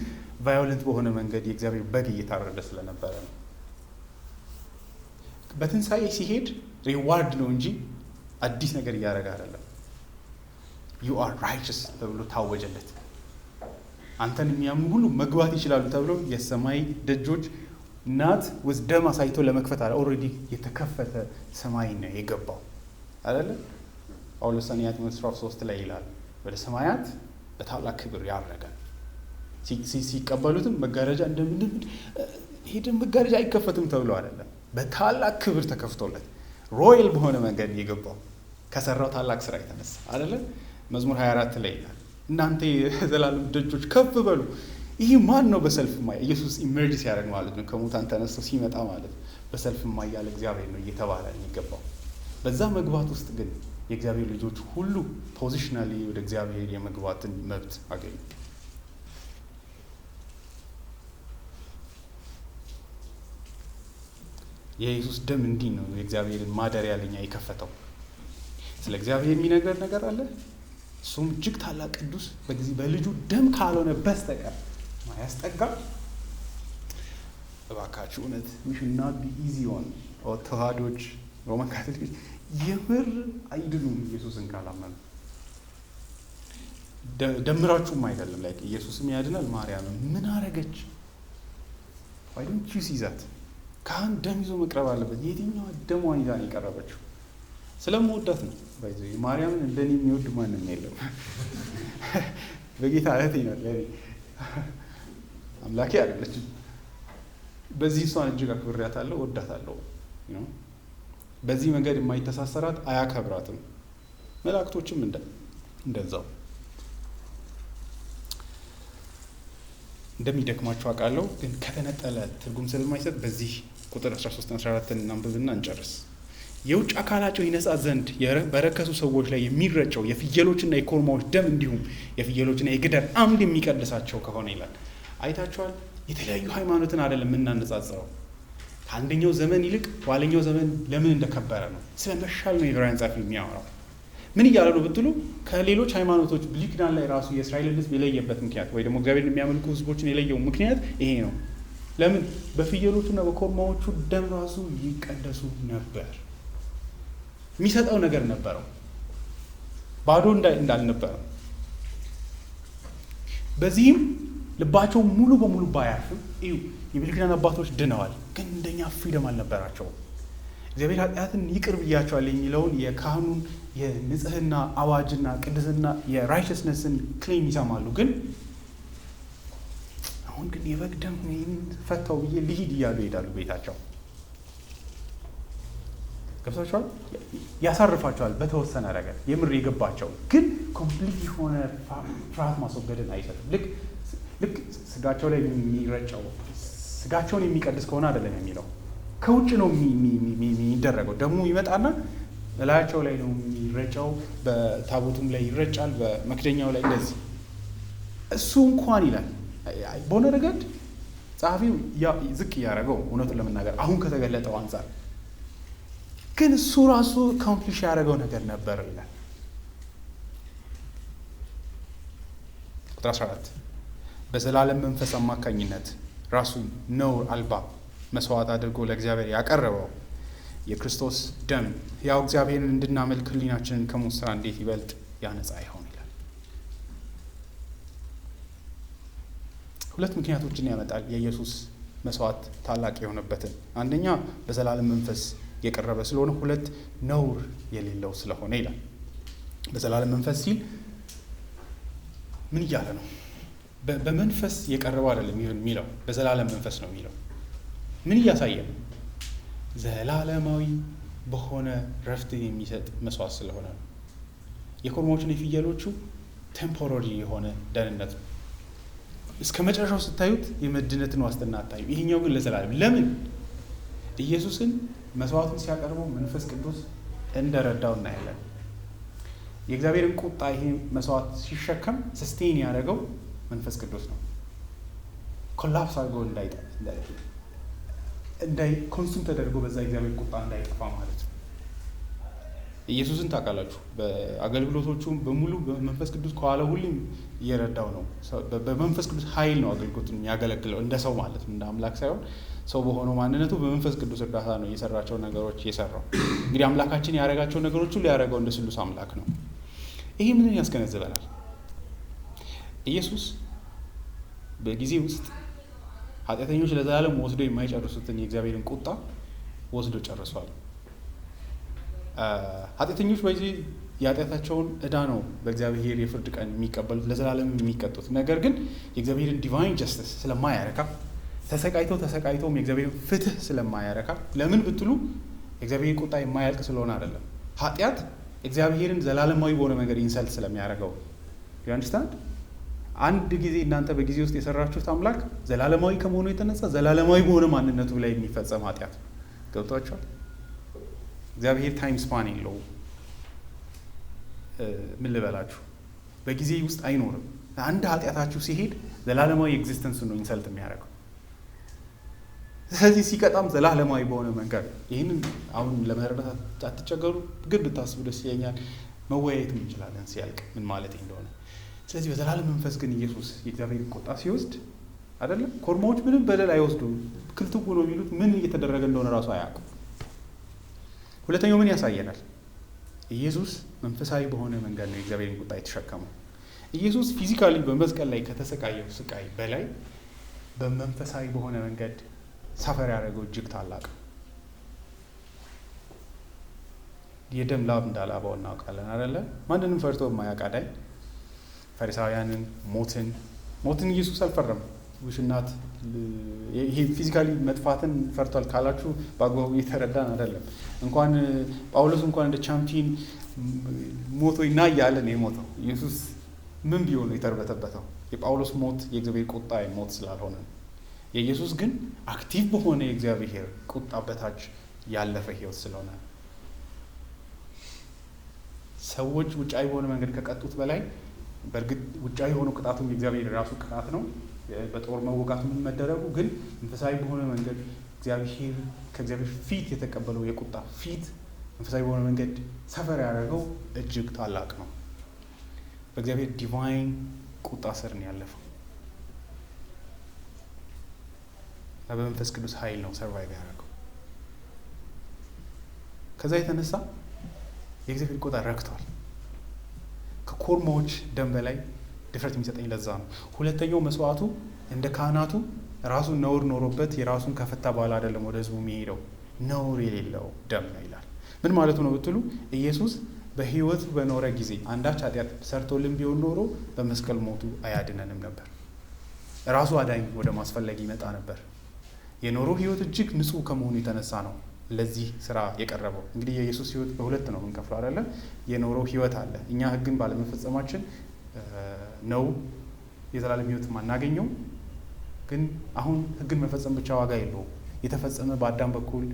ቫዮለንት በሆነ መንገድ የእግዚአብሔር በግ እየታረደ ስለነበረ ነው። በትንሣኤ ሲሄድ ሪዋርድ ነው እንጂ አዲስ ነገር እያደረገ አይደለም። ዩ አር ራይቸስ ተብሎ ታወጀለት። አንተን የሚያምኑ ሁሉ መግባት ይችላሉ ተብሎ የሰማይ ደጆች ናት ውስጥ ደም አሳይቶ ለመክፈት አለ። ኦልሬዲ የተከፈተ ሰማይ ነው የገባው አይደለ? ጳውሎስ ጢሞቴዎስ 3 ላይ ይላል ወደ ሰማያት በታላቅ ክብር ያረገ። ሲቀበሉትም መጋረጃ እንደምንድን ሄደን መጋረጃ አይከፈትም ተብሎ አይደለም፣ በታላቅ ክብር ተከፍቶለት ሮያል በሆነ መንገድ የገባው ከሰራው ታላቅ ስራ የተነሳ አይደለ? መዝሙር 24 ላይ ይላል እናንተ የዘላለም ደጆች ከፍ በሉ። ይህ ማን ነው በሰልፍ ማይ? ኢየሱስ ኢመርጅ ሲያደርግ ማለት ነው፣ ከሙታን ተነስቶ ሲመጣ ማለት ነው። በሰልፍ ማይ ያለ እግዚአብሔር ነው እየተባለ የሚገባው። በዛ መግባት ውስጥ ግን የእግዚአብሔር ልጆች ሁሉ ፖዚሽናሊ ወደ እግዚአብሔር የመግባትን መብት አገኙ። የኢየሱስ ደም እንዲህ ነው የእግዚአብሔርን ማደሪያ ለኛ የከፈተው። ስለ እግዚአብሔር የሚነግረን ነገር አለ። እሱም እጅግ ታላቅ ቅዱስ በልጁ ደም ካልሆነ በስተቀር ማያስጠጋ እባካችሁ እውነት ሚሽና ቢኢዚ ኦን ተዋህዶች ሮማን ካቶሊኮች የምር አይድኑም ኢየሱስን ካላመኑ። ደምራችሁም አይደለም ላይ ኢየሱስም ያድናል። ማርያም ምን አረገች? why don't you see that? ካህን ደም ይዞ መቅረብ አለበት። የትኛው ደሟን ይዛ ነው የቀረበችው? ስለምወዳት ነው። ባይዘይ ማርያምን እንደኔ የሚወድ ማንም የለም። በጌታ እህቴ ናት ለኔ፣ አምላኬ አይደለችም። በዚህ እሷን እጅግ አክብሬያታለሁ፣ ወዳታለሁ። በዚህ መንገድ የማይተሳሰራት አያከብራትም። መላእክቶችም እንደዛው እንደሚደክማቸው አውቃለሁ፣ ግን ከተነጠለ ትርጉም ስለማይሰጥ በዚህ ቁጥር 13-14 እናንብብና እንጨርስ። የውጭ አካላቸው ይነጻ ዘንድ በረከሱ ሰዎች ላይ የሚረጨው የፍየሎችና የኮርማዎች ደም እንዲሁም የፍየሎችና የግደር አምድ የሚቀድሳቸው ከሆነ ይላል። አይታችኋል? የተለያዩ ሃይማኖትን አይደለም የምናነጻጽረው። ከአንደኛው ዘመን ይልቅ ዋለኛው ዘመን ለምን እንደከበረ ነው። ስለ መሻል ነው የዕብራውያን ጸሐፊ የሚያወራው። ምን እያለ ነው ብትሉ ከሌሎች ሃይማኖቶች ብሉይ ኪዳን ላይ ራሱ የእስራኤልን ሕዝብ የለየበት ምክንያት ወይ ደግሞ እግዚአብሔርን የሚያመልኩ ሕዝቦችን የለየው ምክንያት ይሄ ነው። ለምን? በፍየሎቹና በኮርማዎቹ ደም ራሱ ይቀደሱ ነበር። የሚሰጠው ነገር ነበረው፣ ባዶ እንዳልነበረ። በዚህም ልባቸው ሙሉ በሙሉ ባያርፍም እዩ የብሉይ ኪዳን አባቶች ድነዋል፣ ግን እንደኛ ፍሪደም አልነበራቸውም። እግዚአብሔር ኃጢአትን ይቅር ብያቸዋል የሚለውን የካህኑን የንጽህና አዋጅና ቅድስና የራይቸስነስን ክሌም ይሰማሉ። ግን አሁን ግን የበግ ደም ፈታው ብዬ ልሂድ እያሉ ይሄዳሉ ቤታቸው። ገብቷቸዋል። ያሳርፋቸዋል በተወሰነ ነገር የምር የገባቸው፣ ግን ኮምፕሊት የሆነ ፍርሃት ማስወገድን አይሰጥም። ልክ ስጋቸው ላይ የሚረጨው ስጋቸውን የሚቀድስ ከሆነ አይደለም የሚለው፣ ከውጭ ነው የሚደረገው። ደግሞ ይመጣና በላያቸው ላይ ነው የሚረጨው። በታቦቱም ላይ ይረጫል፣ በመክደኛው ላይ እንደዚህ። እሱ እንኳን ይላል በሆነ ረገድ ጸሐፊው ዝቅ እያደረገው እውነቱን ለመናገር አሁን ከተገለጠው አንጻር፣ ግን እሱ ራሱ ኮምፕሊሽ ያደረገው ነገር ነበር ይላል። ቁጥር 14 በዘላለም መንፈስ አማካኝነት ራሱን ነውር አልባ መስዋዕት አድርጎ ለእግዚአብሔር ያቀረበው የክርስቶስ ደም ያው እግዚአብሔርን እንድናመልክ ሕሊናችንን ከሞት ሥራ እንዴት ይበልጥ ያነጻ ይሆን ይላል። ሁለት ምክንያቶችን ያመጣል የኢየሱስ መስዋዕት ታላቅ የሆነበትን። አንደኛ በዘላለም መንፈስ የቀረበ ስለሆነ፣ ሁለት ነውር የሌለው ስለሆነ ይላል። በዘላለም መንፈስ ሲል ምን እያለ ነው? በመንፈስ የቀረበው አይደለም የሚለው፣ በዘላለም መንፈስ ነው የሚለው። ምን እያሳየ ነው? ዘላለማዊ በሆነ ረፍትን የሚሰጥ መስዋዕት ስለሆነ ነው። የኮርማዎቹና የፍየሎቹ ቴምፖራሪ የሆነ ደህንነት ነው። እስከ መጨረሻው ስታዩት የመድነትን ዋስትና አታዩ። ይሄኛው ግን ለዘላለም። ለምን? ኢየሱስን መስዋዕቱን ሲያቀርበው መንፈስ ቅዱስ እንደረዳው እናያለን። የእግዚአብሔርን ቁጣ ይሄ መስዋዕት ሲሸከም ሰስቴን ያደረገው መንፈስ ቅዱስ ነው። ኮላፕስ አድርጎ ኮንሱም ተደርጎ በዛ እግዚአብሔር ቁጣ እንዳይጠፋ ማለት ነው። ኢየሱስን ታውቃላችሁ፣ በአገልግሎቶቹ በሙሉ በመንፈስ ቅዱስ ከኋላ ሁሉም እየረዳው ነው። በመንፈስ ቅዱስ ኃይል ነው አገልግሎቱን የሚያገለግለው፣ እንደ ሰው ማለት ነው፣ እንደ አምላክ ሳይሆን ሰው በሆነው ማንነቱ በመንፈስ ቅዱስ እርዳታ ነው የሰራቸው ነገሮች የሰራው። እንግዲህ አምላካችን ያደረጋቸው ነገሮች ሁሉ ያደረገው እንደ ስሉስ አምላክ ነው። ይሄ ምንን ያስገነዝበናል? ኢየሱስ በጊዜ ውስጥ ኃጢአተኞች ለዘላለም ወስዶ የማይጨርሱትን የእግዚአብሔርን ቁጣ ወስዶ ጨርሷል። ኃጢአተኞች በዚህ የኃጢአታቸውን ዕዳ ነው በእግዚአብሔር የፍርድ ቀን የሚቀበሉት፣ ለዘላለም የሚቀጡት። ነገር ግን የእግዚአብሔርን ዲቫይን ጀስቲስ ስለማያረካ ተሰቃይተውም የእግዚአብሔርን ፍትህ ስለማያረካ፣ ለምን ብትሉ የእግዚአብሔር ቁጣ የማያልቅ ስለሆነ አይደለም። ኃጢአት እግዚአብሔርን ዘላለማዊ በሆነ መንገድ ኢንሰልት ስለሚያደርገው አንደርስታንድ። አንድ ጊዜ እናንተ በጊዜ ውስጥ የሰራችሁት አምላክ ዘላለማዊ ከመሆኑ የተነሳ ዘላለማዊ በሆነ ማንነቱ ላይ የሚፈጸም ኃጢአት ገብቷቸዋል። እግዚአብሔር ታይም ስፓን የለውም። ምን ልበላችሁ፣ በጊዜ ውስጥ አይኖርም። አንድ ኃጢአታችሁ ሲሄድ ዘላለማዊ ኤግዚስተንስ ነው ኢንሰልት የሚያደርገው። ስለዚህ ሲቀጣም ዘላለማዊ በሆነ መንገድ። ይህንን አሁን ለመረዳት አትቸገሩ፣ ግን ብታስቡ ደስ ይለኛል። መወያየትም እንችላለን ሲያልቅ ምን ማለት እንደሆነ። ስለዚህ በዘላለም መንፈስ ግን ኢየሱስ የእግዚአብሔር ቁጣ ሲወስድ አይደለም። ኮርማዎች ምንም በደል አይወስዱም። ክልትው ነው የሚሉት፣ ምን እየተደረገ እንደሆነ ራሱ አያውቁም። ሁለተኛው ምን ያሳየናል? ኢየሱስ መንፈሳዊ በሆነ መንገድ ነው የእግዚአብሔርን ቁጣ የተሸከመው። ኢየሱስ ፊዚካሊ በመስቀል ላይ ከተሰቃየው ስቃይ በላይ በመንፈሳዊ በሆነ መንገድ ሰፈር ያደረገው እጅግ ታላቅ። የደም ላብ እንዳላባው እናውቃለን አይደለ? ማንንም ፈርቶ የማያውቅ አዳኝ፣ ፈሪሳውያንን፣ ሞትን ኢየሱስ አልፈረም። ውሽናት ይሄ ፊዚካሊ መጥፋትን ፈርቷል ካላችሁ በአግባቡ እየተረዳን አይደለም። እንኳን ጳውሎስ እንኳን እንደ ቻምፒዮን ሞቶ ይና እያለ ነው የሞተው። ኢየሱስ ምን ቢሆን ነው የተርበተበተው? የጳውሎስ ሞት የእግዚአብሔር ቁጣ ሞት ስላልሆነ፣ የኢየሱስ ግን አክቲቭ በሆነ የእግዚአብሔር ቁጣ በታች ያለፈ ህይወት ስለሆነ፣ ሰዎች ውጫዊ በሆነ መንገድ ከቀጡት በላይ በእርግጥ ውጫዊ የሆነው ቅጣቱም የእግዚአብሔር ራሱ ቅጣት ነው። በጦር መወጋት ምን መደረጉ ግን መንፈሳዊ በሆነ መንገድ ከእግዚአብሔር ፊት የተቀበለው የቁጣ ፊት መንፈሳዊ በሆነ መንገድ ሰፈር ያደረገው እጅግ ታላቅ ነው። በእግዚአብሔር ዲቫይን ቁጣ ስር ነው ያለፈው። በመንፈስ ቅዱስ ኃይል ነው ሰርቫይቭ ያደረገው። ከዛ የተነሳ የእግዚአብሔር ቁጣ ረክቷል። ከኮርማዎች ደም በላይ ድፍረት የሚሰጠኝ ለዛ ነው። ሁለተኛው መስዋዕቱ እንደ ካህናቱ ራሱን ነውር ኖሮበት የራሱን ከፈታ በኋላ አይደለም ወደ ህዝቡ የሚሄደው፣ ነውር የሌለው ደም ነው ይላል። ምን ማለቱ ነው ብትሉ ኢየሱስ በህይወት በኖረ ጊዜ አንዳች ኃጢአት ሰርቶልን ቢሆን ኖሮ በመስቀል ሞቱ አያድነንም ነበር። ራሱ አዳኝ ወደ ማስፈለግ ይመጣ ነበር። የኖረው ህይወት እጅግ ንጹህ ከመሆኑ የተነሳ ነው ለዚህ ስራ የቀረበው። እንግዲህ የኢየሱስ ህይወት በሁለት ነው የምንከፍለው አይደለ? የኖረው ህይወት አለ። እኛ ህግን ባለመፈጸማችን ነው የዘላለም ህይወት ማናገኘው። ግን አሁን ህግን መፈጸም ብቻ ዋጋ የለውም። የተፈጸመ በአዳም በኩል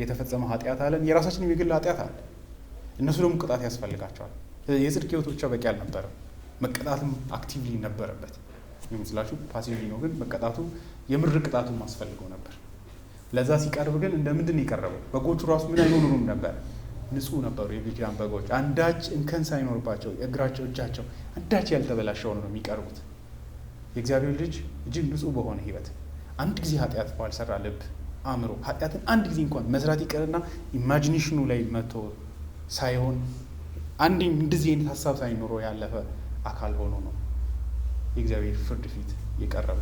የተፈጸመ ኃጢአት አለን። የራሳችን የግል ኃጢአት አለ። እነሱ ደግሞ ቅጣት ያስፈልጋቸዋል። የጽድቅ ህይወት ብቻ በቂ አልነበረም። መቀጣትም አክቲቭሊ ነበረበት። ይመስላችሁ ፓሲቭሊ ነው፣ ግን መቀጣቱ የምር ቅጣቱም አስፈልገው ነበር። ለዛ ሲቀርብ ግን እንደምንድን ነው የቀረበው? በጎቹ ራሱ ምን አይሆኑም ነበር? ንጹህ ነበሩ። የብሉይ ኪዳን በጎች አንዳች እንከን ሳይኖርባቸው እግራቸው፣ እጃቸው አንዳች ያልተበላሸው ነው የሚቀርቡት። የእግዚአብሔር ልጅ እጅግ ንጹህ በሆነ ህይወት አንድ ጊዜ ኃጢአት ባልሰራ ልብ አእምሮ ኃጢአትን አንድ ጊዜ እንኳን መስራት ይቀርና ኢማጂኔሽኑ ላይ መጥቶ ሳይሆን አንድ እንደዚህ አይነት ሀሳብ ሳይኖረው ያለፈ አካል ሆኖ ነው የእግዚአብሔር ፍርድ ፊት የቀረበ።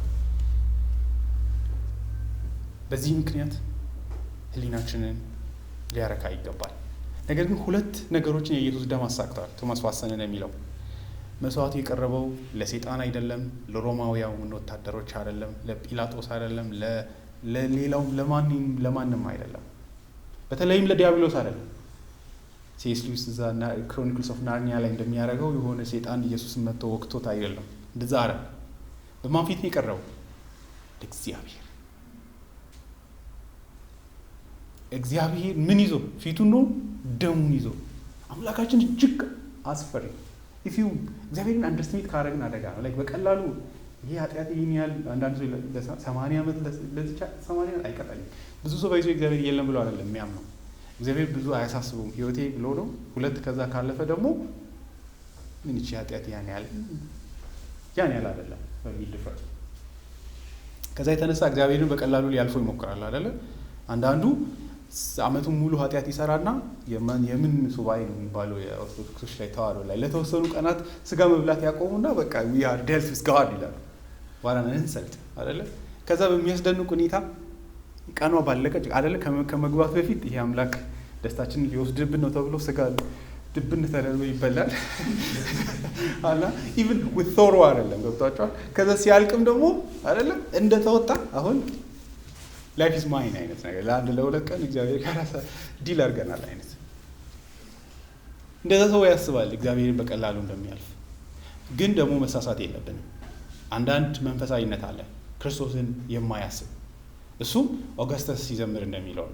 በዚህ ምክንያት ህሊናችንን ሊያረካ ይገባል። ነገር ግን ሁለት ነገሮችን የኢየሱስ ደም አሳክቷል። ቶማስ ዋሰንን የሚለው መስዋዕቱ የቀረበው ለሰይጣን አይደለም፣ ለሮማውያን ወታደሮች አይደለም፣ ለጲላጦስ አይደለም፣ ለሌላው ለማንም አይደለም፣ በተለይም ለዲያብሎስ አይደለም። ሴስ ሉዊስ እዛ ክሮኒክልስ ኦፍ ናርኒያ ላይ እንደሚያደርገው የሆነ ሰይጣን ኢየሱስን መጥቶ ወቅቶት አይደለም። እንደዛ አይደለም። በማን ፊት ነው የቀረበው? እግዚአብሔር። እግዚአብሔር ምን ይዞ? ፊቱን ነው ደሙን ይዞ። አምላካችን እጅግ አስፈሪ። እግዚአብሔርን አንደርስቲሜት ካደረግን አደጋ ነው። ላይክ በቀላሉ ይሄ ኃጢአት ይህን ያህል አንዳንድ ሰው 80 ዓመት ለዚቻ 80 ዓመት አይቀጣልም። ብዙ ሰው ባይዞ እግዚአብሔር የለም ብሎ አይደለም የሚያምነው። እግዚአብሔር ብዙ አያሳስበውም። ህይወቴ ብሎ ነው። ሁለት ከዛ ካለፈ ደግሞ ምን ይቺ ኃጢአት ያን ያህል አይደለም በሚል ድፍረት ከዛ የተነሳ እግዚአብሔርን በቀላሉ ሊያልፈው ይሞክራል አይደለ? አንዳንዱ አመቱን ሙሉ ኃጢአት ይሰራና የምን ሱባኤ ነው የሚባለው የኦርቶዶክሶች ላይ ተዋህዶ ላይ ለተወሰኑ ቀናት ስጋ መብላት ያቆሙና በቃ we are dealt with God ይላሉ። ዋራን እንሰልት አይደለ? ከዛ በሚያስደንቅ ሁኔታ ቀኗ ባለቀች አይደለ ከመግባት በፊት ይሄ አምላክ ደስታችንን ሊወስድብን ነው ተብሎ ስጋ ድብን ተደርጎ ይበላል አላ ኢቭን with thorough አይደለም ገብቷቸዋል። ከዛ ሲያልቅም ደግሞ አይደለ እንደተወጣ አሁን ላይፍ ኢዝ ማይን አይነት ነገር ለአንድ ለሁለት ቀን እግዚአብሔር ካራሳ ዲል አድርገናል አይነት እንደዛ ሰው ያስባል እግዚአብሔርን በቀላሉ እንደሚያልፍ። ግን ደግሞ መሳሳት የለብንም። አንዳንድ መንፈሳዊነት አለ ክርስቶስን የማያስብ እሱም ኦገስተስ ሲዘምር እንደሚለው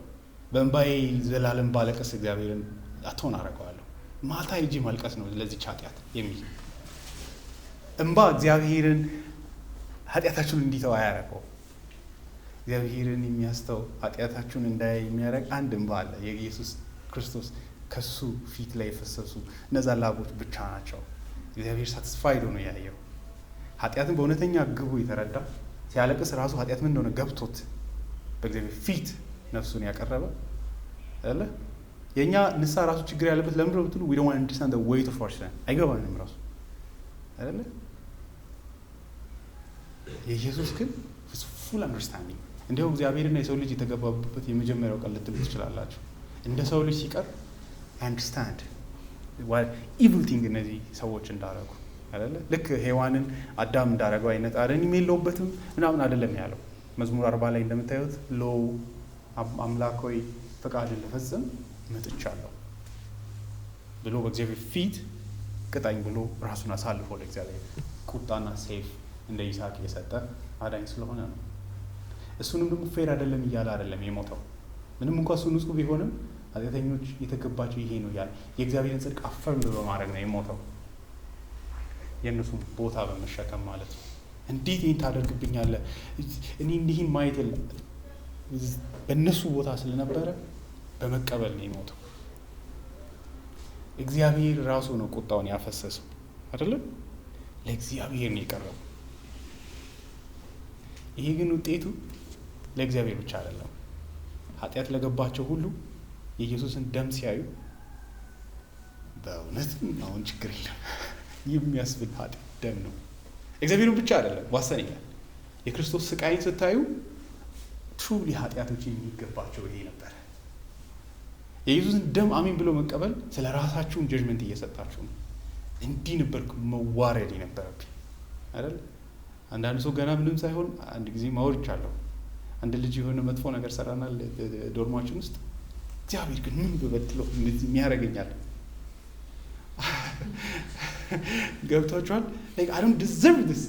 በእንባዬ ዘላለም ባለቀስ እግዚአብሔርን አቶን አደርገዋለሁ። ማታ ሂጂ ማልቀስ ነው ለዚህ ኃጢአት የሚል እንባ እግዚአብሔርን ኃጢአታችሁን እንዲተው አያረገው። እግዚአብሔርን የሚያስተው ኃጢአታችሁን እንዳያይ የሚያደርግ አንድ እንባ አለ። የኢየሱስ ክርስቶስ ከሱ ፊት ላይ የፈሰሱ እነዛ ላቦች ብቻ ናቸው። እግዚአብሔር ሳትስፋይድ ሆኖ ያየው ኃጢአትን በእውነተኛ ግቡ የተረዳ ሲያለቅስ ራሱ ኃጢአት ምን እንደሆነ ገብቶት በእግዚአብሔር ፊት ነፍሱን ያቀረበ አይደለ? የእኛ ንስሐ ራሱ ችግር ያለበት ለምንድን ነው ብትሉ we don't want to understand the weight of our sin አይገባንም ራሱ አይደለ? የኢየሱስ ግን full understanding እንዲያው እግዚአብሔርና የሰው ልጅ የተገባቡበት የመጀመሪያው ቀን ልትሉ ትችላላችሁ። እንደ ሰው ልጅ ሲቀር አንደርስታንድ what evil thing እነዚህ ሰዎች እንዳረጉ አይደለ? ልክ ሔዋንን አዳም እንዳረገው አይነት አረን የለውበትም ምናምን አይደለም ያለው። መዝሙር 40 ላይ እንደምታዩት ሎ አምላክ ሆይ ፈቃድን ልፈጽም መጥቻለሁ ብሎ በእግዚአብሔር ፊት ቅጣኝ ብሎ ራሱን አሳልፎ ለእግዚአብሔር ቁጣና ሴፍ እንደ ይስሐቅ የሰጠ አዳኝ ስለሆነ ነው። እሱንም ደግሞ ፌር አይደለም እያለ አይደለም የሞተው። ምንም እንኳን እሱ ንጹህ ቢሆንም ኃጢአተኞች የተገባቸው ይሄ ነው ያለ የእግዚአብሔርን ጽድቅ አፈርም በማድረግ ነው የሞተው። የእነሱን ቦታ በመሸከም ማለት ነው። እንዴት ይህን ታደርግብኛለህ? እኔ እንዲህን ማየት የለም በእነሱ ቦታ ስለነበረ በመቀበል ነው የሞተው። እግዚአብሔር ራሱ ነው ቁጣውን ያፈሰሰው አይደለም? ለእግዚአብሔር ነው የቀረበው። ይሄ ግን ውጤቱ ለእግዚአብሔር ብቻ አይደለም። ኃጢአት ለገባቸው ሁሉ የኢየሱስን ደም ሲያዩ በእውነትም አሁን ችግር የለም የሚያስብል ኃጢአት ደም ነው። እግዚአብሔርን ብቻ አይደለም ዋሰን ይላል። የክርስቶስ ስቃይን ስታዩ ትሩሊ ኃጢአቶች የሚገባቸው ይሄ ነበር። የኢየሱስን ደም አሜን ብሎ መቀበል ስለ ራሳችሁን ጀጅመንት እየሰጣችሁ ነው። እንዲህ ነበርኩ መዋረድ የነበረብኝ አይደል? አንዳንድ ሰው ገና ምንም ሳይሆን አንድ ጊዜ ማወርቻለሁ። አንድ ልጅ የሆነ መጥፎ ነገር ሰራና ዶርማችን ውስጥ እግዚአብሔር ግን ምን በበድለው የሚያደርገኛል ገብቷችኋል? like I don't deserve this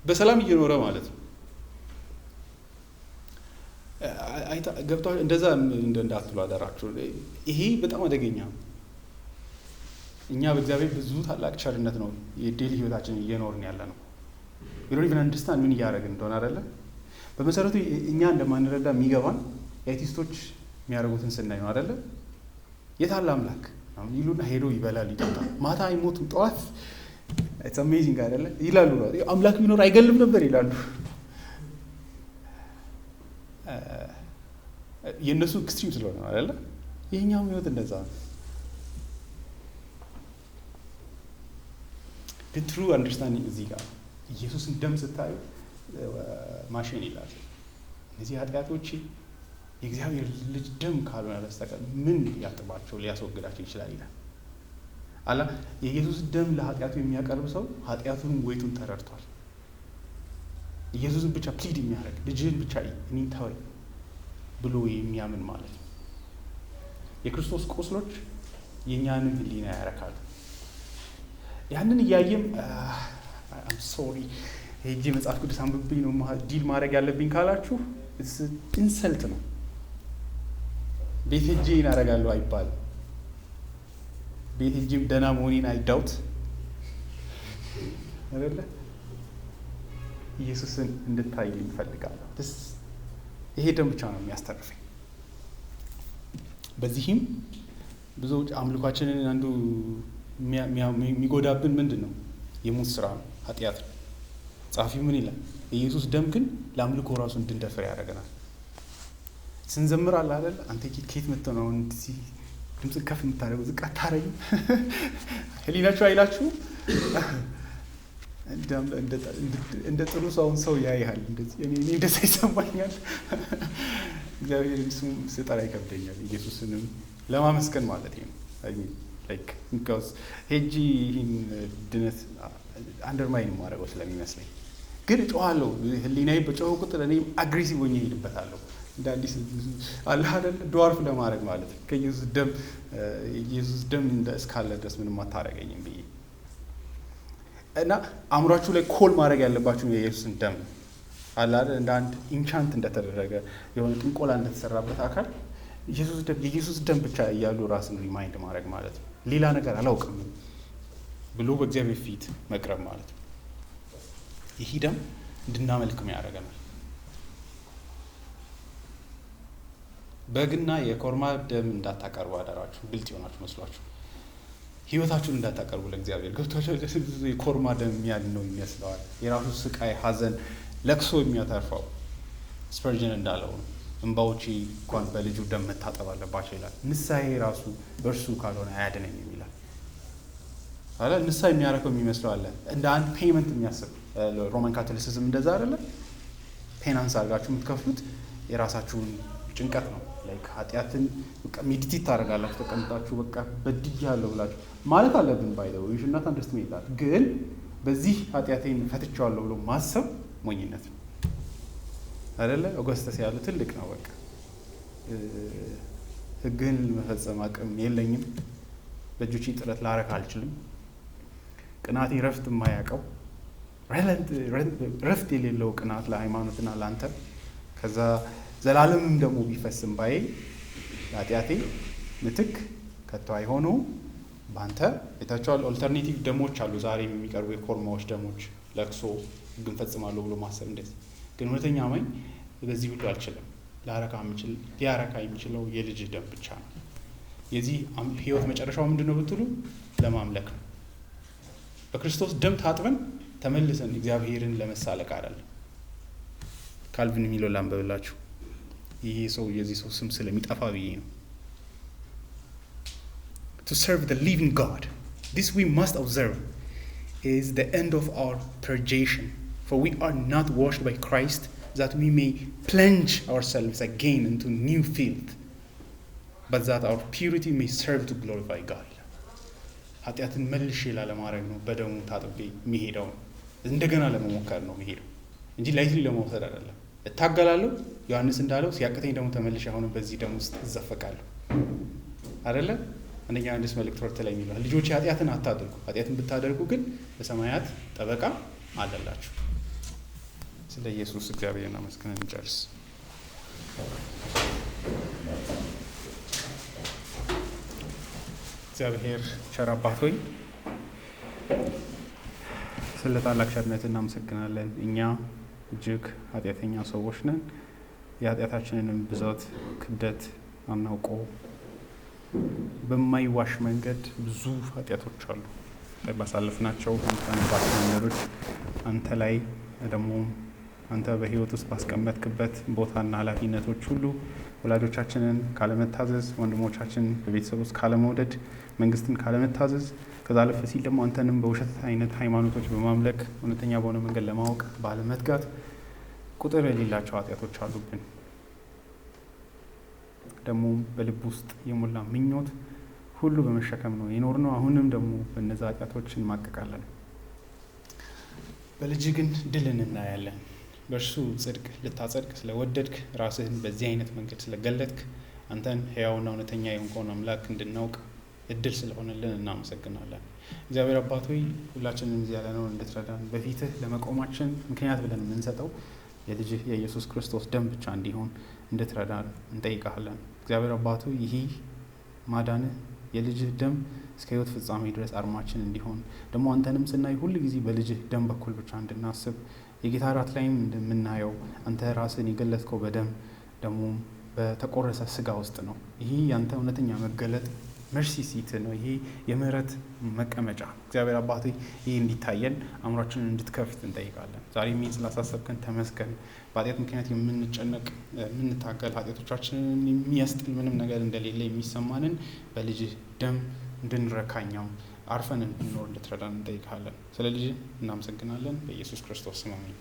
በሰላም እየኖረ ማለት ነው። ገብቷችኋል? እንደዛ እንዳትሉ አደራችሁ። ይሄ በጣም አደገኛ ነው። እኛ በእግዚአብሔር ብዙ ታላቅ ቸርነት ነው የዴሊ ህይወታችንን እየኖርን ያለ ነው። we don't even understand ምን እያደረግን እንደሆነ አይደለ? በመሰረቱ እኛ እንደማንረዳ የሚገባን ኤቲስቶች የሚያደርጉትን ስናይ ነው አይደለ? የታለ አምላክ ይሉና ሄዶ ይበላል ይጠጣል፣ ማታ አይሞቱም፣ ጠዋት it's amazing አይደለ ይላሉ። አምላክ ቢኖር አይገልም ነበር ይላሉ። የእነሱ ኤክስትሪም ስለሆነ ነው አይደለ? የእኛም ህይወት እንደዛ ነው። ግን ትሩ አንደርስታንዲንግ እዚህ ጋር ኢየሱስን ደም ስታዩ ማሽን ይላል እነዚህ ኃጢአቶች የእግዚአብሔር ልጅ ደም ካልሆነ በስተቀር ምን ያጥባቸው ሊያስወግዳቸው ይችላል ይላል አላ። የኢየሱስ ደም ለኃጢአቱ የሚያቀርብ ሰው ኃጢአቱን ወይቱን ተረድቷል። ኢየሱስን ብቻ ፕሊድ የሚያደርግ ልጅህን ብቻ እኔን ተወኝ ብሎ የሚያምን ማለት ነው። የክርስቶስ ቁስሎች የእኛንም ህሊና ያረካሉ። ያንን እያየም አም ሶሪ ሄጄ መጽሐፍ ቅዱስ አንብቤ ነው ዲል ማድረግ ያለብኝ ካላችሁ ኢንሰልት ነው። ቤት ሄጄ እናደርጋለሁ አይባልም። ቤት ሄጄም ደህና መሆኔን አይዳውት አይደለ? ኢየሱስን እንድታይልኝ እፈልጋለሁ። ይሄ ደም ብቻ ነው የሚያስተርፈኝ። በዚህም ብዙዎች አምልኳችንን አንዱ የሚጎዳብን ምንድን ነው? የሞት ስራ ነው፣ ኃጢአት ነው። ጸሐፊው ምን ይላል? የኢየሱስ ደም ግን ለአምልኮ ራሱ እንድንደፍር ያደርገናል። ስንዘምር አለ አይደል? አንተ ኬት መጥተህ ነው እንደዚህ ድምፅ ከፍ የምታደርገው? ዝቅ አታረግም? ህሊናችሁ አይላችሁ? እንደ ጥሩ ሰውን ሰው ያይሃል። እኔ እንደዛ ይሰማኛል። እግዚአብሔር ስም ስጠራ ይከብደኛል። ኢየሱስንም ለማመስገን ማለት ነው። ላይክ because ሄጂ ይህን ድነት አንደርማይን ማድረገው ስለሚመስለኝ ግን እጮሃለሁ። ህሊናዬ በጮኸ ቁጥር እኔ አግሬሲቭ ሆኜ እሄድበታለሁ። እንደ አዲስ አላህ አይደል ዶርፍ ለማድረግ ማለት ነው። ከኢየሱስ ደም እስካለ ድረስ ምንም አታረገኝም ብዬ እና አእምሯችሁ ላይ ኮል ማድረግ ያለባችሁ የኢየሱስን ደም አለ አይደል? እንደ አንድ ኢንቻንት እንደተደረገ የሆነ ጥንቆላ እንደተሰራበት አካል የኢየሱስ ደም ብቻ እያሉ ራስን ሪማይንድ ማድረግ ማለት ነው። ሌላ ነገር አላውቅም ብሎ በእግዚአብሔር ፊት መቅረብ ማለት ነው። ይህ ደም እንድናመልክም ያደርገናል። በግና የኮርማ ደም እንዳታቀርቡ አደራችሁ። ብልጥ ይሆናችሁ መስሏችሁ ህይወታችሁን እንዳታቀርቡ ለእግዚአብሔር። ገብቷችኋል? የኮርማ ደም የሚያድን ነው ይመስለዋል። የራሱ ስቃይ፣ ሐዘን፣ ለቅሶ የሚያተርፈው ስፐርጅን እንዳለው ነው። እንባዎቼ እንኳን በልጁ ደም መታጠብ አለባቸው ይላል። ንስሐዬ ራሱ በእርሱ ካልሆነ አያድነኝም ይላል። አለ ንስሐ የሚያረከው የሚመስለው አለ እንደ አንድ ፔመንት የሚያስብ ሮማን ካቶሊሲዝም እንደዛ አይደለ? ፔናንስ አድርጋችሁ የምትከፍሉት የራሳችሁን ጭንቀት ነው። ላይክ ኃጢአትን በቃ ሜዲቴት ታደርጋላችሁ ተቀምጣችሁ በቃ በድያለሁ ብላችሁ ማለት አለብን። ባይደው ይሽናት አንደርስት ይላል። ግን በዚህ ኃጢአቴን ፈትቼዋለሁ ብሎ ማሰብ ሞኝነት ነው አይደለ? ኦገስተስ ያለው ትልቅ ነው። በቃ ህግን መፈጸም አቅም የለኝም፣ በእጆቼ ጥረት ላረክ አልችልም። ቅናቴ ረፍት የማያውቀው ረፍት የሌለው ቅናት ለሃይማኖትና ለአንተ ከዛ ዘላለምም ደግሞ ቢፈስም ባዬ ለኃጢአቴ ምትክ ከቶ አይሆነውም በአንተ የታቸዋል። ኦልተርኔቲቭ ደሞች አሉ ዛሬም የሚቀርቡ የኮርማዎች ደሞች፣ ለቅሶ ህግን ፈጽማለሁ ብሎ ማሰብ እንደዚህ። ግን እውነተኛ አማኝ በዚህ ሁሉ አልችልም። ሊያረካ የሚችለው የልጅ ደም ብቻ ነው። የዚህ ህይወት መጨረሻው ምንድን ነው ብትሉ ለማምለክ ነው። በክርስቶስ ደም ታጥበን ተመልሰን እግዚአብሔርን ለመሳለቅ አይደለም። ካልቪን የሚለው ላንብብላችሁ። ይሄ ሰው የዚህ ሰው ስም ስለሚጠፋ ብዬ ነው። To serve the living God, this we must observe, is the end of our purgation. For we are not washed by Christ, that we may plunge ourselves again into new filth, but that our purity may serve to glorify God. ኃጢአትን መልሼ ላለማድረግ ነው በደሙ ታጥቤ የሚሄደው። እንደገና ለመሞከር ነው የሚሄደው እንጂ ላይትሊ ለመውሰድ አይደለም። እታገላለሁ። ዮሐንስ እንዳለው ሲያቅተኝ ደግሞ ተመልሼ አሁንም በዚህ ደም ውስጥ እዘፈቃለሁ አይደለ? አንደኛ ዮሐንስ መልእክት ወርተ ላይ የሚለው ልጆች ኃጢአትን አታድርጉ፣ ኃጢአትን ብታደርጉ ግን በሰማያት ጠበቃ አለላችሁ። ስለ ኢየሱስ እግዚአብሔርን አመስግነን እንጨርስ። እግዚአብሔር ቸር አባት ሆይ ስለ ታላቅ ቸርነት እናመሰግናለን። እኛ እጅግ ኃጢአተኛ ሰዎች ነን። የኃጢአታችንንም ብዛት ክብደት አናውቀው። በማይዋሽ መንገድ ብዙ ኃጢአቶች አሉ ባሳለፍናቸው አንተንባቸው መንገዶች አንተ ላይ ደግሞ አንተ በህይወት ውስጥ ባስቀመጥክበት ቦታና ኃላፊነቶች ሁሉ ወላጆቻችንን ካለመታዘዝ፣ ወንድሞቻችንን በቤተሰብ ውስጥ ካለመውደድ፣ መንግስትን ካለመታዘዝ፣ ከዛ አለፍ ሲል ደግሞ አንተንም በውሸት አይነት ሃይማኖቶች በማምለክ እውነተኛ በሆነ መንገድ ለማወቅ ባለመትጋት ቁጥር የሌላቸው ኃጢአቶች አሉብን። ደግሞ በልብ ውስጥ የሞላ ምኞት ሁሉ በመሸከም ነው የኖርነው። አሁንም ደግሞ በእነዛ ኃጢአቶች እንማቀቃለን። በልጅ ግን ድልን እናያለን። በእርሱ ጽድቅ ልታጸድቅ ስለወደድክ ራስህን በዚህ አይነት መንገድ ስለገለጥክ አንተን ሕያውና እውነተኛ የሆንከውን አምላክ እንድናውቅ እድል ስለሆነልን እናመሰግናለን። እግዚአብሔር አባት ሆይ ሁላችንም እዚህ ያለነውን እንድትረዳን በፊትህ ለመቆማችን ምክንያት ብለን የምንሰጠው የልጅህ የኢየሱስ ክርስቶስ ደም ብቻ እንዲሆን እንድትረዳን እንጠይቃለን። እግዚአብሔር አባት ሆይ ይህ ማዳንህ የልጅህ ደም እስከ ሕይወት ፍጻሜ ድረስ አርማችን እንዲሆን ደግሞ አንተንም ስናይ ሁል ጊዜ በልጅህ ደም በኩል ብቻ እንድናስብ የጌታ እራት ላይም እንደምናየው አንተ ራስህን የገለጥከው በደም ደግሞ በተቆረሰ ስጋ ውስጥ ነው። ይህ ያንተ እውነተኛ መገለጥ መርሲ ሲት ነው። ይሄ የምህረት መቀመጫ እግዚአብሔር አባት ይሄ እንዲታየን አእምሯችንን እንድትከፍት እንጠይቃለን። ዛሬ ምን ስላሳሰብከን ተመስገን። በኃጢአት ምክንያት የምንጨነቅ የምንታገል ኃጢአቶቻችንን የሚያስጥል ምንም ነገር እንደሌለ የሚሰማንን በልጅህ ደም እንድንረካኛም አርፈን እንድንኖር እንድትረዳን እንጠይቃለን። ስለ ልጅህ እናመሰግናለን። በኢየሱስ ክርስቶስ ስም አሜን።